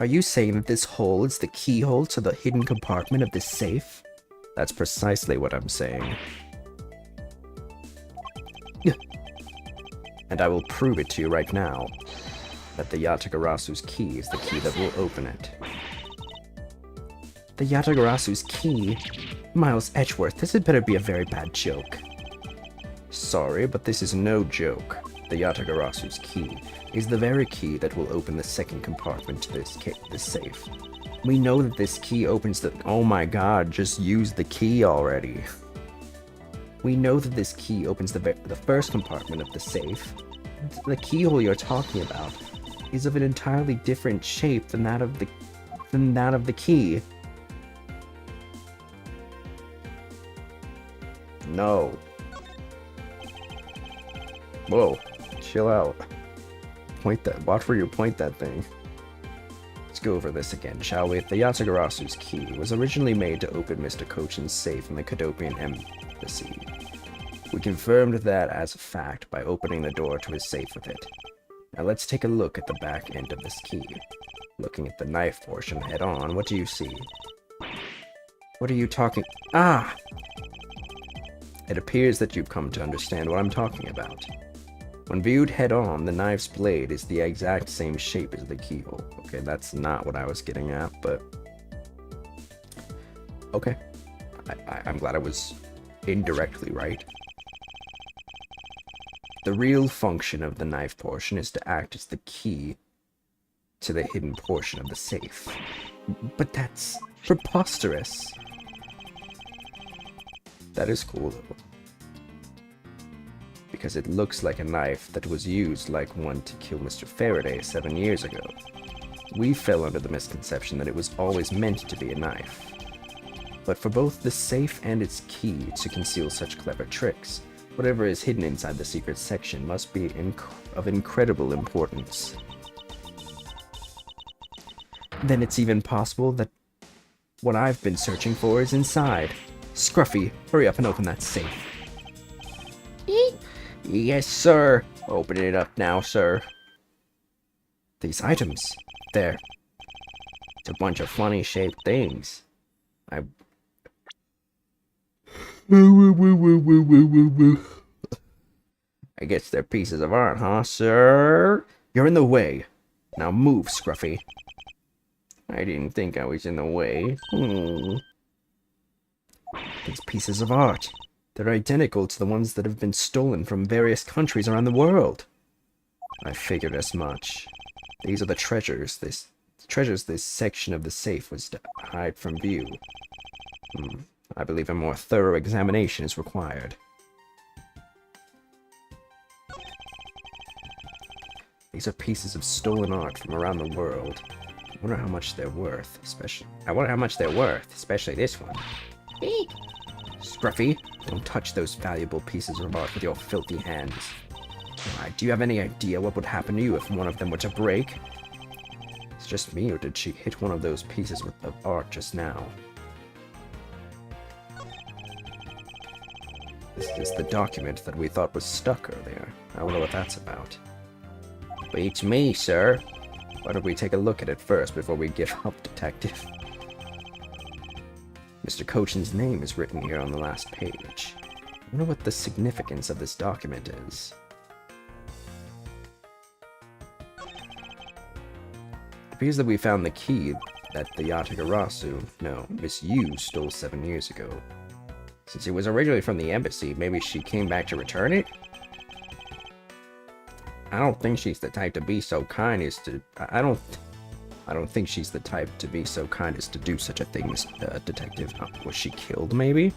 Are you saying that this hole is the keyhole to the hidden compartment of this safe? That's precisely what I'm saying. And I will prove it to you right now, that the Yatagarasu's key is the key that will open it. The Yatagarasu's key? Miles Edgeworth, this had better be a very bad joke. Sorry, but this is no joke. The Yatagarasu's key is the very key that will open the second compartment to this safe. We know that this key opens the... Oh my god, just use the key already. We know that this key opens the first compartment of the safe. The keyhole you're talking about is of an entirely different shape than that of the key. No. Whoa, chill out. Watch where you point that thing. Let's go over this again, shall we? The Yatagarasu's key was originally made to open Mr. Cochin's safe in the Cadopian Embassy. We confirmed that as a fact by opening the door to his safe with it. Now let's take a look at the back end of this key. Looking at the knife portion head on, what do you see? What are you talking... Ah! It appears that you've come to understand what I'm talking about. When viewed head on, the knife's blade is the exact same shape as the keyhole. Okay, that's not what I was getting at, but... Okay. I'm glad I was indirectly right. The real function of the knife portion is to act as the key to the hidden portion of the safe. But that's preposterous. That is cool, though. Because it looks like a knife that was used like one to kill Mr. Faraday 7 years ago. We fell under the misconception that it was always meant to be a knife. But for both the safe and its key to conceal such clever tricks, whatever is hidden inside the secret section must be of incredible importance. Then it's even possible that what I've been searching for is inside. Scruffy, hurry up and open that safe. Yes, sir. Open it up now, sir. These items, they're... It's a bunch of funny shaped things. I guess they're pieces of art, huh, sir? You're in the way. Now move, Scruffy. I didn't think I was in the way. These pieces of art. They're identical to the ones that have been stolen from various countries around the world. I figured as much. These are the treasures this section of the safe was to hide from view. I believe a more thorough examination is required. These are pieces of stolen art from around the world. I wonder how much they're worth, especially this one. Scruffy, don't touch those valuable pieces of art with your filthy hands. Do you have any idea what would happen to you if one of them were to break? It's just me, or did she hit one of those pieces of art just now? This is the document that we thought was stuck earlier. I wonder what that's about. Beats me, sir. Why don't we take a look at it first before we give up, Detective? Mr. Cochin's name is written here on the last page. I wonder what the significance of this document is. It appears that we found the key that the Yatagarasu, no, Miss Yu, stole 7 years ago. Since it was originally from the embassy, maybe she came back to return it? I don't think she's the type to be so kind as to... I don't think she's the type to be so kind as to do such a thing, Detective. Was she killed, maybe?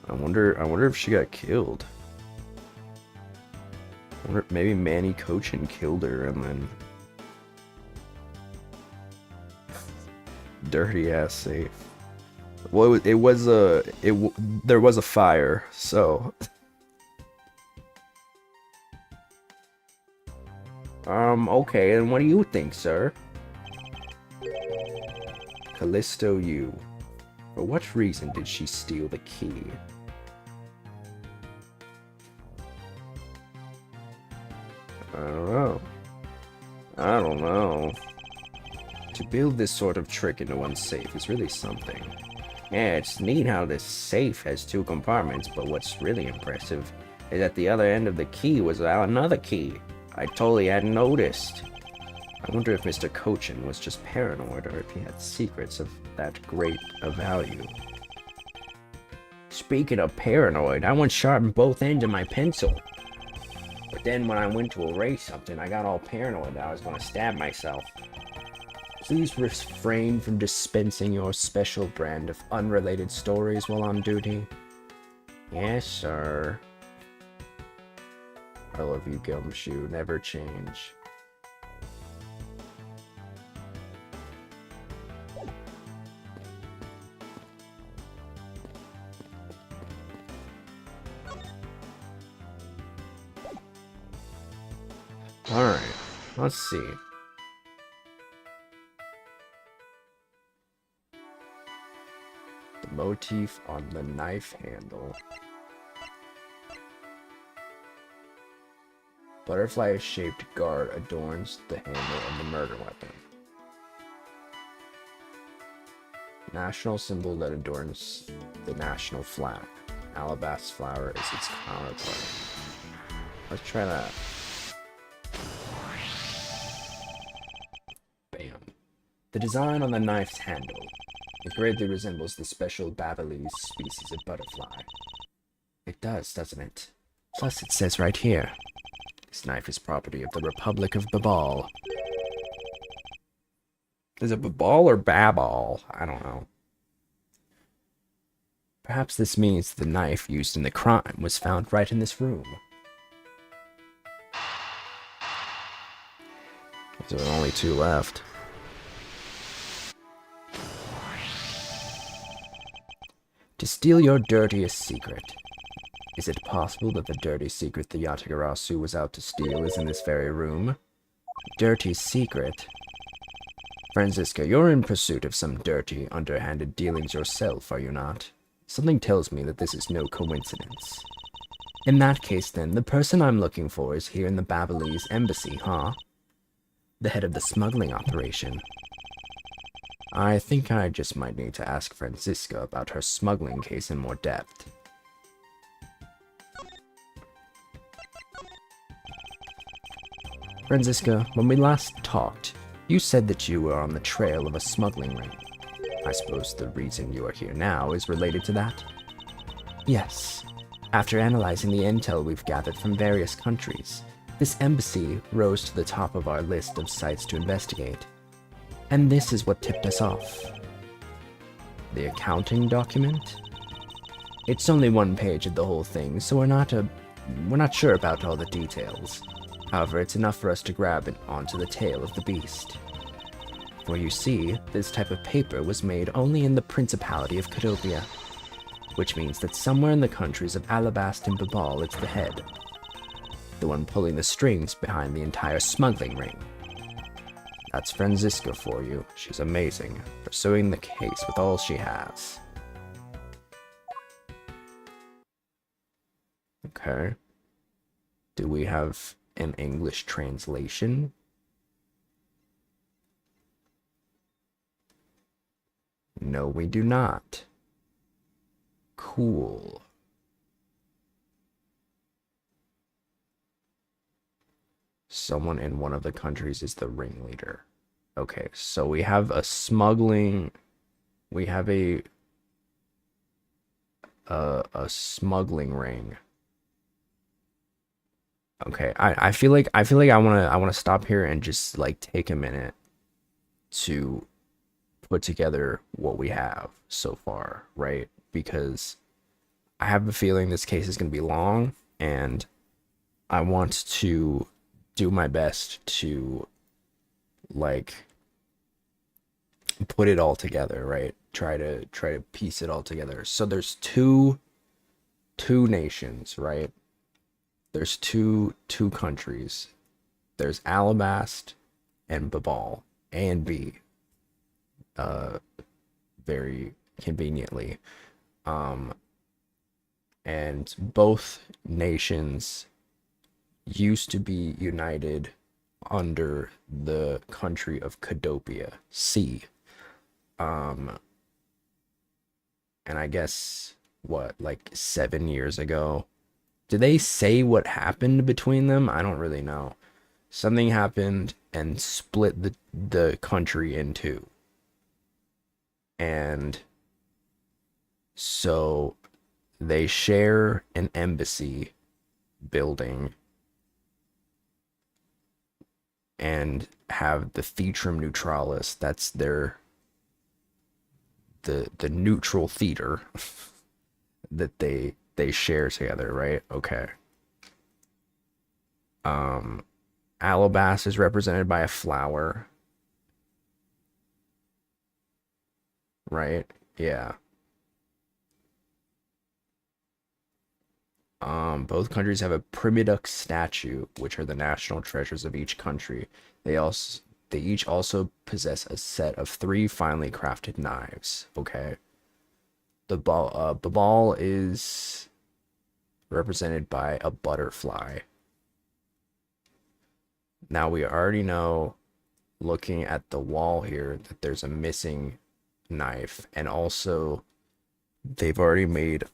I wonder if she got killed. I wonder if maybe Manny Cochin killed her and then... Dirty ass safe. Well, there was a fire, so... Okay, and what do you think, sir? Callisto Yu. For what reason did she steal the key? I don't know. To build this sort of trick into one's safe is really something. Yeah, it's neat how this safe has 2 compartments, but what's really impressive is at the other end of the key was another key. I totally hadn't noticed. I wonder if Mr. Cochin was just paranoid or if he had secrets of that great a value. Speaking of paranoid, I once sharpened both ends of my pencil. But then when I went to erase something, I got all paranoid that I was going to stab myself. Please refrain from dispensing your special brand of unrelated stories while on duty. Yes, sir. I love you, Gumshoe. Never change. Alright, let's see. The motif on the knife handle. Butterfly-shaped guard adorns the handle of the murder weapon. National symbol that adorns the national flag. Alabaster flower is its counterpart. Let's try that. Bam. The design on the knife's handle. It greatly resembles the special Babalese species of butterfly. It does, doesn't it? Plus it says right here. This knife is property of the Republic of Babal. Is it Babal or Babal? I don't know. Perhaps this means the knife used in the crime was found right in this room. So there are only 2 left. To steal your dirtiest secret. Is it possible that the dirty secret the Yatagarasu was out to steal is in this very room? Dirty secret? Franziska, you're in pursuit of some dirty, underhanded dealings yourself, are you not? Something tells me that this is no coincidence. In that case, then, the person I'm looking for is here in the Babalese embassy, huh? The head of the smuggling operation. I think I just might need to ask Franziska about her smuggling case in more depth. Franziska, when we last talked, you said that you were on the trail of a smuggling ring. I suppose the reason you are here now is related to that? Yes. After analyzing the intel we've gathered from various countries, this embassy rose to the top of our list of sites to investigate. And this is what tipped us off. The accounting document? It's only 1 page of the whole thing, so we're not sure about all the details. However, it's enough for us to grab it onto the tail of the beast. For you see, this type of paper was made only in the Principality of Cadopia, which means that somewhere in the countries of Alabast and Babal it's the head, the one pulling the strings behind the entire smuggling ring. That's Franziska for you. She's amazing, pursuing the case with all she has. Okay. Do we have an English translation? No, we do not. Cool. Someone in one of the countries is the ringleader. Okay, so we have a smuggling, we have a smuggling ring. Okay, I feel like I wanna stop here and just like take a minute to put together what we have so far, right? Because I have a feeling this case is gonna be long, and I want to do my best to like put it all together, right? Try to piece it all together. So there's two nations, right? There's two countries. There's Alabast and Babal, A and B. Very conveniently. And both nations used to be united under the country of Cadopia, C. And I guess what, like 7 years ago? Did they say what happened between them? I don't really know. Something happened and split the country in two. And so they share an embassy building and have the Theatrum Neutralis. That's their the neutral theater that they share together, right? Okay. Alabast is represented by a flower, right? Yeah. Both countries have a Primidux statue, which are the national treasures of each country. They each also possess a set of 3 finely crafted knives. Okay. The ball is represented by a butterfly. Now we already know, looking at the wall here, that there's a missing knife, and also they've already made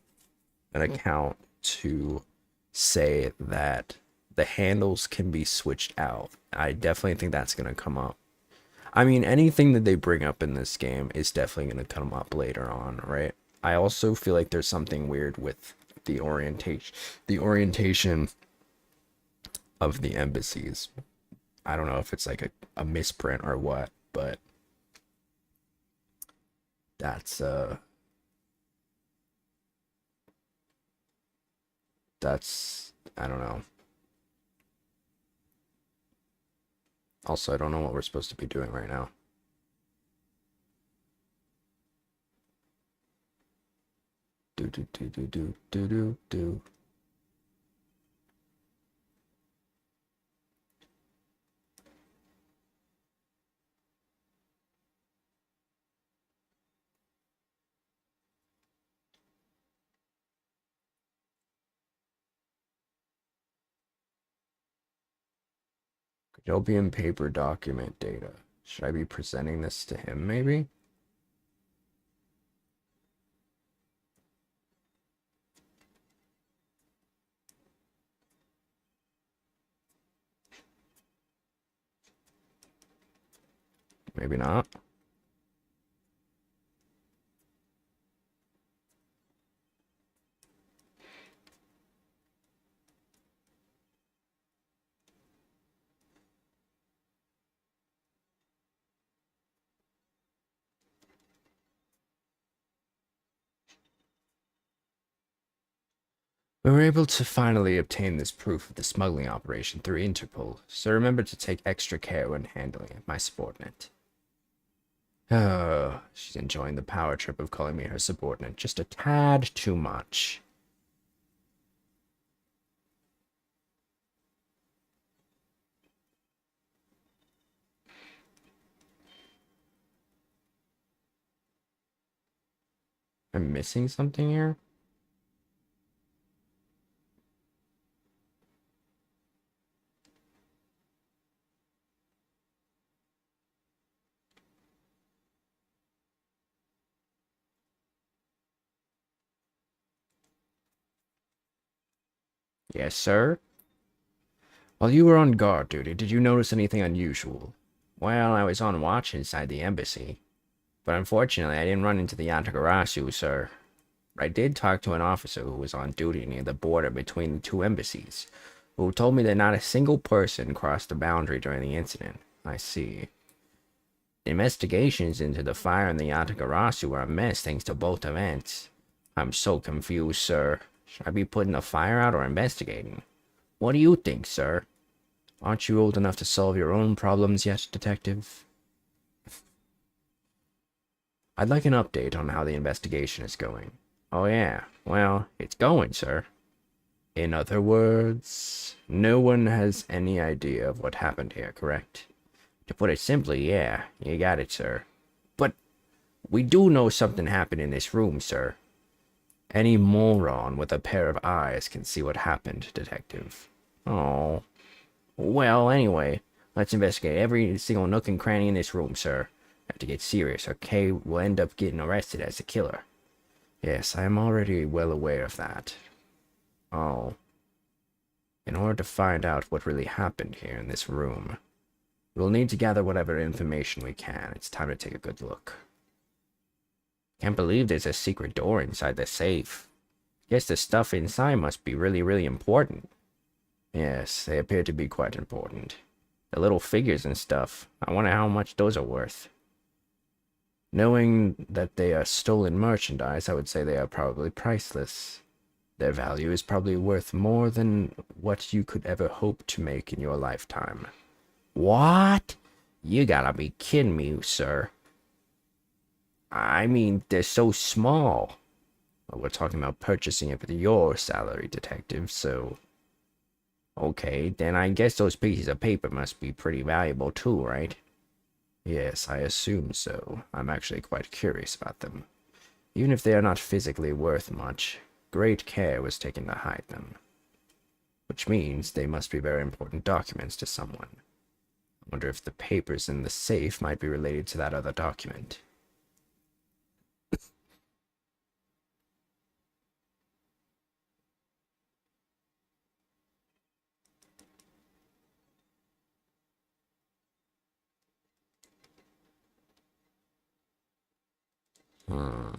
an account to say that the handles can be switched out. I definitely think that's going to come up. I mean, anything that they bring up in this game is definitely going to come up later on, right? I also feel like there's something weird with the orientation of the embassies. I don't know if it's like a misprint or what, but that's I don't know. Also, I don't know what we're supposed to be doing right now. Do. Cadopian paper document data. Should I be presenting this to him, maybe? Maybe not. We were able to finally obtain this proof of the smuggling operation through Interpol, so remember to take extra care when handling it, my subordinate. Oh, she's enjoying the power trip of calling me her subordinate just a tad too much. I'm missing something here? Yes, sir? While you were on guard duty, did you notice anything unusual? Well, I was on watch inside the embassy. But unfortunately, I didn't run into the Yatagarasu, sir. I did talk to an officer who was on duty near the border between the two embassies, who told me that not a single person crossed the boundary during the incident. I see. The investigations into the fire in the Yatagarasu were a mess thanks to both events. I'm so confused, sir. Should I be putting the fire out or investigating? What do you think, sir? Aren't you old enough to solve your own problems yet, detective? I'd like an update on how the investigation is going. Oh yeah, well, it's going, sir. In other words, no one has any idea of what happened here, correct? To put it simply, yeah, you got it, sir. But we do know something happened in this room, sir. Any moron with a pair of eyes can see what happened, detective. Oh. Well, anyway, let's investigate every single nook and cranny in this room, sir. Have to get serious, or Kay will end up getting arrested as the killer. Yes, I am already well aware of that. Oh. In order to find out what really happened here in this room, we'll need to gather whatever information we can. It's time to take a good look. Can't believe there's a secret door inside the safe. Guess the stuff inside must be really, really important. Yes, they appear to be quite important. The little figures and stuff. I wonder how much those are worth. Knowing that they are stolen merchandise, I would say they are probably priceless. Their value is probably worth more than what you could ever hope to make in your lifetime. What? You gotta be kidding me, sir. I mean, they're so small. Well, we're talking about purchasing it with your salary, detective, so... Okay, then I guess those pieces of paper must be pretty valuable too, right? Yes, I assume so. I'm actually quite curious about them. Even if they are not physically worth much, great care was taken to hide them. Which means they must be very important documents to someone. I wonder if the papers in the safe might be related to that other document. Hmm.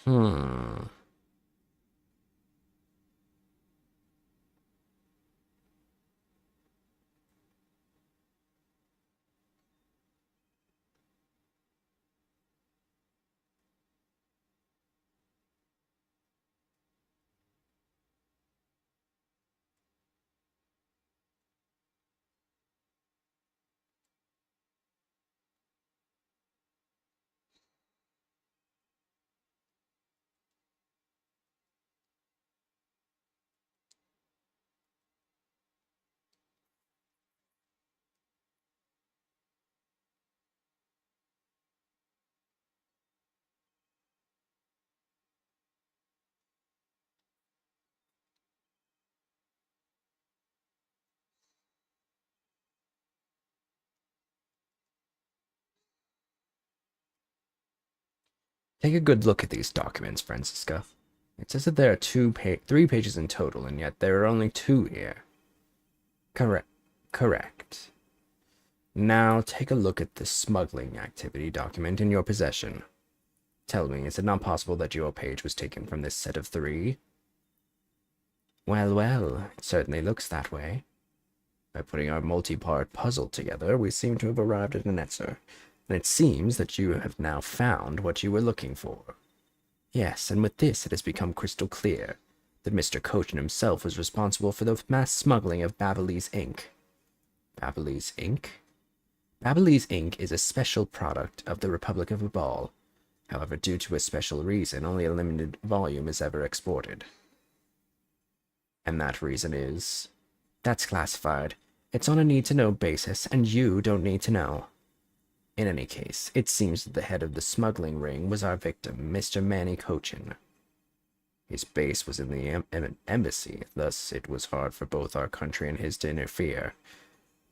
Hmm. Take a good look at these documents, Francisca. It says that there are 3 pages in total, and yet there are only 2 here. Correct. Now take a look at the smuggling activity document in your possession. Tell me, is it not possible that your page was taken from this set of 3? Well, it certainly looks that way. By putting our multi-part puzzle together, we seem to have arrived at an answer, and it seems that you have now found what you were looking for. Yes, and with this it has become crystal clear that Mr. Cochin himself was responsible for the mass smuggling of Babyliss ink. Babyliss ink? Babyliss ink is a special product of the Republic of Abal. However, due to a special reason, only a limited volume is ever exported. And that reason is... That's classified. It's on a need-to-know basis, and you don't need to know. In any case, it seems that the head of the smuggling ring was our victim, Mr. Manny Cochin. His base was in the embassy, thus it was hard for both our country and his to interfere,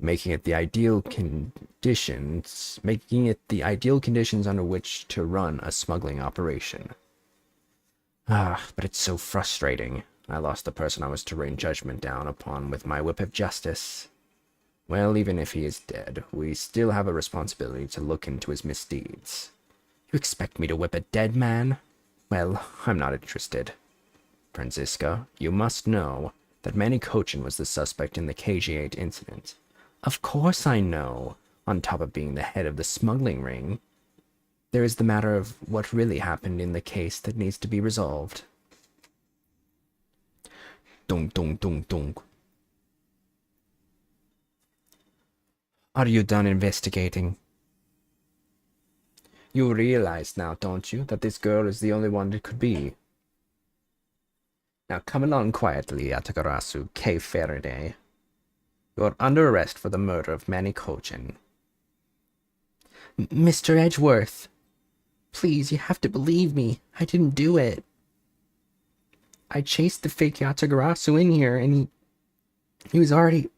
making it the ideal conditions under which to run a smuggling operation. But it's so frustrating. I lost the person I was to rain judgment down upon with my whip of justice. Well, even if he is dead, we still have a responsibility to look into his misdeeds. You expect me to whip a dead man? Well, I'm not interested. Franziska, you must know that Manny Cochin was the suspect in the KG-8 incident. Of course I know, on top of being the head of the smuggling ring. There is the matter of what really happened in the case that needs to be resolved. Dunk, dunk, dunk, dunk. Are you done investigating? You realize now, don't you, that this girl is the only one it could be? Now come along quietly, Yatagarasu K. Faraday. You are under arrest for the murder of Manny Cochin. Mr. Edgeworth, please, you have to believe me. I didn't do it. I chased the fake Yatagarasu in here, and he was already...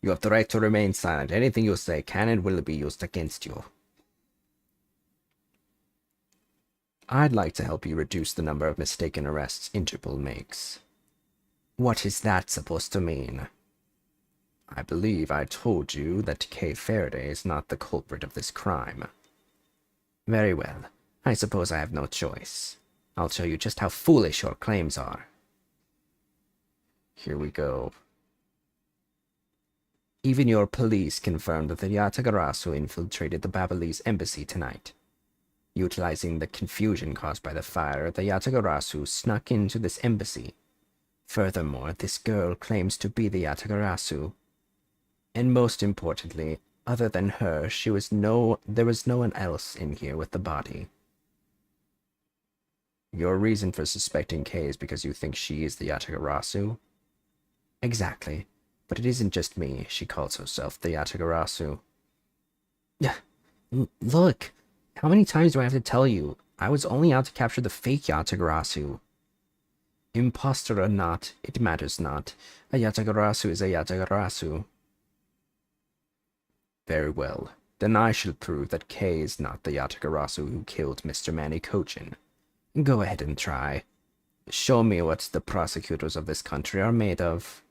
You have the right to remain silent. Anything you say can and will be used against you. I'd like to help you reduce the number of mistaken arrests Interpol makes. What is that supposed to mean? I believe I told you that Kay Faraday is not the culprit of this crime. Very well. I suppose I have no choice. I'll show you just how foolish your claims are. Here we go. Even your police confirmed that the Yatagarasu infiltrated the Babalese embassy tonight. Utilizing the confusion caused by the fire, the Yatagarasu snuck into this embassy. Furthermore, this girl claims to be the Yatagarasu. And most importantly, other than her, there was no one else in here with the body. Your reason for suspecting Kay is because you think she is the Yatagarasu? Exactly. But it isn't just me. She calls herself the Yatagarasu. Look! How many times do I have to tell you? I was only out to capture the fake Yatagarasu. Imposter or not, it matters not. A Yatagarasu is a Yatagarasu. Very well. Then I shall prove that Kay is not the Yatagarasu who killed Mr. Manny Cochin. Go ahead and try. Show me what the prosecutors of this country are made of.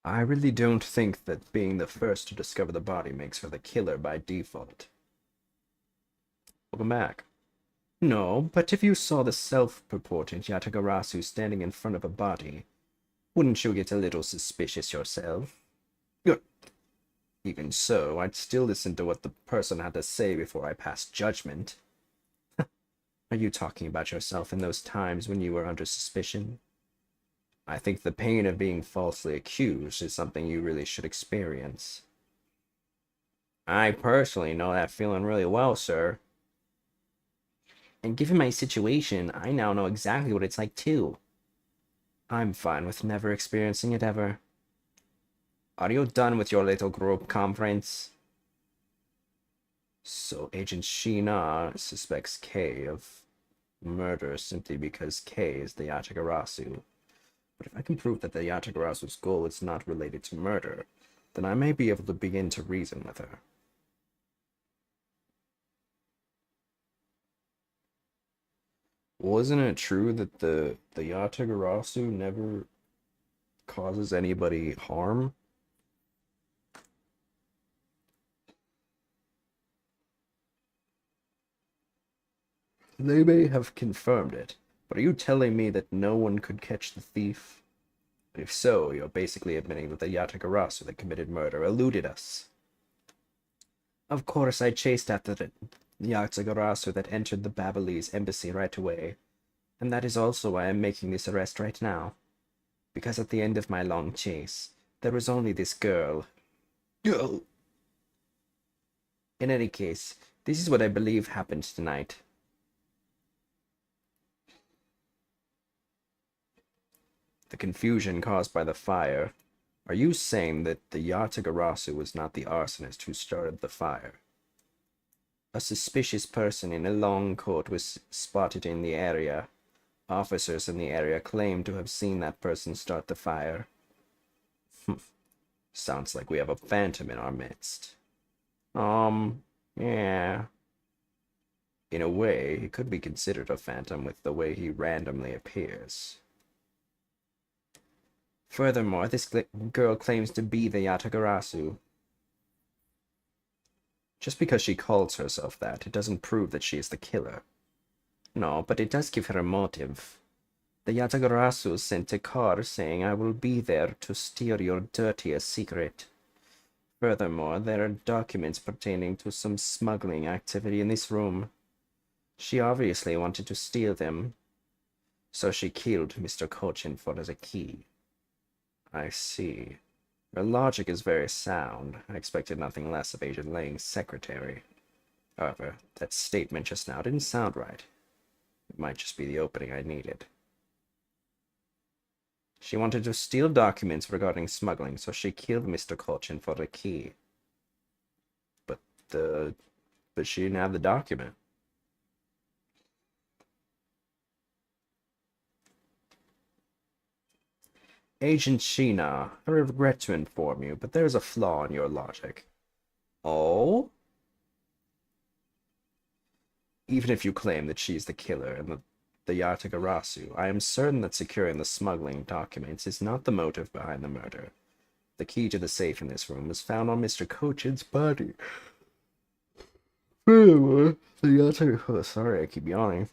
I really don't think that being the first to discover the body makes her the killer by default. Welcome back. No, but if you saw the self-purported Yatagarasu standing in front of a body, wouldn't you get a little suspicious yourself? Good. Even so, I'd still listen to what the person had to say before I passed judgment. Are you talking about yourself in those times when you were under suspicion? I think the pain of being falsely accused is something you really should experience. I personally know that feeling really well, sir. And given my situation, I now know exactly what it's like too. I'm fine with never experiencing it ever. Are you done with your little group conference? So Agent Sheena suspects Kay of murder simply because Kay is the Yatagarasu. But if I can prove that the Yatagarasu's goal is not related to murder, then I may be able to begin to reason with her. Wasn't it true that the Yatagarasu never causes anybody harm? They may have confirmed it, but are you telling me that no one could catch the thief? If so, you're basically admitting that the Yatagarasu that committed murder eluded us. Of course, I chased after the Yatagarasu that entered the Babalese embassy right away. And that is also why I'm making this arrest right now. Because at the end of my long chase, there was only this girl. Girl! In any case, this is what I believe happened tonight. The confusion caused by the fire. Are you saying that the Yatagarasu was not the arsonist who started the fire? A suspicious person in a long coat was spotted in the area. Officers in the area claim to have seen that person start the fire. Sounds like we have a phantom in our midst. Yeah. In a way, he could be considered a phantom with the way he randomly appears. Furthermore, this girl claims to be the Yatagarasu. Just because she calls herself that, it doesn't prove that she is the killer. No, but it does give her a motive. The Yatagarasu sent a car saying, "I will be there to steal your dirtiest secret." Furthermore, there are documents pertaining to some smuggling activity in this room. She obviously wanted to steal them, so she killed Mr. Cochin for as a key. I see. Her logic is very sound. I expected nothing less of Agent Lang's secretary. However, that statement just now didn't sound right. It might just be the opening I needed. She wanted to steal documents regarding smuggling, so she killed Mr. Cochin for the key. But she didn't have the document. Agent Sheena, I regret to inform you, but there's a flaw in your logic. Oh? Even if you claim that she's the killer and the Yatagarasu, I am certain that securing the smuggling documents is not the motive behind the murder. The key to the safe in this room was found on Mr. Cochin's body. Furthermore, the Yatagarasu... Sorry, I keep yawning.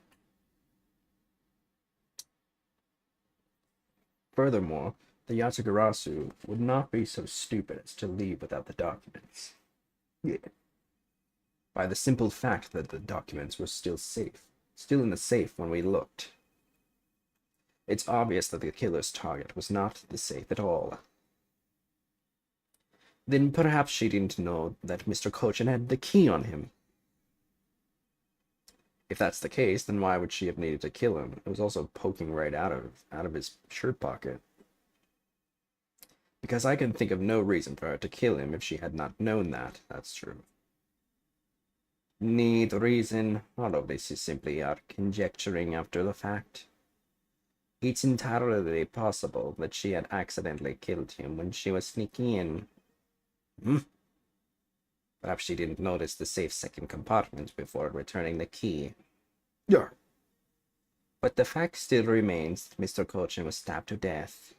Furthermore, the Yatagarasu would not be so stupid as to leave without the documents. Yeah. By the simple fact that the documents were still in the safe when we looked. It's obvious that the killer's target was not the safe at all. Then perhaps she didn't know that Mr. Cochin had the key on him. If that's the case, then why would she have needed to kill him? It was also poking right out of his shirt pocket. Because I can think of no reason for her to kill him if she had not known that. That's true. Need reason? All of this is simply our conjecturing after the fact. It's entirely possible that she had accidentally killed him when she was sneaking in. Perhaps she didn't notice the safe second compartment before returning the key. Yeah. But the fact still remains that Mr. Cochin was stabbed to death.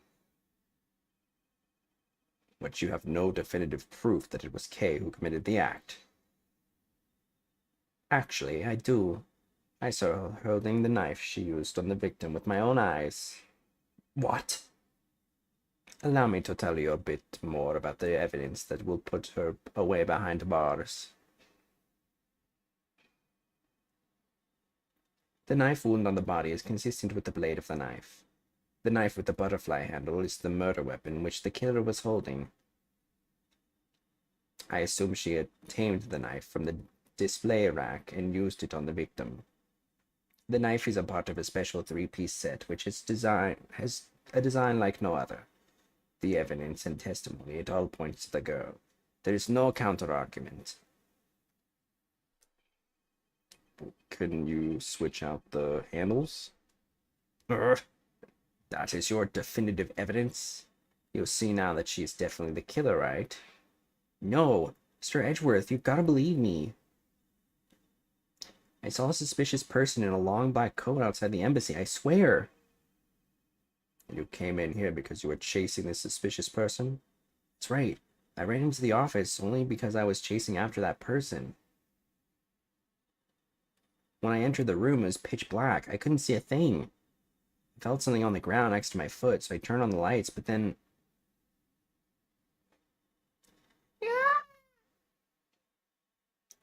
But you have no definitive proof that it was Kay who committed the act. Actually, I do. I saw her holding the knife she used on the victim with my own eyes. What? Allow me to tell you a bit more about the evidence that will put her away behind bars. The knife wound on the body is consistent with the blade of the knife. The knife with the butterfly handle is the murder weapon which the killer was holding. I assume she had tamed the knife from the display rack and used it on the victim. The knife is a part of a special 3-piece set which has a design like no other. The evidence and testimony, it all points to the girl. There is no counter-argument. Couldn't you switch out the handles? That is your definitive evidence? You'll see now that she is definitely the killer, right? No, Mr. Edgeworth, you've got to believe me. I saw a suspicious person in a long black coat outside the embassy, I swear. You came in here because you were chasing this suspicious person? That's right. I ran into the office only because I was chasing after that person. When I entered the room, it was pitch black. I couldn't see a thing. I felt something on the ground next to my foot, so I turned on the lights, but then...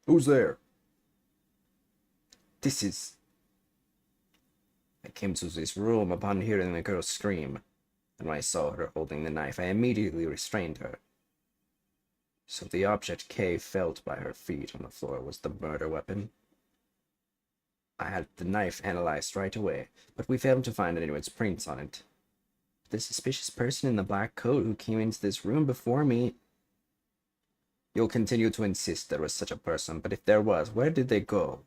Who's there? This is... I came to this room upon hearing the girl scream, and when I saw her holding the knife, I immediately restrained her. So the object Kay felt by her feet on the floor was the murder weapon. I had the knife analyzed right away, but we failed to find anyone's prints on it. The suspicious person in the black coat who came into this room before me... You'll continue to insist there was such a person, but if there was, where did they go?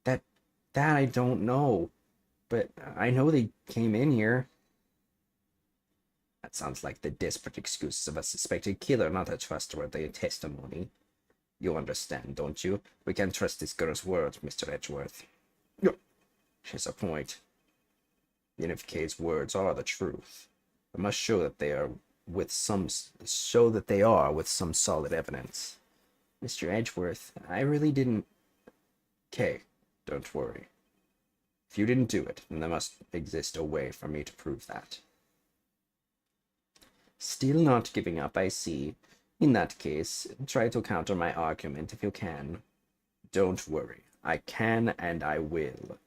That I don't know. But I know they came in here. That sounds like the desperate excuses of a suspected killer, not a trustworthy testimony. You understand, don't you? We can't trust this girl's word, Mr. Edgeworth. She has a point. Even if Kay's words are the truth, we must show that they are with some solid evidence. Mr. Edgeworth, I really didn't... Kay, don't worry. If you didn't do it, then there must exist a way for me to prove that. Still not giving up, I see. In that case, try to counter my argument if you can. Don't worry. I can and I will.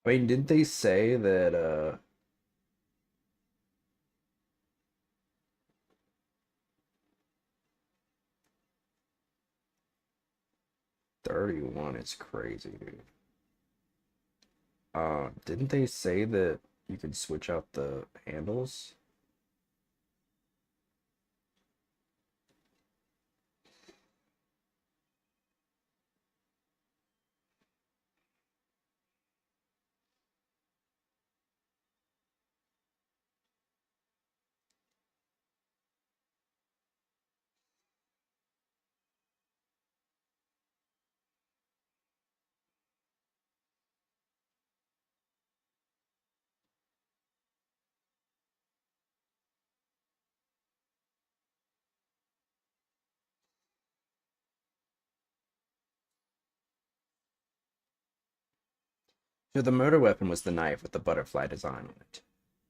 I mean, didn't they say that, 31 is crazy, dude. Didn't they say that you could switch out the handles? So the murder weapon was the knife with the butterfly design on it.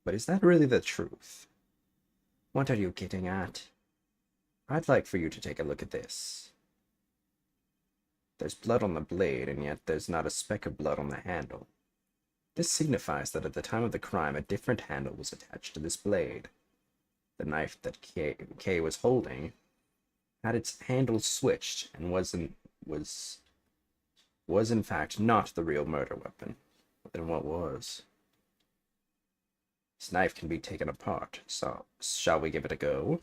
But is that really the truth? What are you getting at? I'd like for you to take a look at this. There's blood on the blade, and yet there's not a speck of blood on the handle. This signifies that at the time of the crime, a different handle was attached to this blade. The knife that Kay was holding had its handle switched and was in fact not the real murder weapon. But then what was? This knife can be taken apart, so shall we give it a go?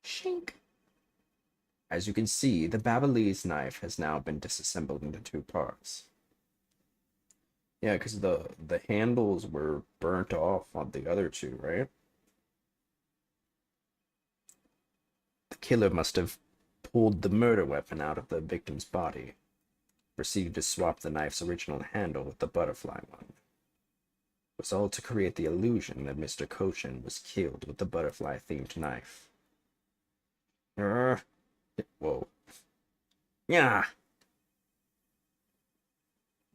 Shink. As you can see, the Babyliss knife has now been disassembled into two parts. Yeah, because the handles were burnt off on the other two, right? The killer must have pulled the murder weapon out of the victim's body, proceeded to swap the knife's original handle with the butterfly one. It was all to create the illusion that Mr. Koshin was killed with the butterfly-themed knife. Whoa. Yeah.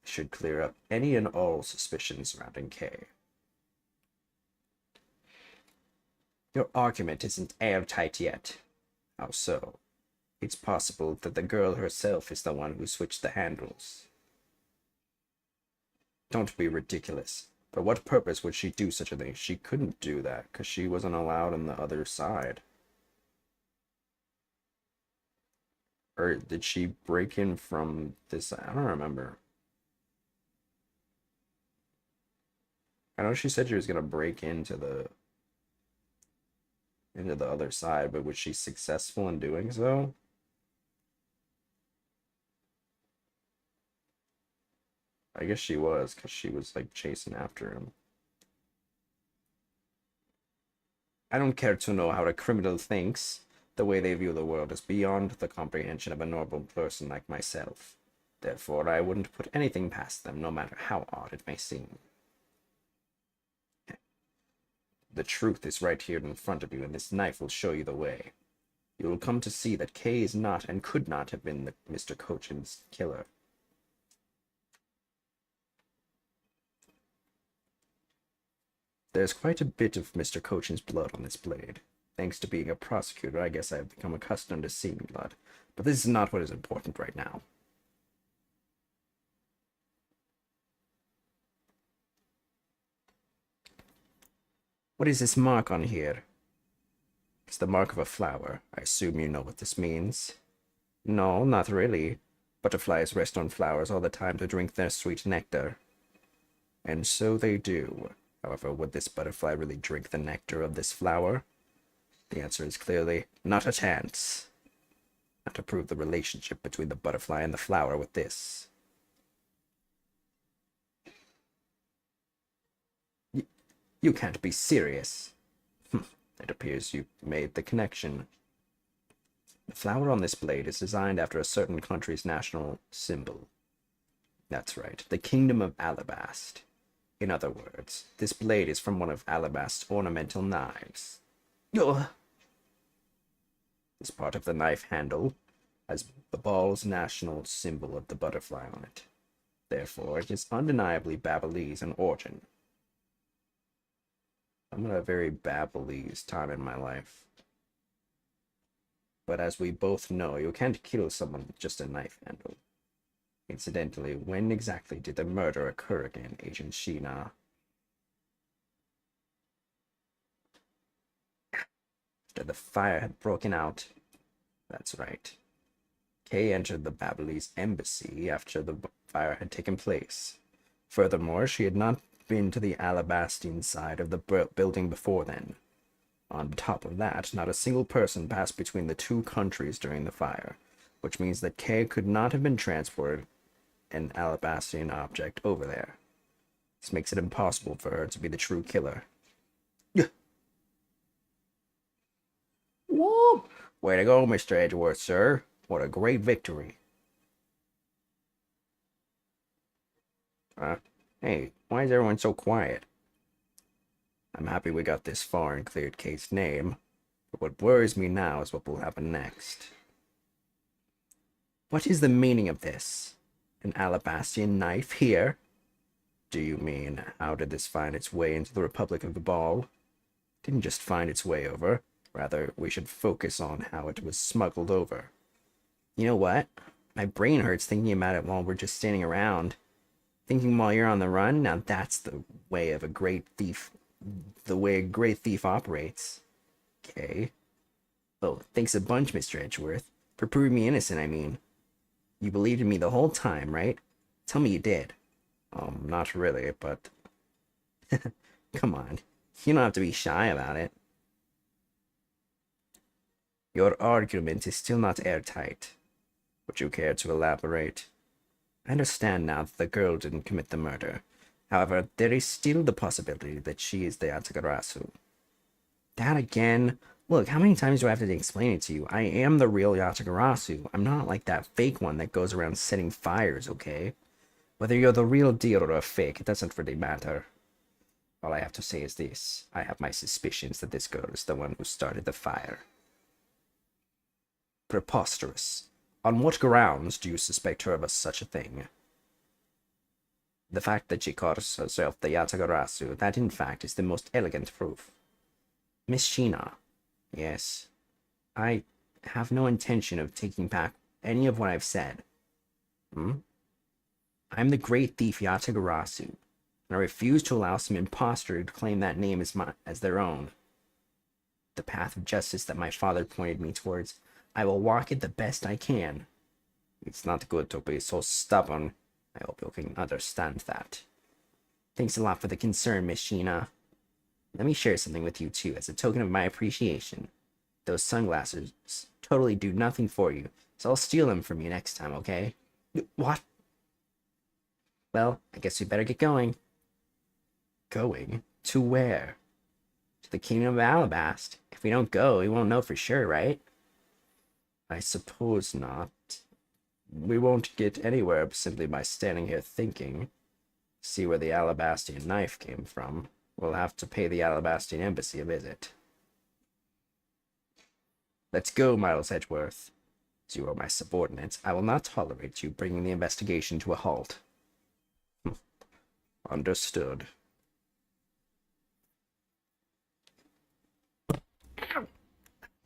Should clear up any and all suspicions surrounding Kay. Your argument isn't airtight yet. How so? It's possible that the girl herself is the one who switched the handles. Don't be ridiculous. For what purpose would she do such a thing? She couldn't do that, because she wasn't allowed on the other side. Or did she break in from this? I don't remember. I know she said she was gonna break into the other side, but was she successful in doing so? I guess she was, because she was, like, chasing after him. I don't care to know how a criminal thinks. The way they view the world is beyond the comprehension of a normal person like myself. Therefore, I wouldn't put anything past them, no matter how odd it may seem. The truth is right here in front of you, and this knife will show you the way. You will come to see that Kay is not and could not have been Mr. Cochin's killer. There's quite a bit of Mr. Cochin's blood on this blade. Thanks to being a prosecutor, I guess I have become accustomed to seeing blood. But this is not what is important right now. What is this mark on here? It's the mark of a flower. I assume you know what this means. No, not really. Butterflies rest on flowers all the time to drink their sweet nectar. And so they do. However, would this butterfly really drink the nectar of this flower? The answer is clearly not a chance. Not to prove the relationship between the butterfly and the flower with this. You can't be serious. It appears you made the connection. The flower on this blade is designed after a certain country's national symbol. That's right, the Kingdom of Alabast. In other words, this blade is from one of Alabast's ornamental knives. Ugh. This part of the knife handle has the ball's national symbol of the butterfly on it. Therefore, it is undeniably Babalese in origin. I'm in a very Babalese time in my life. But as we both know, you can't kill someone with just a knife handle. Incidentally, when exactly did the murder occur again, Agent Sheena? After the fire had broken out. That's right. Kay entered the Babalese embassy after the fire had taken place. Furthermore, she had not been to the Alabastine side of the building before then. On top of that, not a single person passed between the two countries during the fire, which means that Kay could not have been transported an Alabastine object over there. This makes it impossible for her to be the true killer. Whoa! Way to go, Mr. Edgeworth, sir. What a great victory. Hey, why is everyone so quiet? I'm happy we got this far and cleared Kate's name, but what worries me now is what will happen next. What is the meaning of this? An Alabastian knife here? Do you mean, how did this find its way into the Republic of the Ball? It didn't just find its way over. Rather, we should focus on how it was smuggled over. You know what? My brain hurts thinking about it while we're just standing around. Thinking while you're on the run? Now that's the way of a great thief. The way a great thief operates. Okay. Oh, thanks a bunch, Mr. Edgeworth. For proving me innocent, I mean. You believed in me the whole time, right? Tell me you did. Not really, but... Come on. You don't have to be shy about it. Your argument is still not airtight. Would you care to elaborate? I understand now that the girl didn't commit the murder. However, there is still the possibility that she is the Yatagarasu. That again? Look, how many times do I have to explain it to you? I am the real Yatagarasu. I'm not like that fake one that goes around setting fires, okay? Whether you're the real deal or a fake, it doesn't really matter. All I have to say is this. I have my suspicions that this girl is the one who started the fire. Preposterous. On what grounds do you suspect her of such a thing? The fact that she calls herself the Yatagarasu, that in fact is the most elegant proof. Miss Sheena. Yes. I have no intention of taking back any of what I've said. I'm the great thief Yatagarasu, and I refuse to allow some impostor to claim that name as their own. The path of justice that my father pointed me towards, I will walk it the best I can. It's not good to be so stubborn. I hope you can understand that. Thanks a lot for the concern, Miss Sheena. Let me share something with you, too, as a token of my appreciation. Those sunglasses totally do nothing for you, so I'll steal them from you next time, okay? What? Well, I guess we better get going. Going? To where? To the Kingdom of Alabast. If we don't go, we won't know for sure, right? I suppose not. We won't get anywhere simply by standing here thinking. See where the Alabastian knife came from. We'll have to pay the Alabastian embassy a visit. Let's go, Miles Edgeworth. As you are my subordinates, I will not tolerate you bringing the investigation to a halt. Understood.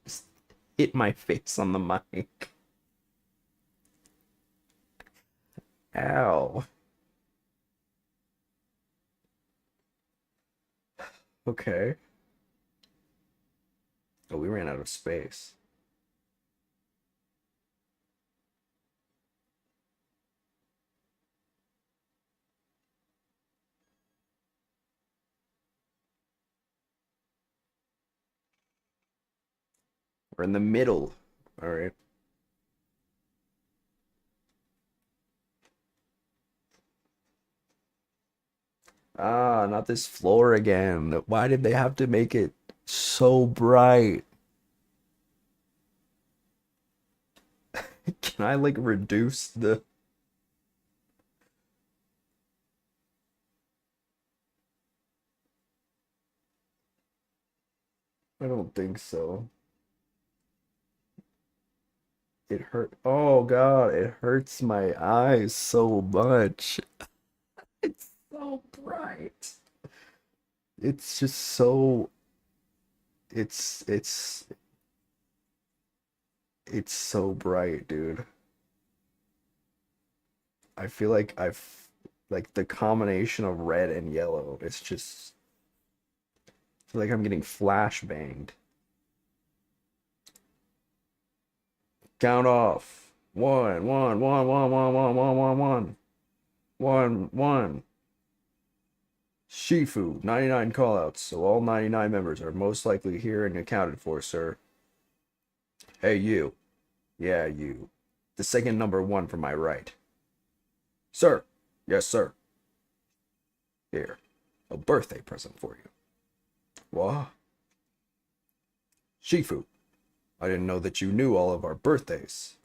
Just hit my face on the mic. Ow. Okay. Oh, we ran out of space. We're in the middle. All right. Ah, not this floor again. Why did they have to make it so bright? Can I like reduce the... I don't think so. It hurt. Oh God, it hurts my eyes so much. It's so bright. It's just so... It's so bright, dude. I feel like like the combination of red and yellow, it's just I feel like I'm getting flashbanged. Count off. One, one, one, one, one, one, one, one, one. One, one. Shifu, 99 callouts, so all 99 members are most likely here and accounted for, sir. Hey, you. Yeah, you. The second number 1 from my right. Sir. Yes, sir. Here. A birthday present for you. What? Shifu. I didn't know that you knew all of our birthdays.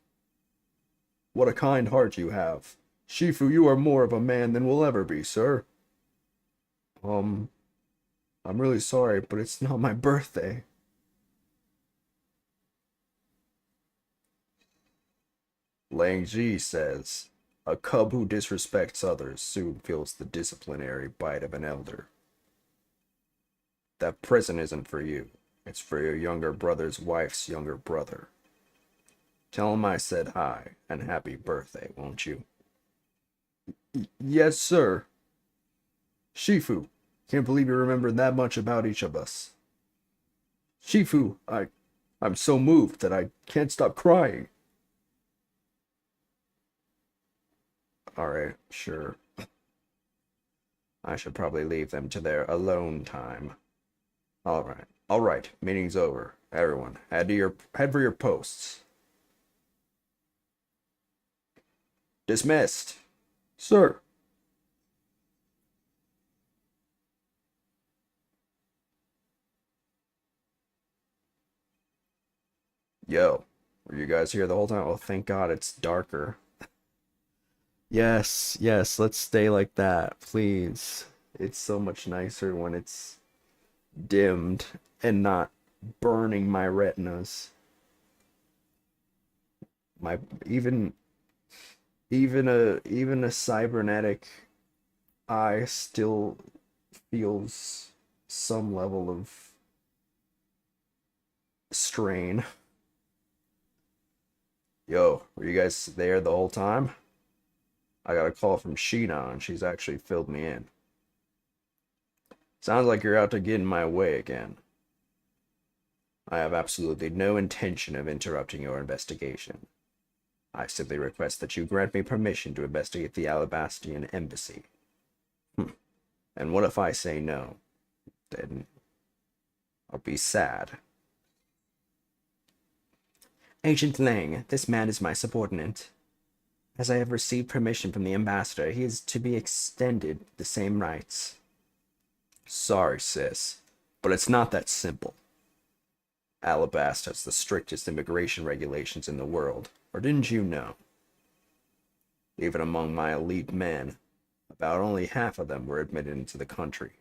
What a kind heart you have. Shifu, you are more of a man than we'll ever be, sir. I'm really sorry, but it's not my birthday. Lang Ji says, a cub who disrespects others soon feels the disciplinary bite of an elder. That present isn't for you. It's for your younger brother's wife's younger brother. Tell him I said hi, and happy birthday, won't you? Yes, sir. Shifu, can't believe you remembered that much about each of us. Shifu, I'm so moved that I can't stop crying. Alright, sure. I should probably leave them to their alone time. Alright, meeting's over. Everyone, head for your posts. Dismissed. Sir. Yo, were you guys here the whole time? Oh, thank God it's darker. Yes, let's stay like that, please. It's so much nicer when it's dimmed and not burning my retinas. My even a cybernetic eye still feels some level of strain. Yo, were you guys there the whole time? I got a call from Sheena and she's actually filled me in. Sounds like you're out to get in my way again. I have absolutely no intention of interrupting your investigation. I simply request that you grant me permission to investigate the Alabastian embassy. And what if I say no? Then I'll be sad. Agent Lang, this man is my subordinate. As I have received permission from the ambassador, he is to be extended the same rights. Sorry, sis, but it's not that simple. Alabast has the strictest immigration regulations in the world, or didn't you know? Even among my elite men, about only half of them were admitted into the country.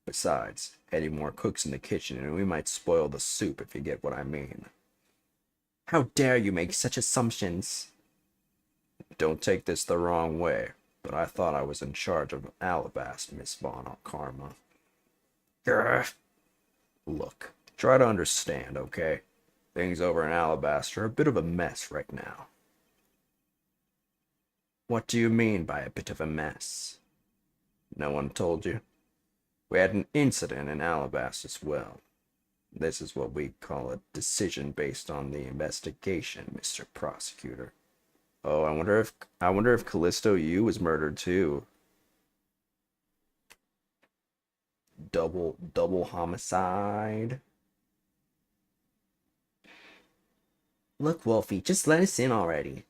Besides, adding more cooks in the kitchen and we might spoil the soup if you get what I mean. How dare you make such assumptions? Don't take this the wrong way, but I thought I was in charge of Alabast, Miss Von Karma. Grr. Look, try to understand, okay? Things over in Alabast are a bit of a mess right now. What do you mean by a bit of a mess? No one told you? We had an incident in Alabast as well. This is what we call a decision based on the investigation, Mr. Prosecutor. Oh, I wonder if Callisto Yu was murdered too. Double homicide. Look, Wolfie, just let us in already.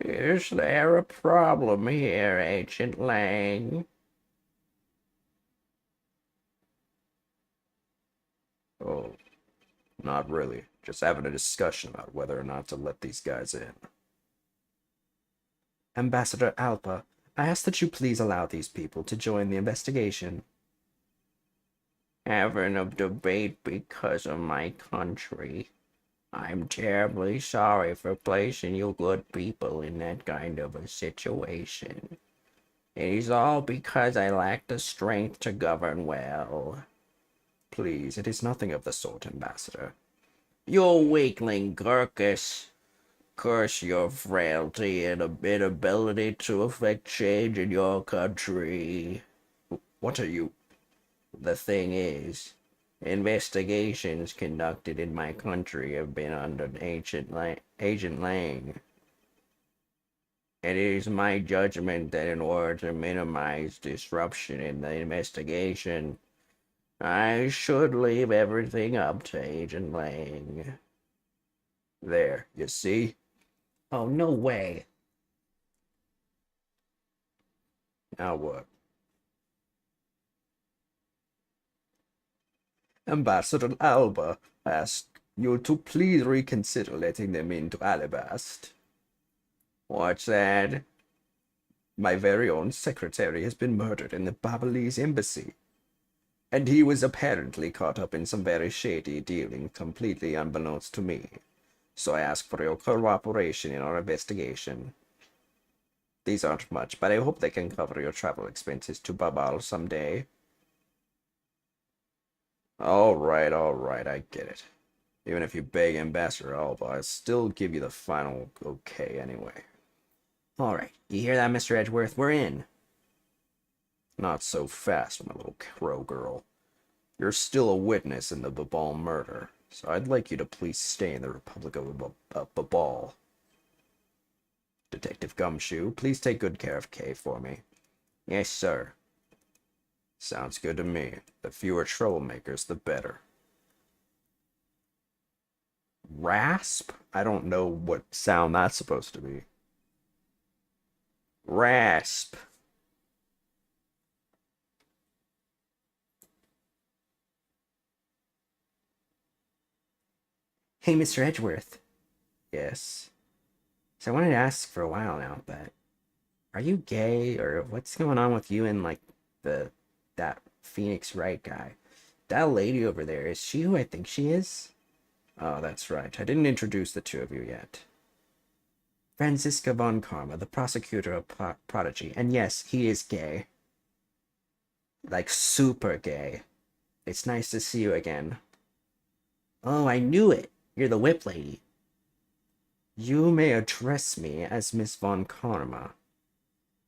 Is there a problem here, Agent Lang? Oh, not really. Just having a discussion about whether or not to let these guys in. Ambassador Alpa, I ask that you please allow these people to join the investigation. Having a debate because of my country. I'm terribly sorry for placing you good people in that kind of a situation. It is all because I lack the strength to govern well. Please, it is nothing of the sort, Ambassador. You weakling, Gurkus. Curse your frailty and inability to effect change in your country. What are you? The thing is, investigations conducted in my country have been under Agent Lang. It is my judgment that in order to minimize disruption in the investigation, I should leave everything up to Agent Lang. There, you see? Oh, no way. Now what? Ambassador Alba asked you to please reconsider letting them into Alabast. What's that? My very own secretary has been murdered in the Babalese embassy, and he was apparently caught up in some very shady dealing completely unbeknownst to me. So I ask for your cooperation in our investigation. These aren't much, but I hope they can cover your travel expenses to Babal someday. All right, I get it. Even if you beg Ambassador Alba, I'll still give you the final okay anyway. All right, you hear that, Mr. Edgeworth? We're in. Not so fast, my little crow girl. You're still a witness in the Babal murder, so I'd like you to please stay in the Republic of Babal. Detective Gumshoe, please take good care of Kay for me. Yes, sir. Sounds good to me. The fewer troublemakers, the better. Rasp? I don't know what sound that's supposed to be. Rasp. Hey, Mr. Edgeworth. Yes? So I wanted to ask for a while now, but are you gay, or what's going on with you and, like, that Phoenix Wright guy? That lady over there, is she who I think she is? Oh, that's right. I didn't introduce the two of you yet. Franziska von Karma, the prosecutor of Prodigy. And yes, he is gay. Like, super gay. It's nice to see you again. Oh, I knew it. You're the whip lady. You may address me as Miss von Karma.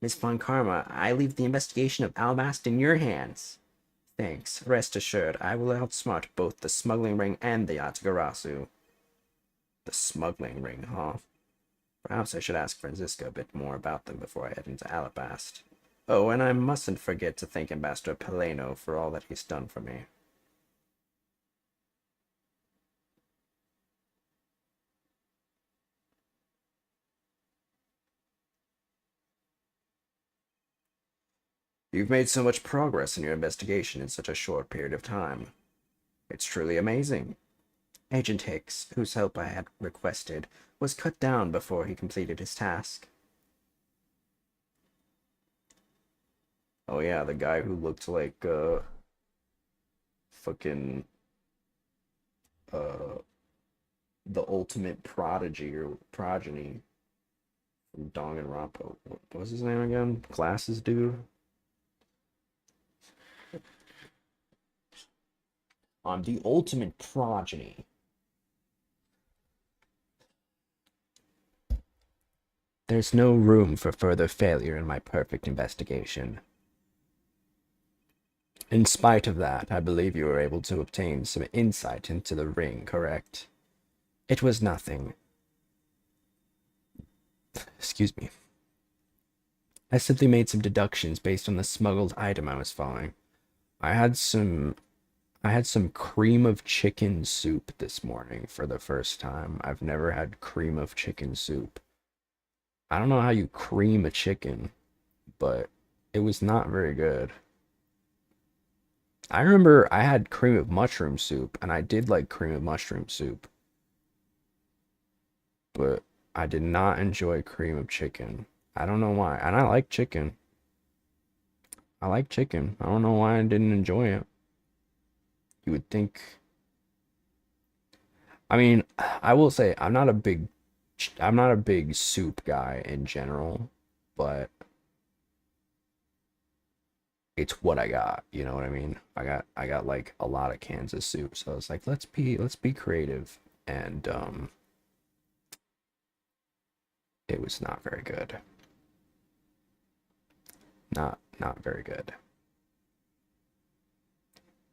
Miss von Karma, I leave the investigation of Alabast in your hands. Thanks. Rest assured, I will outsmart both the smuggling ring and the Atagarasu. The smuggling ring, huh? Perhaps I should ask Franziska a bit more about them before I head into Alabast. Oh, and I mustn't forget to thank Ambassador Peleno for all that he's done for me. You've made so much progress in your investigation in such a short period of time. It's truly amazing. Agent Hicks, whose help I had requested, was cut down before he completed his task. Oh yeah, the guy who looked like, fucking, the ultimate prodigy or progeny from Danganronpa. What was his name again? Glasses dude? I'm the ultimate progeny. There's no room for further failure in my perfect investigation. In spite of that, I believe you were able to obtain some insight into the ring, correct? It was nothing. Excuse me. I simply made some deductions based on the smuggled item I was following. I had some cream of chicken soup this morning for the first time. I've never had cream of chicken soup. I don't know how you cream a chicken, but it was not very good. I remember I had cream of mushroom soup, and I did like cream of mushroom soup. But I did not enjoy cream of chicken. I don't know why. And I like chicken. I like chicken. I don't know why I didn't enjoy it. You would think... I mean, I will say, I'm not a big soup guy in general, but it's what I got, you know what I mean? I got like a lot of cans of soup, so I was like, let's be creative, and it was not very good. Not very good.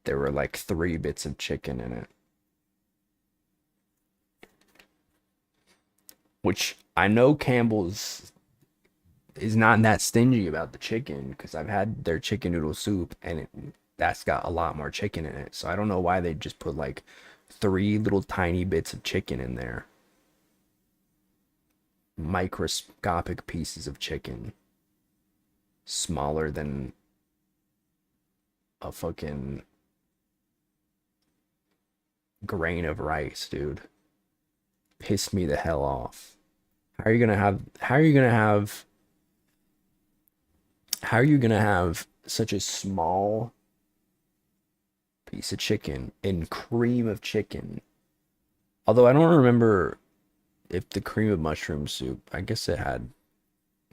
There were like 3 bits of chicken in it. Which I know Campbell's is not that stingy about the chicken, because I've had their chicken noodle soup and that's got a lot more chicken in it. So I don't know why they just put like 3 little tiny bits of chicken in there. Microscopic pieces of chicken. Smaller than a fucking grain of rice, dude. Pissed me the hell off. How are you gonna have such a small piece of chicken in cream of chicken? Although I don't remember if the cream of mushroom soup, I guess it had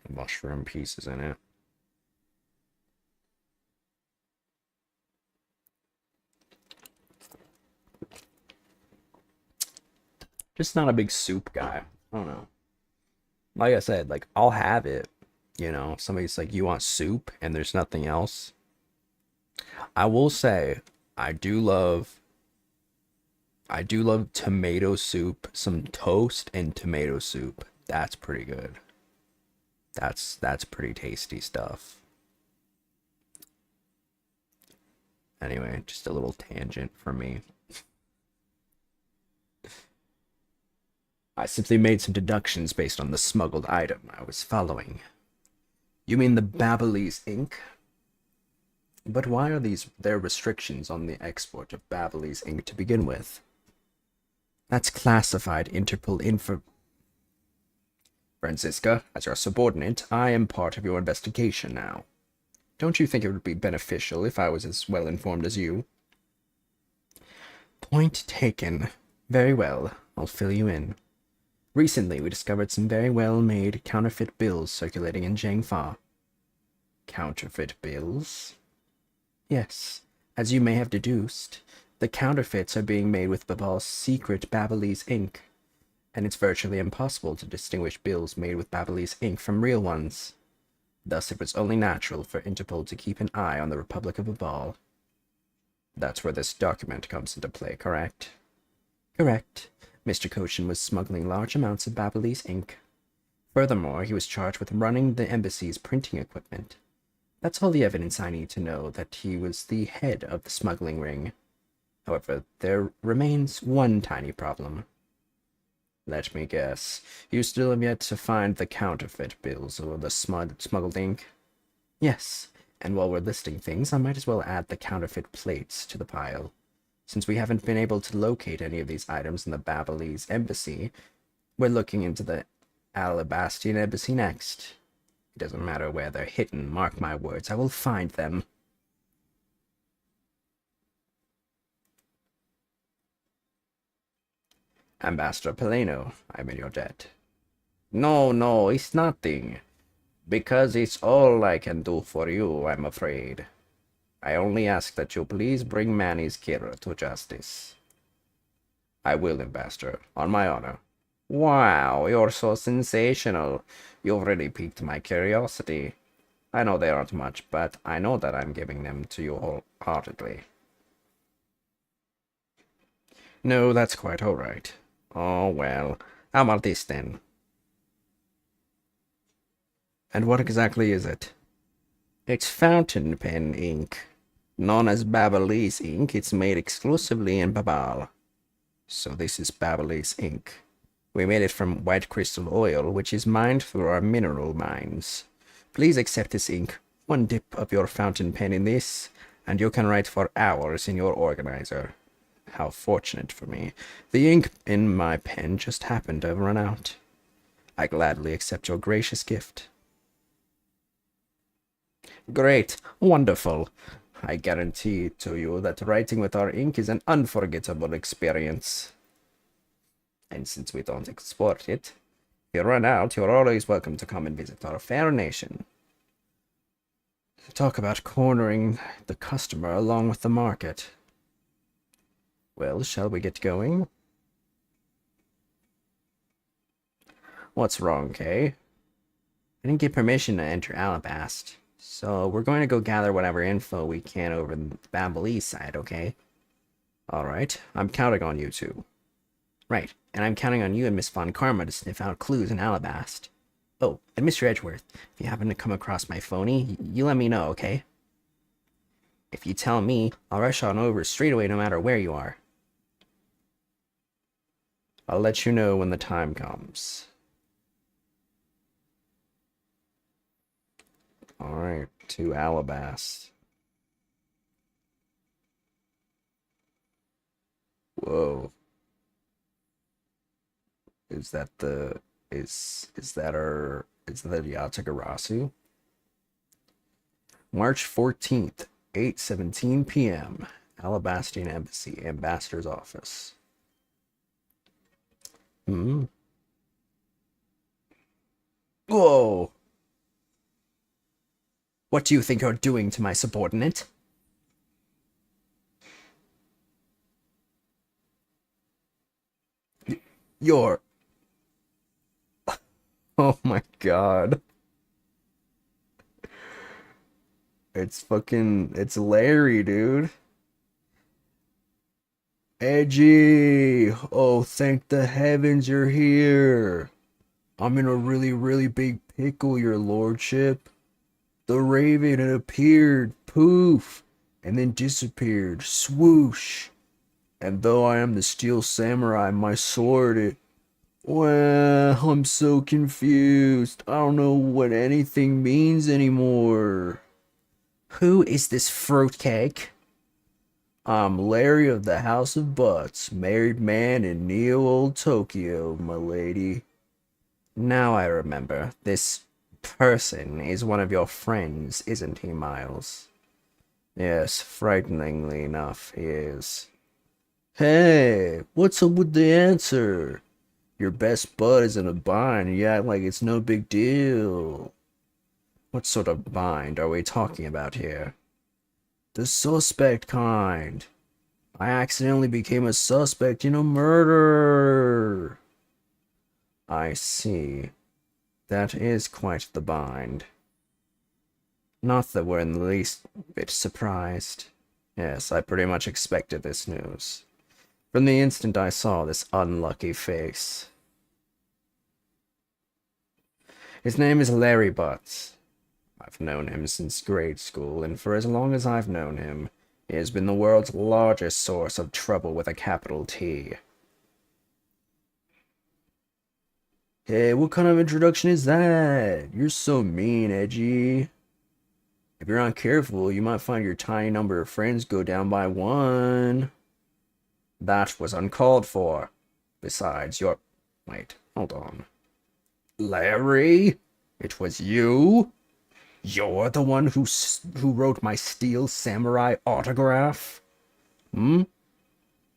mushroom pieces in it. Just not a big soup guy. I don't know. Like I said, like, I'll have it. You know, somebody's like, you want soup and there's nothing else. I will say, I do love tomato soup, some toast and tomato soup. That's pretty good. That's pretty tasty stuff. Anyway, just a little tangent from me. I simply made some deductions based on the smuggled item I was following. You mean the Babyliss ink? But why are there restrictions on the export of Babyliss ink to begin with? That's classified Interpol info. Franziska, as your subordinate, I am part of your investigation now. Don't you think it would be beneficial if I was as well informed as you? Point taken. Very well, I'll fill you in. Recently, we discovered some very well-made counterfeit bills circulating in Jiangfa. Counterfeit bills? Yes, as you may have deduced, the counterfeits are being made with Babal's secret Babyliss ink, and it's virtually impossible to distinguish bills made with Babyliss ink from real ones. Thus, it was only natural for Interpol to keep an eye on the Republic of Babal. That's where this document comes into play, correct? Correct. Mr. Koshin was smuggling large amounts of Babyliss ink. Furthermore, he was charged with running the embassy's printing equipment. That's all the evidence I need to know that he was the head of the smuggling ring. However, there remains one tiny problem. Let me guess, you still have yet to find the counterfeit bills or the smuggled ink? Yes, And while we're listing things, I might as well add the counterfeit plates to the pile. Since we haven't been able to locate any of these items in the Babalese embassy, we're looking into the Alabastian embassy next. It doesn't matter where they're hidden, mark my words, I will find them. Ambassador Peleno, I'm in your debt. No, it's nothing. Because it's all I can do for you, I'm afraid. I only ask that you please bring Manny's killer to justice. I will, Ambassador, on my honor. Wow, you're so sensational. You've really piqued my curiosity. I know they aren't much, but I know that I'm giving them to you wholeheartedly. No, that's quite all right. Oh, well, how about this then? And what exactly is it? It's fountain pen ink. Known as Babalese ink, it's made exclusively in Babal. So this is Babalese ink. We made it from white crystal oil, which is mined through our mineral mines. Please accept this ink. One dip of your fountain pen in this, and you can write for hours in your organizer. How fortunate for me. The ink in my pen just happened to run out. I gladly accept your gracious gift. Great, wonderful. I guarantee to you that writing with our ink is an unforgettable experience. And since we don't export it, if you run out, you're always welcome to come and visit our fair nation. Talk about cornering the customer along with the market. Well, shall we get going? What's wrong, Kay? I didn't get permission to enter Alabast, so we're going to go gather whatever info we can over the Babalese side, okay? Alright, I'm counting on you two. Right, and I'm counting on you and Miss Von Karma to sniff out clues in Alabast. Oh, and Mr. Edgeworth, if you happen to come across my phony, you let me know, okay? If you tell me, I'll rush on over straight away no matter where you are. I'll let you know when the time comes. Alright, to Alabast. Whoa. Is that the... Is that Yatagarasu? March 14th, 8:17 p.m. Alabastian Embassy, Ambassador's Office. Whoa! What do you think you're doing to my subordinate? You're... Oh my god. It's Larry, dude. Edgy! Oh, thank the heavens you're here. I'm in a really, really big pickle, your lordship. The raven had appeared, poof, and then disappeared, swoosh. And though I am the steel samurai, my sword, well, I'm so confused. I don't know what anything means anymore. Who is this fruitcake? I'm Larry of the House of Butts, married man in Neo Old Tokyo, my lady. Now I remember. This person is one of your friends, isn't he, Miles? Yes, frighteningly enough, he is. Hey, what's up with the answer? Your best bud is in a bind, and you act like it's no big deal. What sort of bind are we talking about here? The suspect kind. I accidentally became a suspect in a murder. I see. That is quite the bind. Not that we're in the least bit surprised. Yes, I pretty much expected this news. From the instant I saw this unlucky face. His name is Larry Butts. I've known him since grade school, and for as long as I've known him, he has been the world's largest source of trouble with a capital T. Hey, what kind of introduction is that? You're so mean, Edgy. If you're not careful, you might find your tiny number of friends go down by one. That was uncalled for. Besides, you're... Wait, hold on. Larry? It was you? You're the one who wrote my Steel Samurai autograph? Hmm?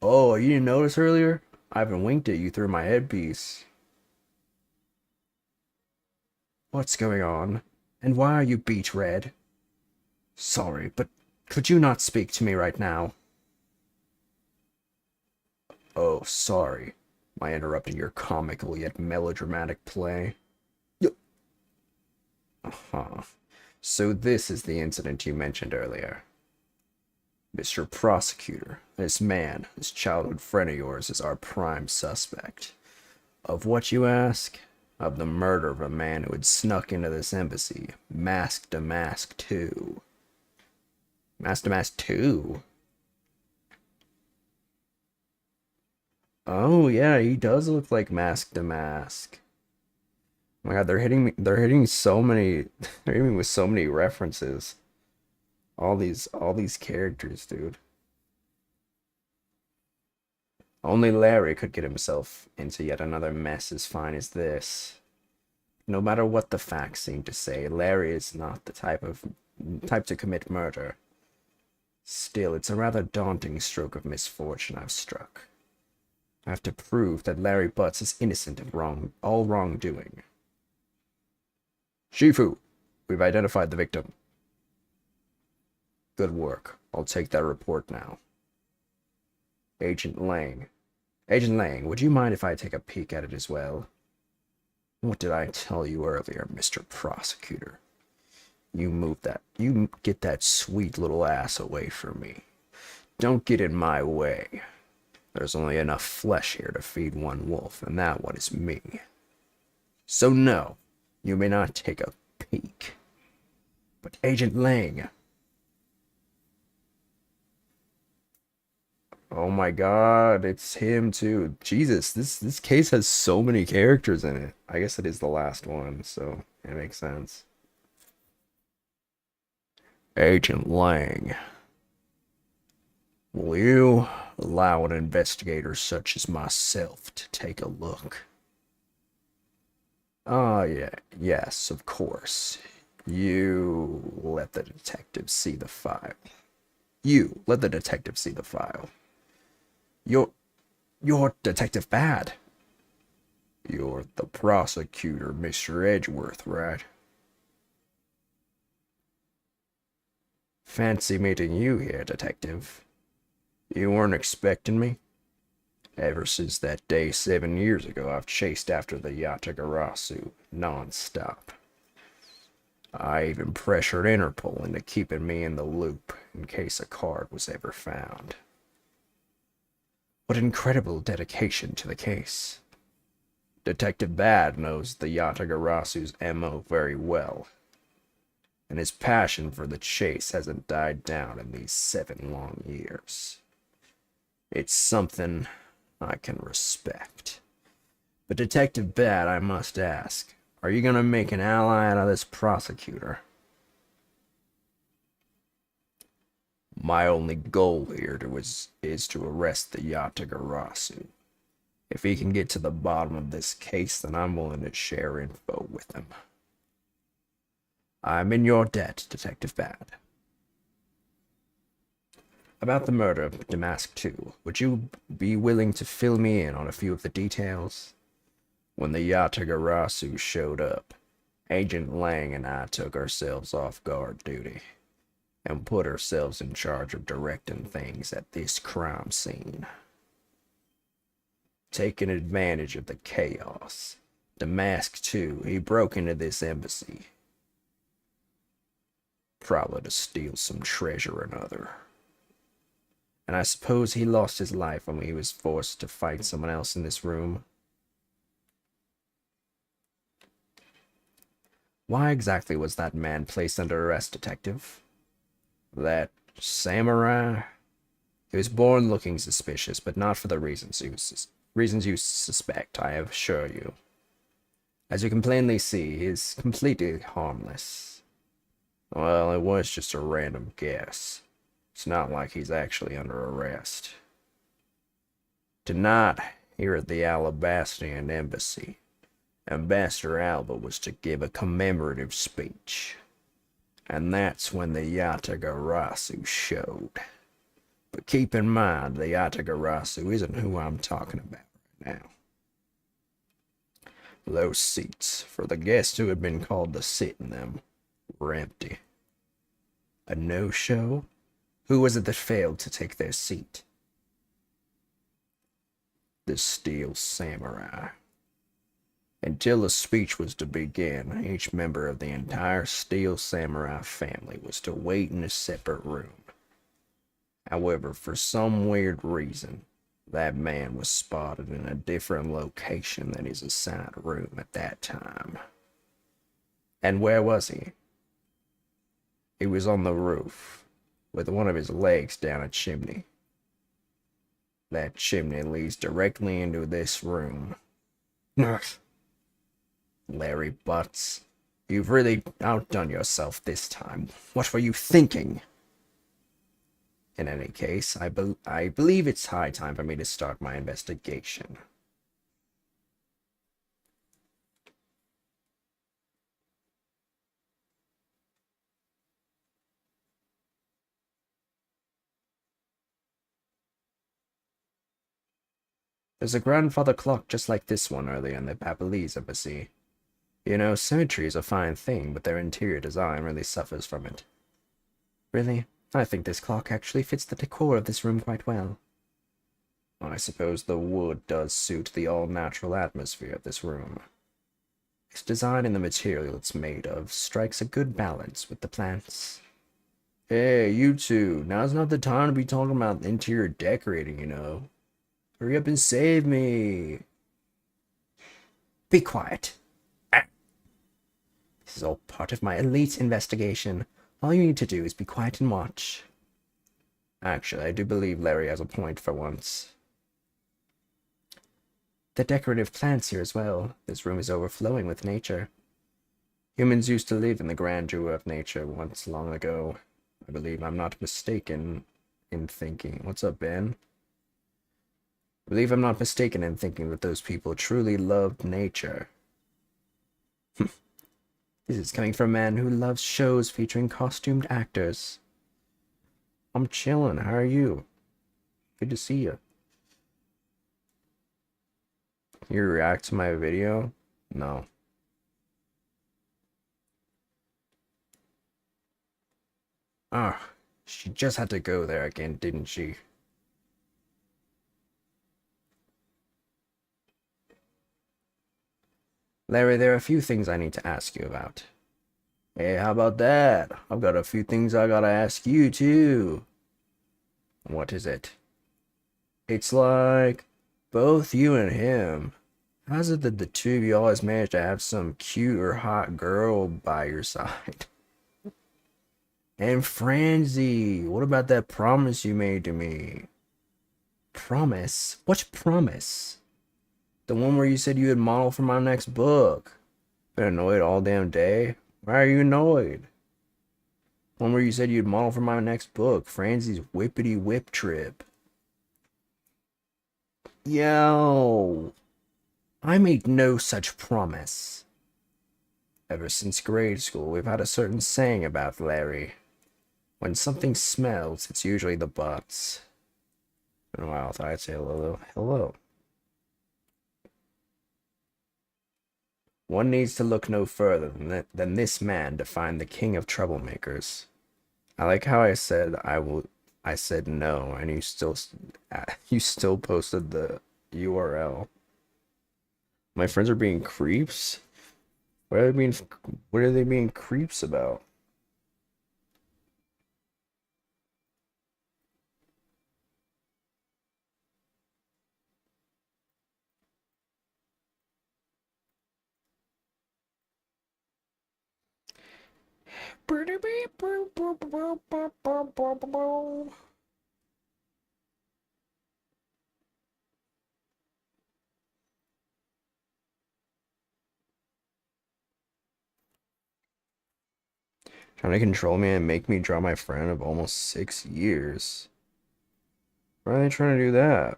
Oh, you didn't notice earlier? I haven't winked at you through my headpiece. What's going on? And why are you beet red? Sorry, but could you not speak to me right now? Oh, sorry. Am I interrupting your comical yet melodramatic play? Uh-huh. So this is the incident you mentioned earlier. Mr. Prosecutor, this man, this childhood friend of yours, is our prime suspect. Of what, you ask? Of the murder of a man who had snuck into this embassy, masked to Mask 2. Masked to Mask 2? Oh yeah, he does look like Mask to Mask. Oh my god, they're hitting so many they're hitting me with so many references. All these characters, dude. Only Larry could get himself into yet another mess as fine as this. No matter what the facts seem to say, Larry is not the type to commit murder. Still, it's a rather daunting stroke of misfortune I've struck. I have to prove that Larry Butts is innocent of all wrongdoing. Shifu, we've identified the victim. Good work. I'll take that report now. Agent Lang, would you mind if I take a peek at it as well? What did I tell you earlier, Mr. Prosecutor? You get that sweet little ass away from me. Don't get in my way. There's only enough flesh here to feed one wolf, and that one is me. So no, you may not take a peek. But Agent Lang... Oh my god, it's him too. Jesus, this case has so many characters in it. I guess it is the last one, so it makes sense. Agent Lang. Will you allow an investigator such as myself to take a look? Ah, yeah, yes, of course. You let the detective see the file. You're Detective Bad. You're the prosecutor, Mr. Edgeworth, right? Fancy meeting you here, Detective. You weren't expecting me? Ever since that day 7 years ago, I've chased after the Yatagarasu non-stop. I even pressured Interpol into keeping me in the loop in case a card was ever found. What incredible dedication to the case. Detective Bad knows the Yatagarasu's MO very well, and his passion for the chase hasn't died down in these 7 long years. It's something I can respect. But Detective Bad, I must ask, are you gonna make an ally out of this prosecutor? My only goal here is to arrest the Yatagarasu. If he can get to the bottom of this case, then I'm willing to share info with him. I'm in your debt, Detective Bad. About the murder of Damask 2, would you be willing to fill me in on a few of the details? When the Yatagarasu showed up, Agent Lang and I took ourselves off guard duty and put ourselves in charge of directing things at this crime scene. Taking advantage of the chaos, Damask 2, he broke into this embassy. Probably to steal some treasure or another. And I suppose he lost his life when he was forced to fight someone else in this room. Why exactly was that man placed under arrest, Detective? That samurai? He was born looking suspicious, but not for the reasons you suspect, I assure you. As you can plainly see, he is completely harmless. Well, it was just a random guess. It's not like he's actually under arrest. Tonight, here at the Alabastrian Embassy, Ambassador Alba was to give a commemorative speech. And that's when the Yatagarasu showed. But keep in mind, the Yatagarasu isn't who I'm talking about right now. Those seats, for the guests who had been called to sit in them, were empty. A no-show? Who was it that failed to take their seat? The Steel Samurai. Until the speech was to begin, each member of the entire Steel Samurai family was to wait in a separate room. However, for some weird reason, that man was spotted in a different location than his assigned room at that time. And where was he? He was on the roof, with one of his legs down a chimney. That chimney leads directly into this room. Larry Butts, you've really outdone yourself this time. What were you thinking? In any case, I believe it's high time for me to start my investigation. There's a grandfather clock just like this one earlier in the Papalese Embassy. You know, symmetry is a fine thing, but their interior design really suffers from it. Really? I think this clock actually fits the decor of this room quite well. I suppose the wood does suit the all-natural atmosphere of this room. Its design and the material it's made of strikes a good balance with the plants. Hey, you two, now's not the time to be talking about interior decorating, you know. Hurry up and save me. Be quiet. This is all part of my elite investigation. All you need to do is be quiet and watch. Actually, I do believe Larry has a point for once. The decorative plants here as well. This room is overflowing with nature. Humans used to live in the grandeur of nature once long ago. I believe I'm not mistaken in thinking. What's up, Ben? I believe I'm not mistaken in thinking that those people truly loved nature. This is coming from a man who loves shows featuring costumed actors. I'm chilling. How are you? Good to see you. You react to my video? No. Ah, she just had to go there again, didn't she? Larry, there are a few things I need to ask you about. Hey, how about that? I've got a few things I gotta ask you, too. What is it? It's like, both you and him. How's it that the two of you always manage to have some cute or hot girl by your side? And Franzi, what about that promise you made to me? Promise? What promise? The one where you said you would model for my next book. Been annoyed all damn day. Why are you annoyed? One where you said you'd model for my next book, Franzi's Whippity Whip Trip. Yo, I made no such promise. Ever since grade school, we've had a certain saying about Larry. When something smells, it's usually the butts. Been a while, thought I'd say hello. Hello. One needs to look no further than this man to find the king of troublemakers. I like how I said I said no, and you still posted the URL. My friends are being creeps? What are they being creeps about? Trying to control me and make me draw my friend of almost 6 years. Why are they trying to do that?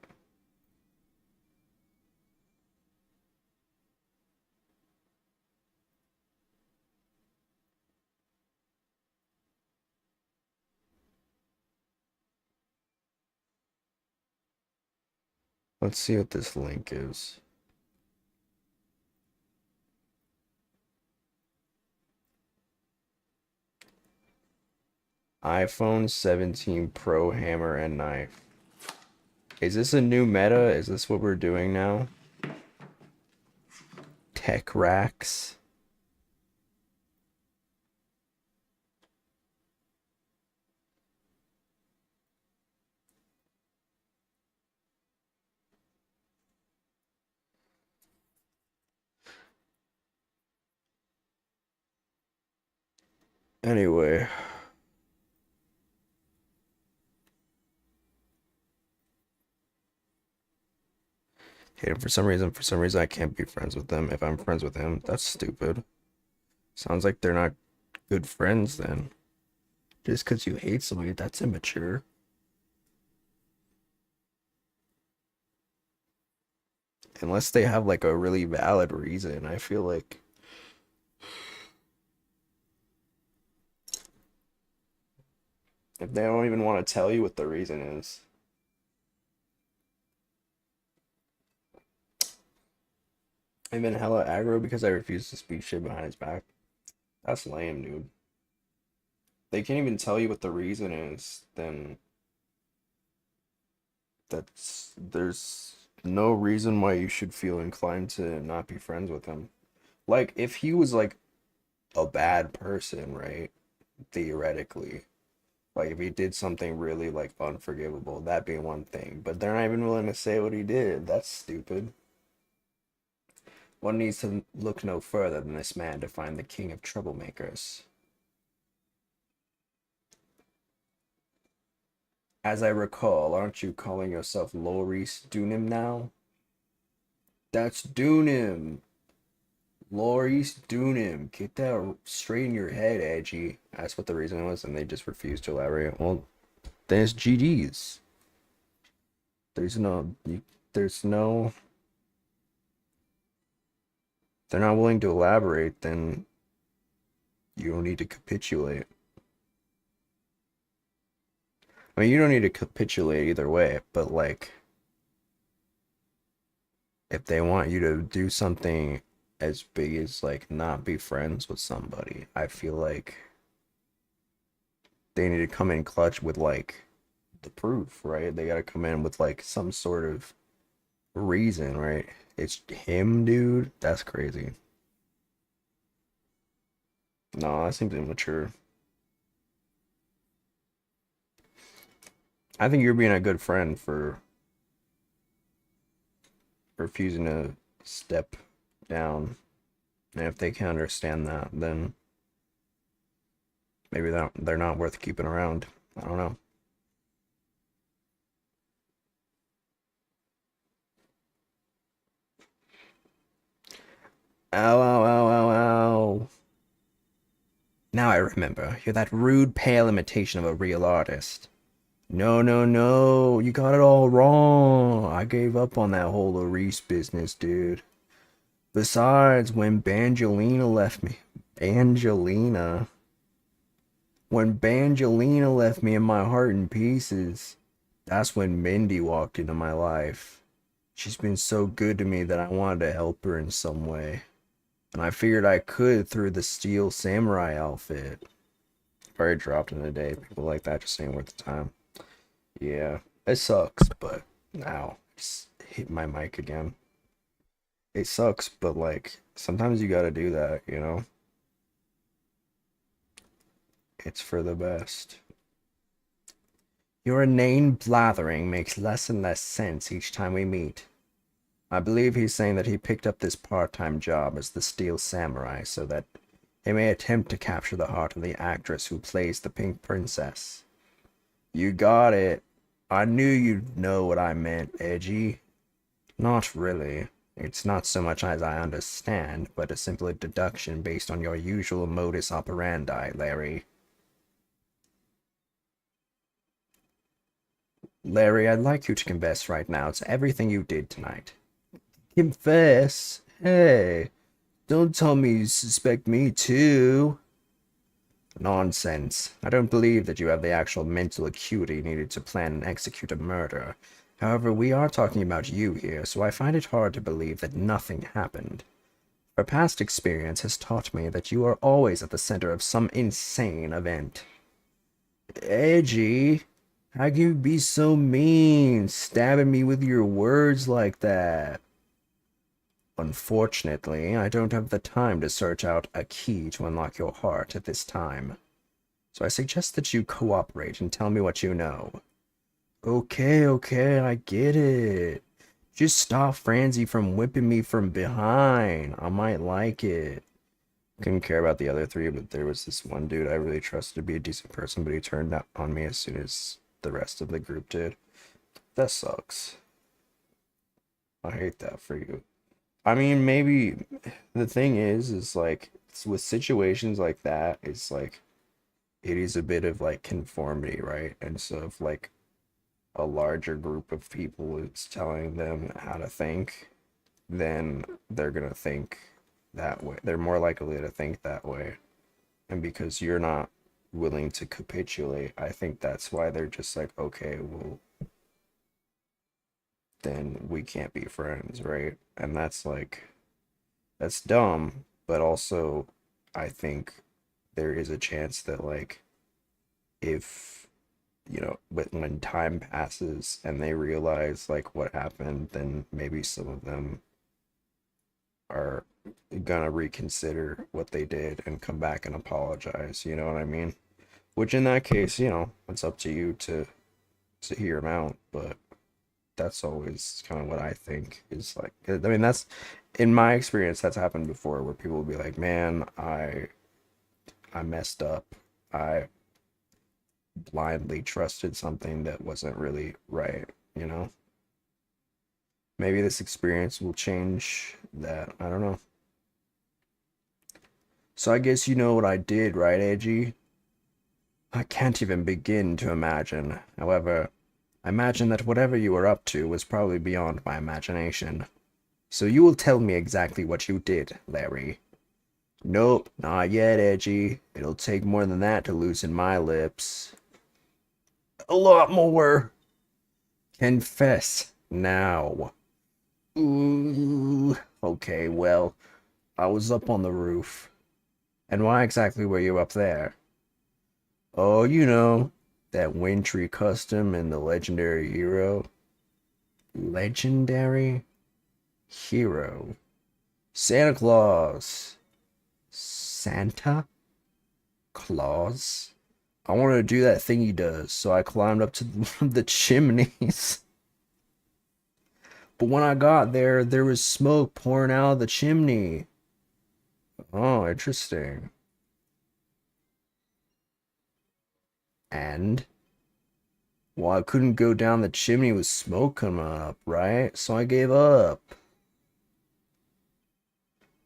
Let's see what this link is. iPhone 17 Pro hammer and knife. Is this a new meta? Is this what we're doing now? Tech racks. Anyway. Okay, for some reason I can't be friends with them. If I'm friends with him, that's stupid. Sounds like they're not good friends then. Just because you hate somebody, that's immature. Unless they have like a really valid reason, I feel like if they don't even want to tell you what the reason is. I've been hella aggro because I refuse to speak shit behind his back. That's lame, dude. They can't even tell you what the reason is, then there's no reason why you should feel inclined to not be friends with him. Like, if he was like a bad person, right? Theoretically. Like, if he did something really like unforgivable, that'd be one thing. But they're not even willing to say what he did. That's stupid. One needs to look no further than this man to find the king of troublemakers. As I recall, aren't you calling yourself Loris Dunim now? That's Dunim. Loris Dunim. Get that straight in your head, Edgy. That's what the reason was, and they just refused to elaborate. Well, then it's GG's. There's no... They're not willing to elaborate, then you don't need to capitulate. I mean, you don't need to capitulate either way, but like, if they want you to do something as big as like not be friends with somebody, I feel like they need to come in clutch with like the proof, right? They gotta come in with like some sort of reason, right? It's him, dude. That's crazy. No, that seems immature. I think you're being a good friend for refusing to step down. And if they can understand that, then maybe they're not worth keeping around. I don't know. Ow, ow, ow, ow, ow. Now I remember. You're that rude, pale imitation of a real artist. No, no, no. You got it all wrong. I gave up on that whole Reese business, dude. Besides, when Bangelina left me... When Bangelina left me in my heart in pieces, that's when Mindy walked into my life. She's been so good to me that I wanted to help her in some way. And I figured I could through the steel samurai outfit. Probably dropped in a day. People like that just ain't worth the time. Yeah, it sucks, but now just hit my mic again. It sucks, but like sometimes you gotta do that, you know? It's for the best. Your inane blathering makes less and less sense each time we meet. I believe he's saying that he picked up this part-time job as the Steel Samurai so that he may attempt to capture the heart of the actress who plays the Pink Princess. You got it. I knew you'd know what I meant, Edgy. Not really. It's not so much as I understand, but a simple deduction based on your usual modus operandi, Larry. Larry, I'd like you to confess right now to everything you did tonight. Confess? Hey, don't tell me you suspect me too. Nonsense. I don't believe that you have the actual mental acuity needed to plan and execute a murder. However, we are talking about you here, so I find it hard to believe that nothing happened. Our past experience has taught me that you are always at the center of some insane event. Edgy, how can you be so mean, stabbing me with your words like that? Unfortunately, I don't have the time to search out a key to unlock your heart at this time. So I suggest that you cooperate and tell me what you know. Okay, I get it. Just stop Franzi from whipping me from behind. I might like it. Couldn't care about the other three, but there was this one dude I really trusted to be a decent person, but he turned out on me as soon as the rest of the group did. That sucks. I hate that for you. I mean, maybe the thing is like, with situations like that, it's like, it is a bit of like conformity, right? And so if like a larger group of people is telling them how to think, then they're gonna think that way. They're more likely to think that way. And because you're not willing to capitulate, I think that's why they're just like, okay, well, then we can't be friends, right? And that's like, that's dumb, but also I think there is a chance that like, if, you know, when time passes and they realize like what happened, then maybe some of them are gonna reconsider what they did and come back and apologize, you know what I mean? Which in that case, you know, it's up to you to hear them out, but that's always kind of what I think is like, I mean, that's, in my experience, that's happened before, where people will be like, man, I messed up. I blindly trusted something that wasn't really right, you know? Maybe this experience will change that. I don't know. So I guess you know what I did, right, Edgy? I can't even begin to imagine. However, I imagine that whatever you were up to was probably beyond my imagination. So you will tell me exactly what you did, Larry. Nope, not yet, Edgy. It'll take more than that to loosen my lips. A lot more. Confess now. Ooh. Okay, well, I was up on the roof. And why exactly were you up there? Oh, you know, that wintry custom and the legendary hero. Legendary hero. Santa Claus. Santa Claus? I wanted to do that thing he does, so I climbed up to the chimneys. But when I got there, there was smoke pouring out of the chimney. Oh, interesting. And? Well, I couldn't go down the chimney with smoke coming up, right? So I gave up.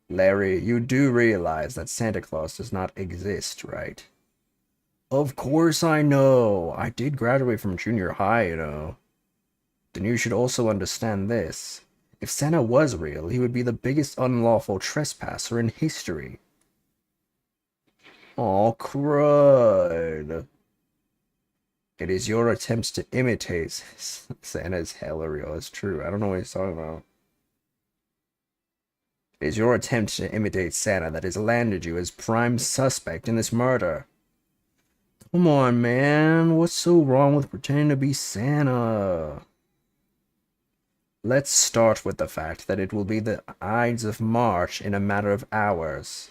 Larry, you do realize that Santa Claus does not exist, right? Of course I know. I did graduate from junior high, you know. Then you should also understand this. If Santa was real, he would be the biggest unlawful trespasser in history. Aw, crud. It is your attempts to imitate Santa's hella real. It's true. I don't know what he's talking about. It is your attempt to imitate Santa that has landed you as prime suspect in this murder. Come on, man. What's so wrong with pretending to be Santa? Let's start with the fact that it will be the Ides of March in a matter of hours.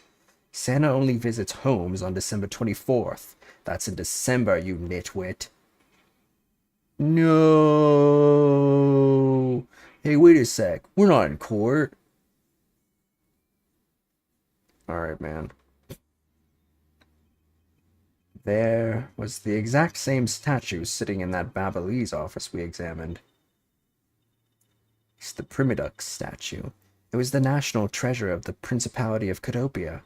Santa only visits homes on December 24th. That's in December, you nitwit. No. Hey, wait a sec. We're not in court. Alright, man. There was the exact same statue sitting in that Babalese office we examined. It's the Primidux statue. It was the national treasure of the Principality of Cadopia.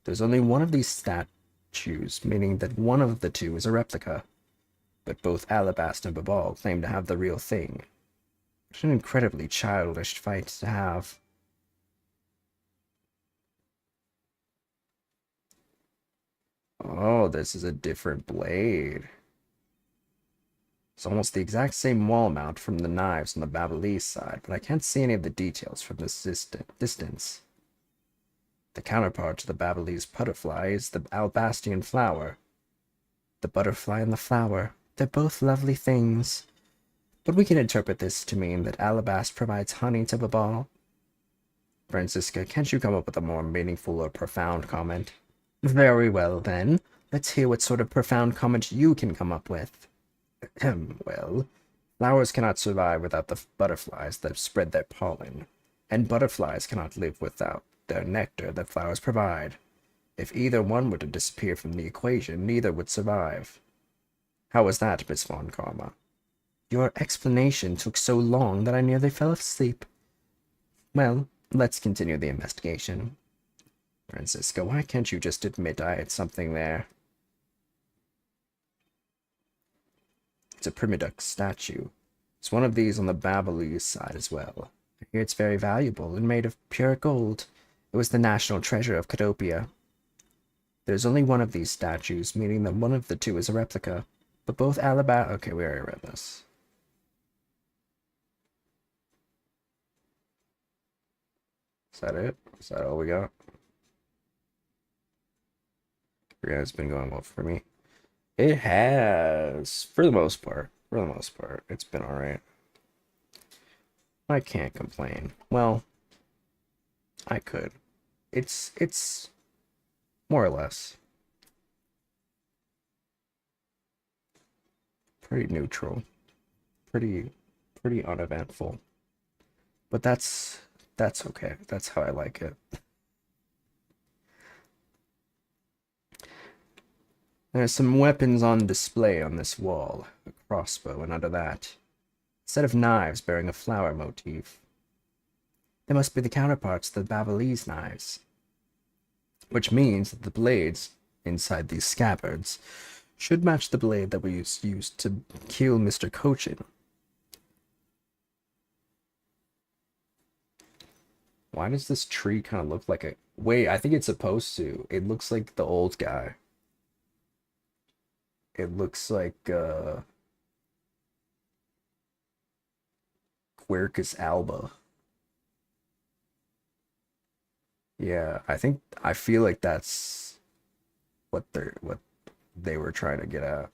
There's only one of these statues, meaning that one of the two is a replica. but both Alabasta and Babal claim to have the real thing. What an incredibly childish fight to have. Oh, this is a different blade. It's almost the exact same wall mount from the knives on the Babalese side, but I can't see any of the details from this distance. The counterpart to the Babalese butterfly is the Albastian flower. The butterfly and the flower, they're both lovely things. But we can interpret this to mean that Alabast provides honey to Babal. Franziska, can't you come up with a more meaningful or profound comment? Very well, then. Let's hear what sort of profound comment you can come up with. Well, flowers cannot survive without the butterflies that spread their pollen, and butterflies cannot live without their nectar that flowers provide. If either one were to disappear from the equation, neither would survive. How was that, Miss Von Karma? Your explanation took so long that I nearly fell asleep. Well, let's continue the investigation. Francisco, why can't you just admit I had something there? It's a Primiduck statue. It's one of these on the Babalese side as well. I hear it's very valuable and made of pure gold. It was the national treasure of Cadopia. There's only one of these statues, meaning that one of the two is a replica. But both Okay, we already read this. Is that it? Is that all we got? Yeah, it's been going well for me. It has, for the most part. It's been alright. I can't complain. Well, I could. It's more or less pretty neutral. Pretty uneventful. But that's okay. That's how I like it. There's some weapons on display on this wall. A crossbow, and under that, a set of knives bearing a flower motif. They must be the counterparts to the Babalese knives. Which means that the blades inside these scabbards should match the blade that was used to kill Mr. Cochin. Why does this tree kind of look like a... Wait, I think it's supposed to. It looks like the old guy. It looks like, Quercus alba. Yeah, I feel like that's what they were trying to get at.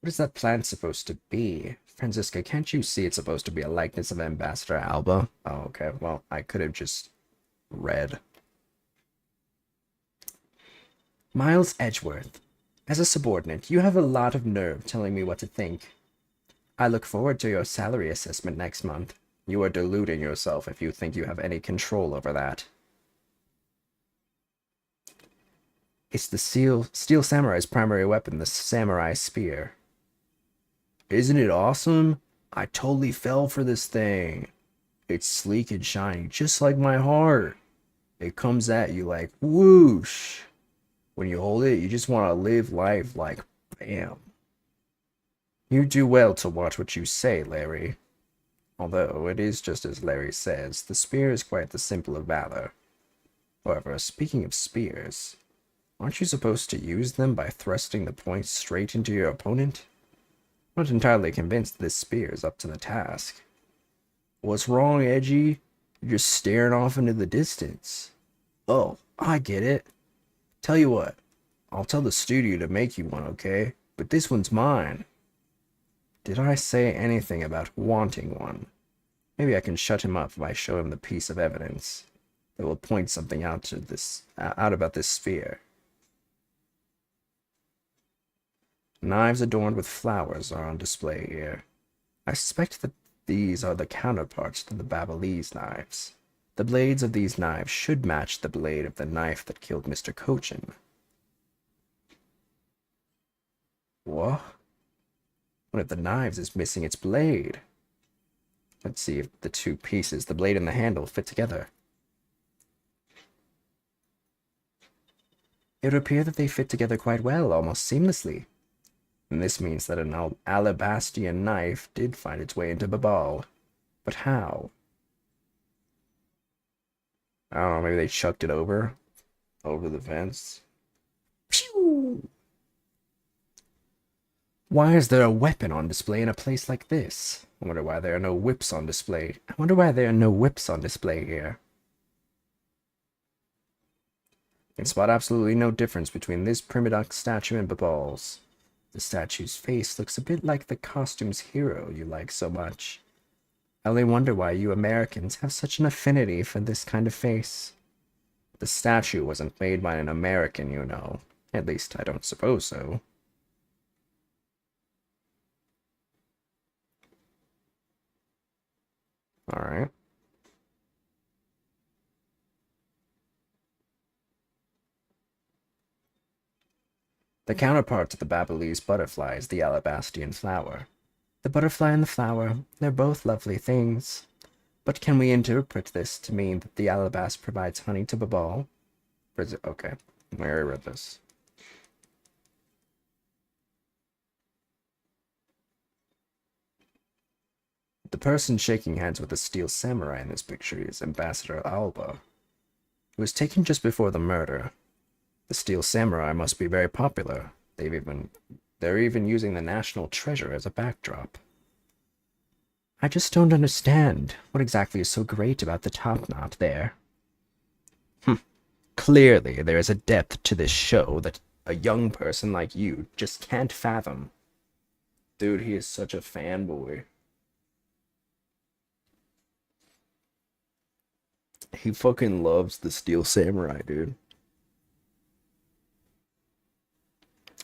What is that plant supposed to be? Franziska, can't you see it's supposed to be a likeness of Ambassador Alba? Oh, okay, well, I could have just read. Miles Edgeworth. As a subordinate, you have a lot of nerve telling me what to think. I look forward to your salary assessment next month. You are deluding yourself if you think you have any control over that. It's the Steel Samurai's primary weapon, the Samurai Spear. Isn't it awesome? I totally fell for this thing. It's sleek and shiny, just like my heart. It comes at you like whoosh. When you hold it, you just want to live life like bam. You do well to watch what you say, Larry. Although, it is just as Larry says, the spear is quite the symbol of valor. However, speaking of spears, aren't you supposed to use them by thrusting the point straight into your opponent? I'm not entirely convinced this spear is up to the task. What's wrong, Edgy? You're just staring off into the distance. Oh, I get it. Tell you what, I'll tell the studio to make you one, okay? But this one's mine. Did I say anything about wanting one? Maybe I can shut him up if I show him the piece of evidence that will point something out about this sphere. Knives adorned with flowers are on display here. I suspect that these are the counterparts to the Babalese knives. The blades of these knives should match the blade of the knife that killed Mr. Cochin. What? One of the knives is missing its blade. Let's see if the two pieces, the blade and the handle, fit together. It would appear that they fit together quite well, almost seamlessly. And this means that an alabastian knife did find its way into Babal. But how? I don't know, maybe they chucked it over the fence. Pew! Why is there a weapon on display in a place like this? I wonder why there are no whips on display. I wonder why there are no whips on display here. I can spot absolutely no difference between this Primidoc statue and Babal's. The statue's face looks a bit like the costume's hero you like so much. I only wonder why you Americans have such an affinity for this kind of face. The statue wasn't made by an American, you know. At least, I don't suppose so. Alright. The counterpart to the Babalese butterfly is the alabastian flower. The butterfly and the flower, they're both lovely things. But can we interpret this to mean that the alabast provides honey to Babal? Okay, I already read this. The person shaking hands with the steel samurai in this picture is Ambassador Alba, who was taken just before the murder. The steel samurai must be very popular. They're even using the national treasure as a backdrop. I just don't understand. What exactly is so great about the top knot there? Clearly, there is a depth to this show that a young person like you just can't fathom. Dude, he is such a fanboy. He fucking loves the Steel Samurai, dude.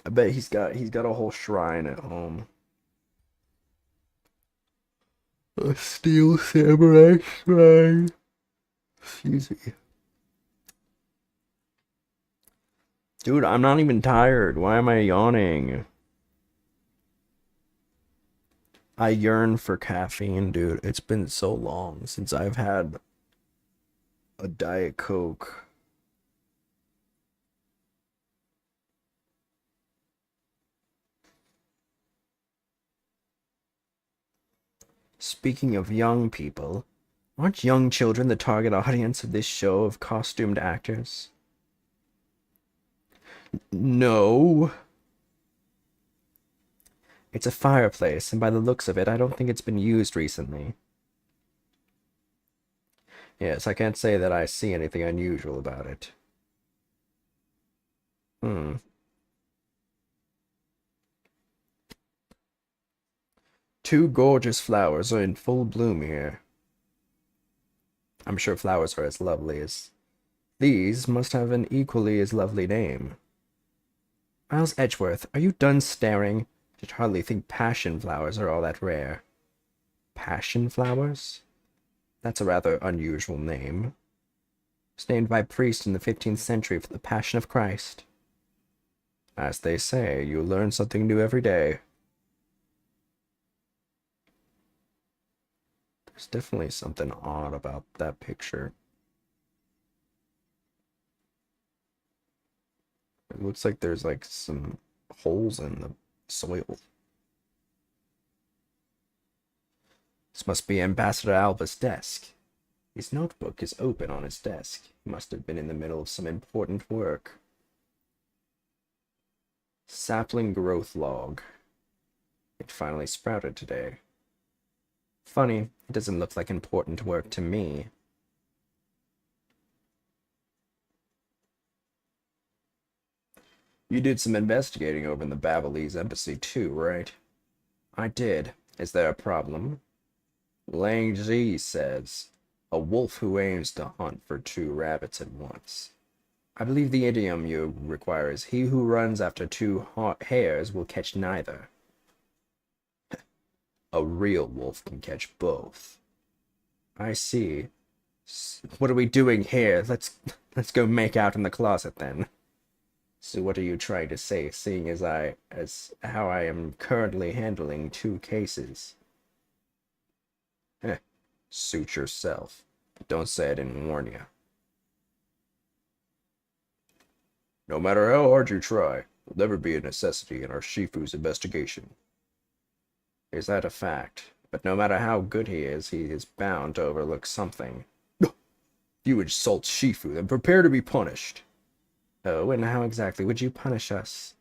I bet he's got a whole shrine at home. A Steel Samurai shrine. Excuse me. Dude, I'm not even tired. Why am I yawning? I yearn for caffeine, dude. It's been so long since I've had a Diet Coke. Speaking of young people, aren't young children the target audience of this show of costumed actors? No. It's a fireplace, and by the looks of it, I don't think it's been used recently. Yes, I can't say that I see anything unusual about it. Two gorgeous flowers are in full bloom here. I'm sure flowers are as lovely as... These must have an equally as lovely name. Miles Edgeworth, are you done staring? You'd hardly think passion flowers are all that rare. Passion flowers? That's a rather unusual name. It was named by a priest in the 15th century for the Passion of Christ. As they say, you learn something new every day. There's definitely something odd about that picture. It looks like there's like some holes in the soil. This must be Ambassador Alba's desk. His notebook is open on his desk. He must have been in the middle of some important work. Sapling growth log. It finally sprouted today. Funny, it doesn't look like important work to me. You did some investigating over in the Babalese embassy too, right? I did. Is there a problem? Lang Zi says, a wolf who aims to hunt for two rabbits at once. I believe the idiom you require is he who runs after two hares will catch neither. A real wolf can catch both. I see. What are we doing here? Let's go make out in the closet then. So what are you trying to say, seeing as how I am currently handling two cases? Suit yourself. Don't say I didn't warn you. No matter how hard you try, will never be a necessity in our Shifu's investigation. Is that a fact? But no matter how good he is bound to overlook something. If you insult Shifu, then prepare to be punished. Oh, and how exactly would you punish us?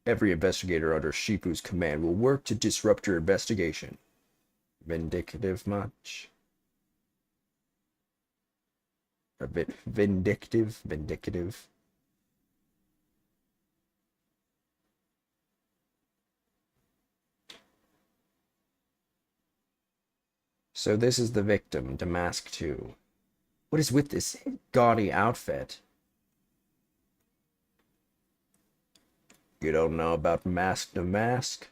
Every investigator under Shifu's command will work to disrupt your investigation. Vindictive much? A bit vindictive? Vindicative? So this is the victim, Damask 2. What is with this gaudy outfit? You don't know about Mask Damask?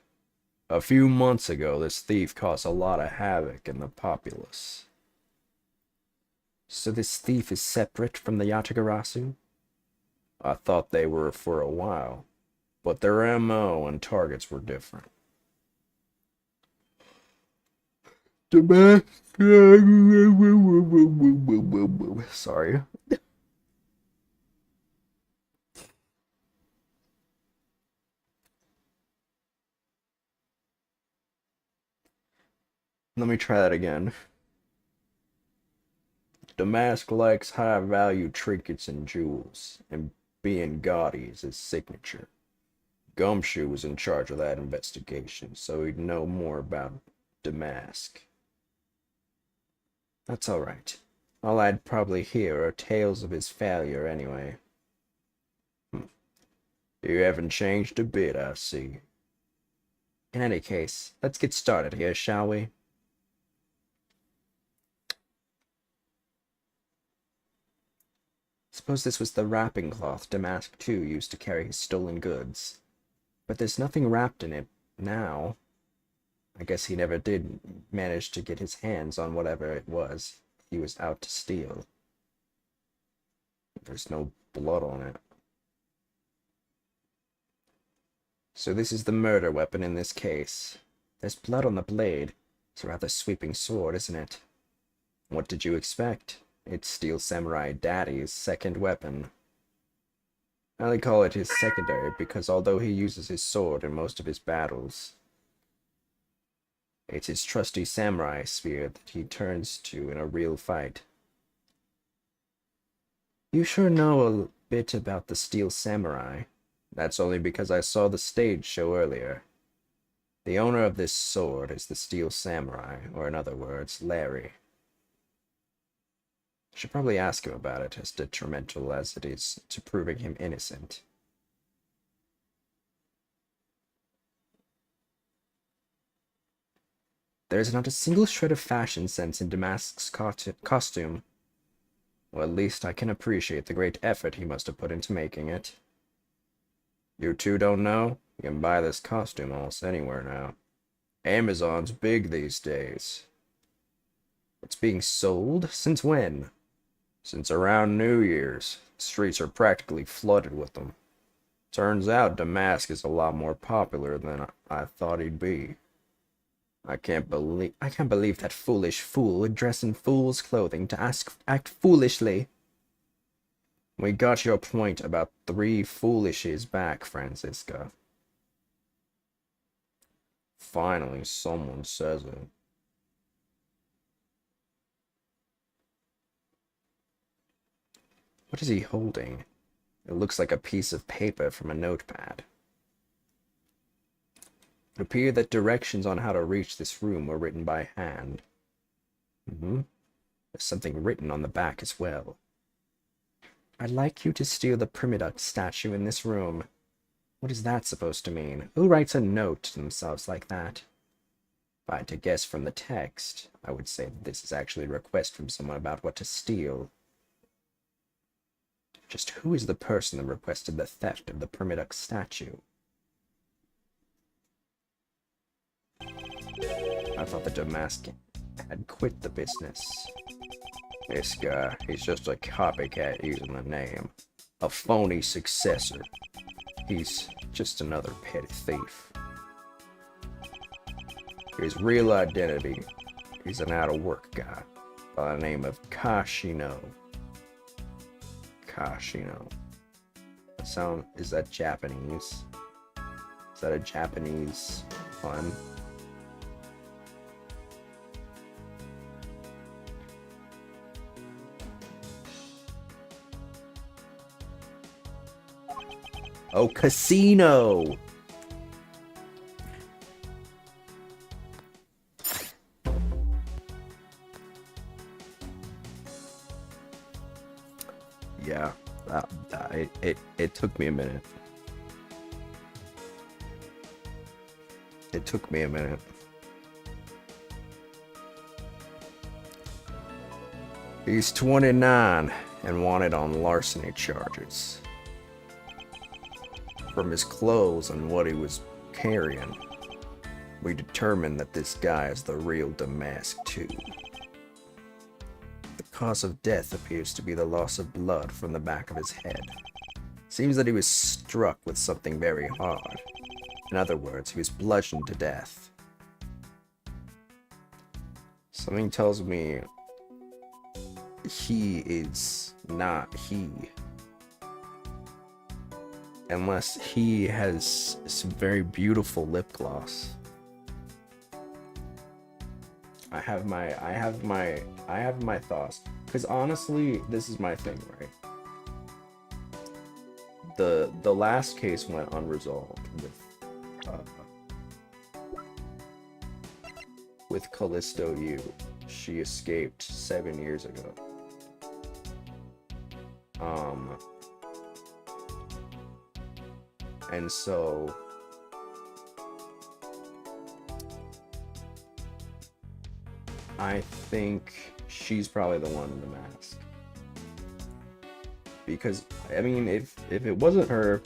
A few months ago, this thief caused a lot of havoc in the populace. So this thief is separate from the Yatagarasu? I thought they were for a while, but their MO and targets were different. Sorry. Let me try that again. Damask likes high-value trinkets and jewels, and being gaudy is his signature. Gumshoe was in charge of that investigation, so he'd know more about Damask. That's all right. All I'd probably hear are tales of his failure anyway. You haven't changed a bit, I see. In any case, let's get started here, shall we? Suppose this was the wrapping cloth Damask 2 used to carry his stolen goods. But there's nothing wrapped in it now. I guess he never did manage to get his hands on whatever it was he was out to steal. There's no blood on it. So this is the murder weapon in this case. There's blood on the blade. It's a rather sweeping sword, isn't it? What did you expect? It's Steel Samurai Daddy's second weapon. I only call it his secondary because although he uses his sword in most of his battles, it's his trusty samurai spear that he turns to in a real fight. You sure know a bit about the Steel Samurai. That's only because I saw the stage show earlier. The owner of this sword is the Steel Samurai, or in other words, Larry. I should probably ask him about it, as detrimental as it is to proving him innocent. There is not a single shred of fashion sense in Damask's costume. Well, at least I can appreciate the great effort he must have put into making it. You two don't know? You can buy this costume almost anywhere now. Amazon's big these days. It's being sold? Since when? Since around New Year's. The streets are practically flooded with them. Turns out Damask is a lot more popular than I thought he'd be. I can't believe that foolish fool would dress in fool's clothing to act foolishly. We got your point about 3 foolishes back, Francisca. Finally, someone says it. What is he holding? It looks like a piece of paper from a notepad. It appeared that directions on how to reach this room were written by hand. There's something written on the back as well. I'd like you to steal the Primiduct statue in this room. What is that supposed to mean? Who writes a note to themselves like that? If I had to guess from the text, I would say that this is actually a request from someone about what to steal. Just who is the person that requested the theft of the Primiduct statue? I thought the Damask had quit the business. This guy, he's just a copycat using the name. A phony successor. He's just another petty thief. His real identity, he's an out-of-work guy by the name of Kashino. Kashino. sound? Is that Japanese? Is that a Japanese pun? Oh, casino! Yeah, it took me a minute. It took me a minute. He's 29 and wanted on larceny charges. From his clothes and what he was carrying, we determined that this guy is the real Damask too. The cause of death appears to be the loss of blood from the back of his head. Seems that he was struck with something very hard. In other words, he was bludgeoned to death. Something tells me he is not he. Unless he has some very beautiful lip gloss. I have my thoughts. Because honestly, this is my thing, right? The last case went unresolved with Callisto U. She escaped 7 years ago. And so I think she's probably the one in the mask. Because, I mean, if it wasn't her,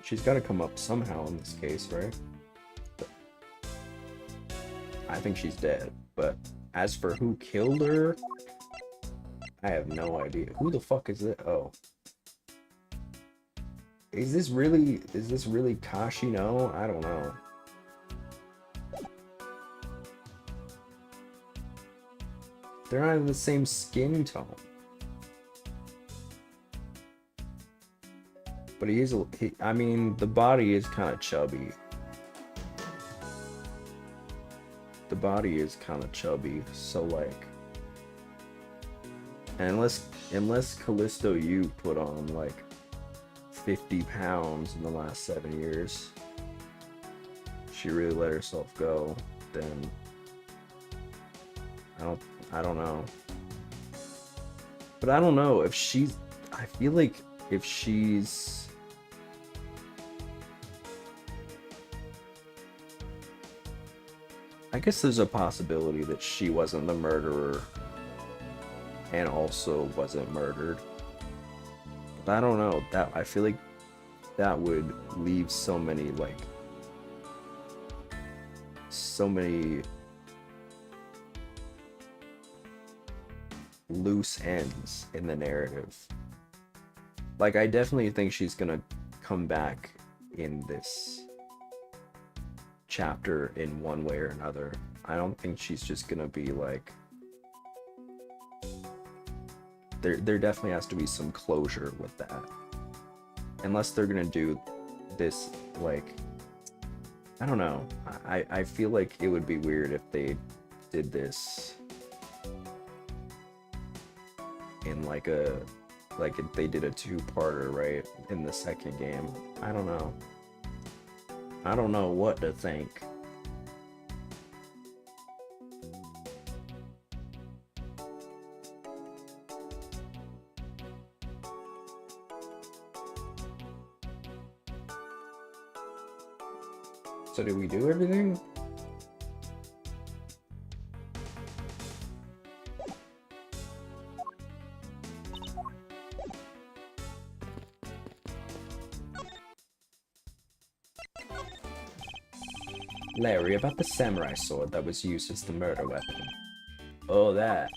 she's got to come up somehow in this case, right? But I think she's dead. But as for who killed her, I have no idea. Who the fuck is it? Oh. Is this really Kashino? I don't know. They're not even the same skin tone. But I mean, the body is kind of chubby. The body is kind of chubby, so like, unless Callisto U put on like 50 pounds in the last 7 years, she really let herself go, then I don't know. But I don't know if she's, I feel like if she's, I guess there's a possibility that she wasn't the murderer and also wasn't murdered. But I don't know, that I feel like that would leave so many loose ends in the narrative. Like, I definitely think she's gonna come back in this chapter in one way or another. I don't think she's just gonna be like, there definitely has to be some closure with that, unless they're gonna do this, like, I don't know. I feel like it would be weird if they did this in like if they did a two-parter, right, in the second game. I don't know. I don't know what to think. So did we do everything? Larry, about the samurai sword that was used as the murder weapon. Oh, that.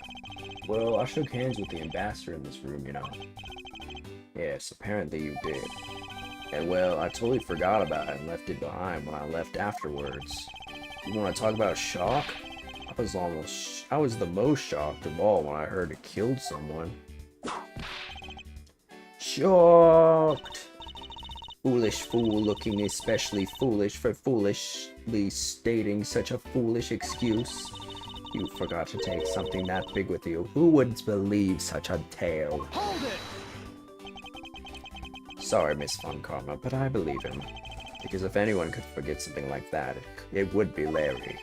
Well, I shook hands with the ambassador in this room, you know. Yes, apparently you did. And well, I totally forgot about it and left it behind when I left afterwards. You want to talk about shock? I was the most shocked of all when I heard it killed someone. shocked. Foolish fool looking especially foolish for foolishly stating such a foolish excuse. You forgot to take something that big with you. Who would believe such a tale? Hold it! Sorry, Miss Von Karma, but I believe him. Because if anyone could forget something like that, it would be Larry.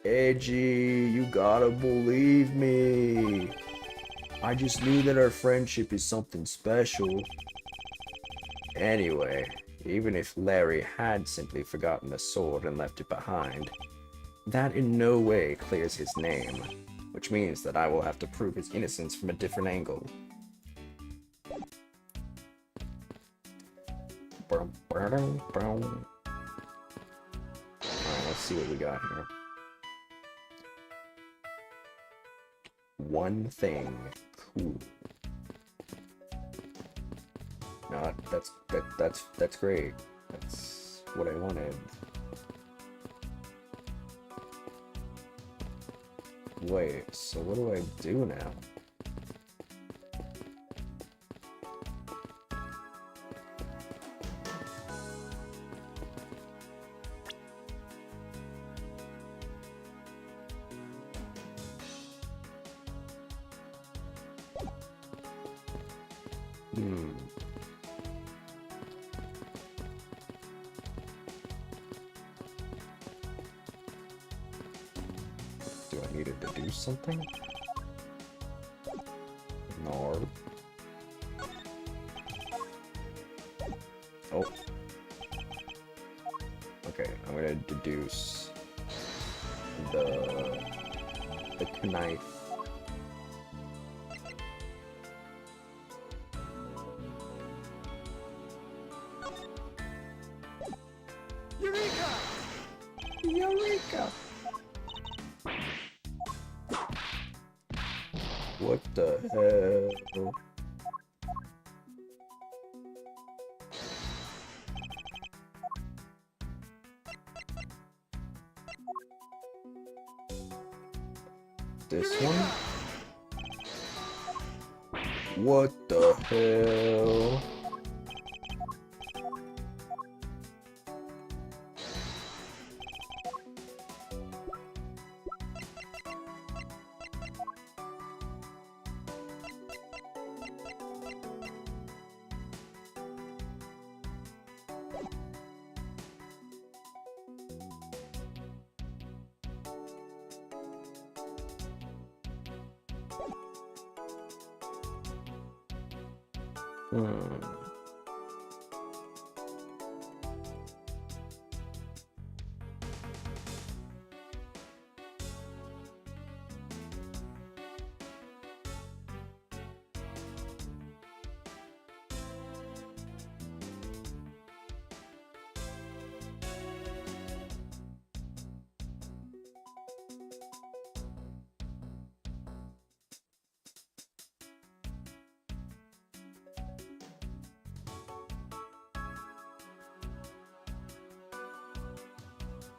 AG, you gotta believe me. I just knew that our friendship is something special. Anyway, even if Larry had simply forgotten the sword and left it behind, that in no way clears his name, which means that I will have to prove his innocence from a different angle. Alright, let's see what we got here. One thing. Cool. No, that's great. That's what I wanted. Wait, so what do I do now? Do I need to deduce something? No. Oh. Okay, I'm gonna deduce the knife. Eureka! Eureka! What the hell? This one? What the hell?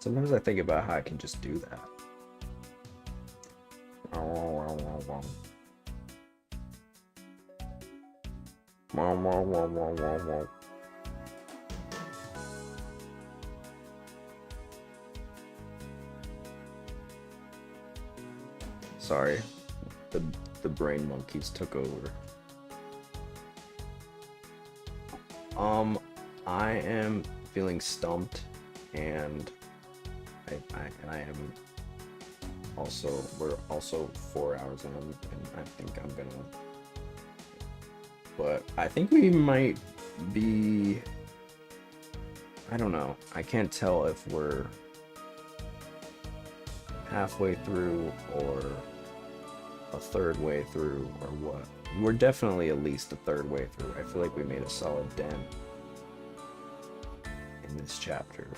Sometimes I think about how I can just do that. Sorry, the brain monkeys took over. I am feeling stumped, and I am also, we're also 4 hours in, and I think I'm gonna, but I think we might be, I don't know, I can't tell if we're halfway through or a third way through or what. We're definitely at least a third way through. I feel like we made a solid dent in this chapter.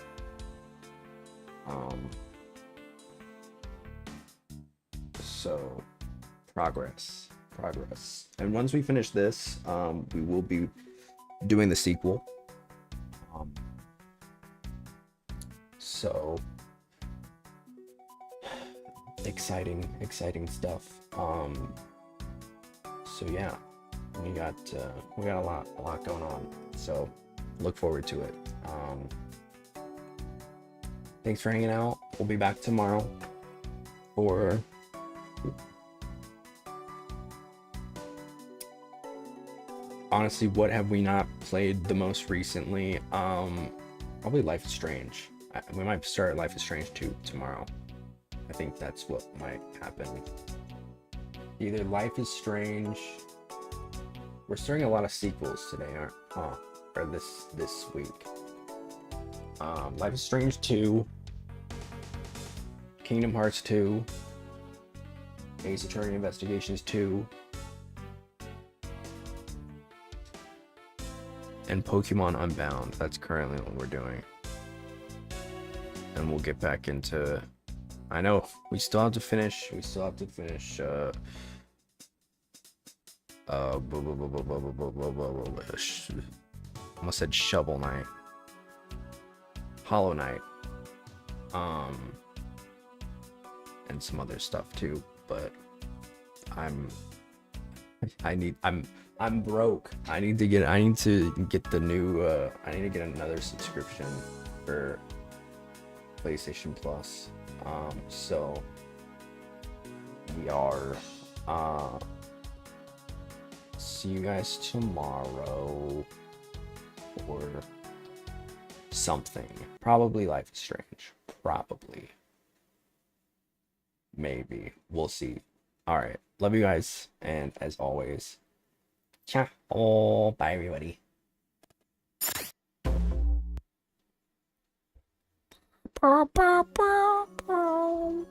So progress. And once we finish this, we will be doing the sequel. So exciting stuff. So yeah, we got a lot going on. So look forward to it. Thanks for hanging out. We'll be back tomorrow for honestly, what have we not played the most recently? Probably Life is Strange. We might start Life is Strange 2 tomorrow. I think that's what might happen. Either Life is Strange. We're starting a lot of sequels today, or this week. Life is Strange 2, Kingdom Hearts 2, Ace Attorney Investigations 2, and Pokemon Unbound. That's currently what we're doing. And we'll get back into... I know, we still have to finish... almost said Shovel Knight. Hollow Knight. And some other stuff too, but I'm broke. I need to get the new I need to get another subscription for PlayStation Plus. So we are see you guys tomorrow or something. Probably Life is Strange. Probably. Maybe. We'll see. Alright. Love you guys. And as always, ciao. Bye everybody. Ba, ba, ba, ba.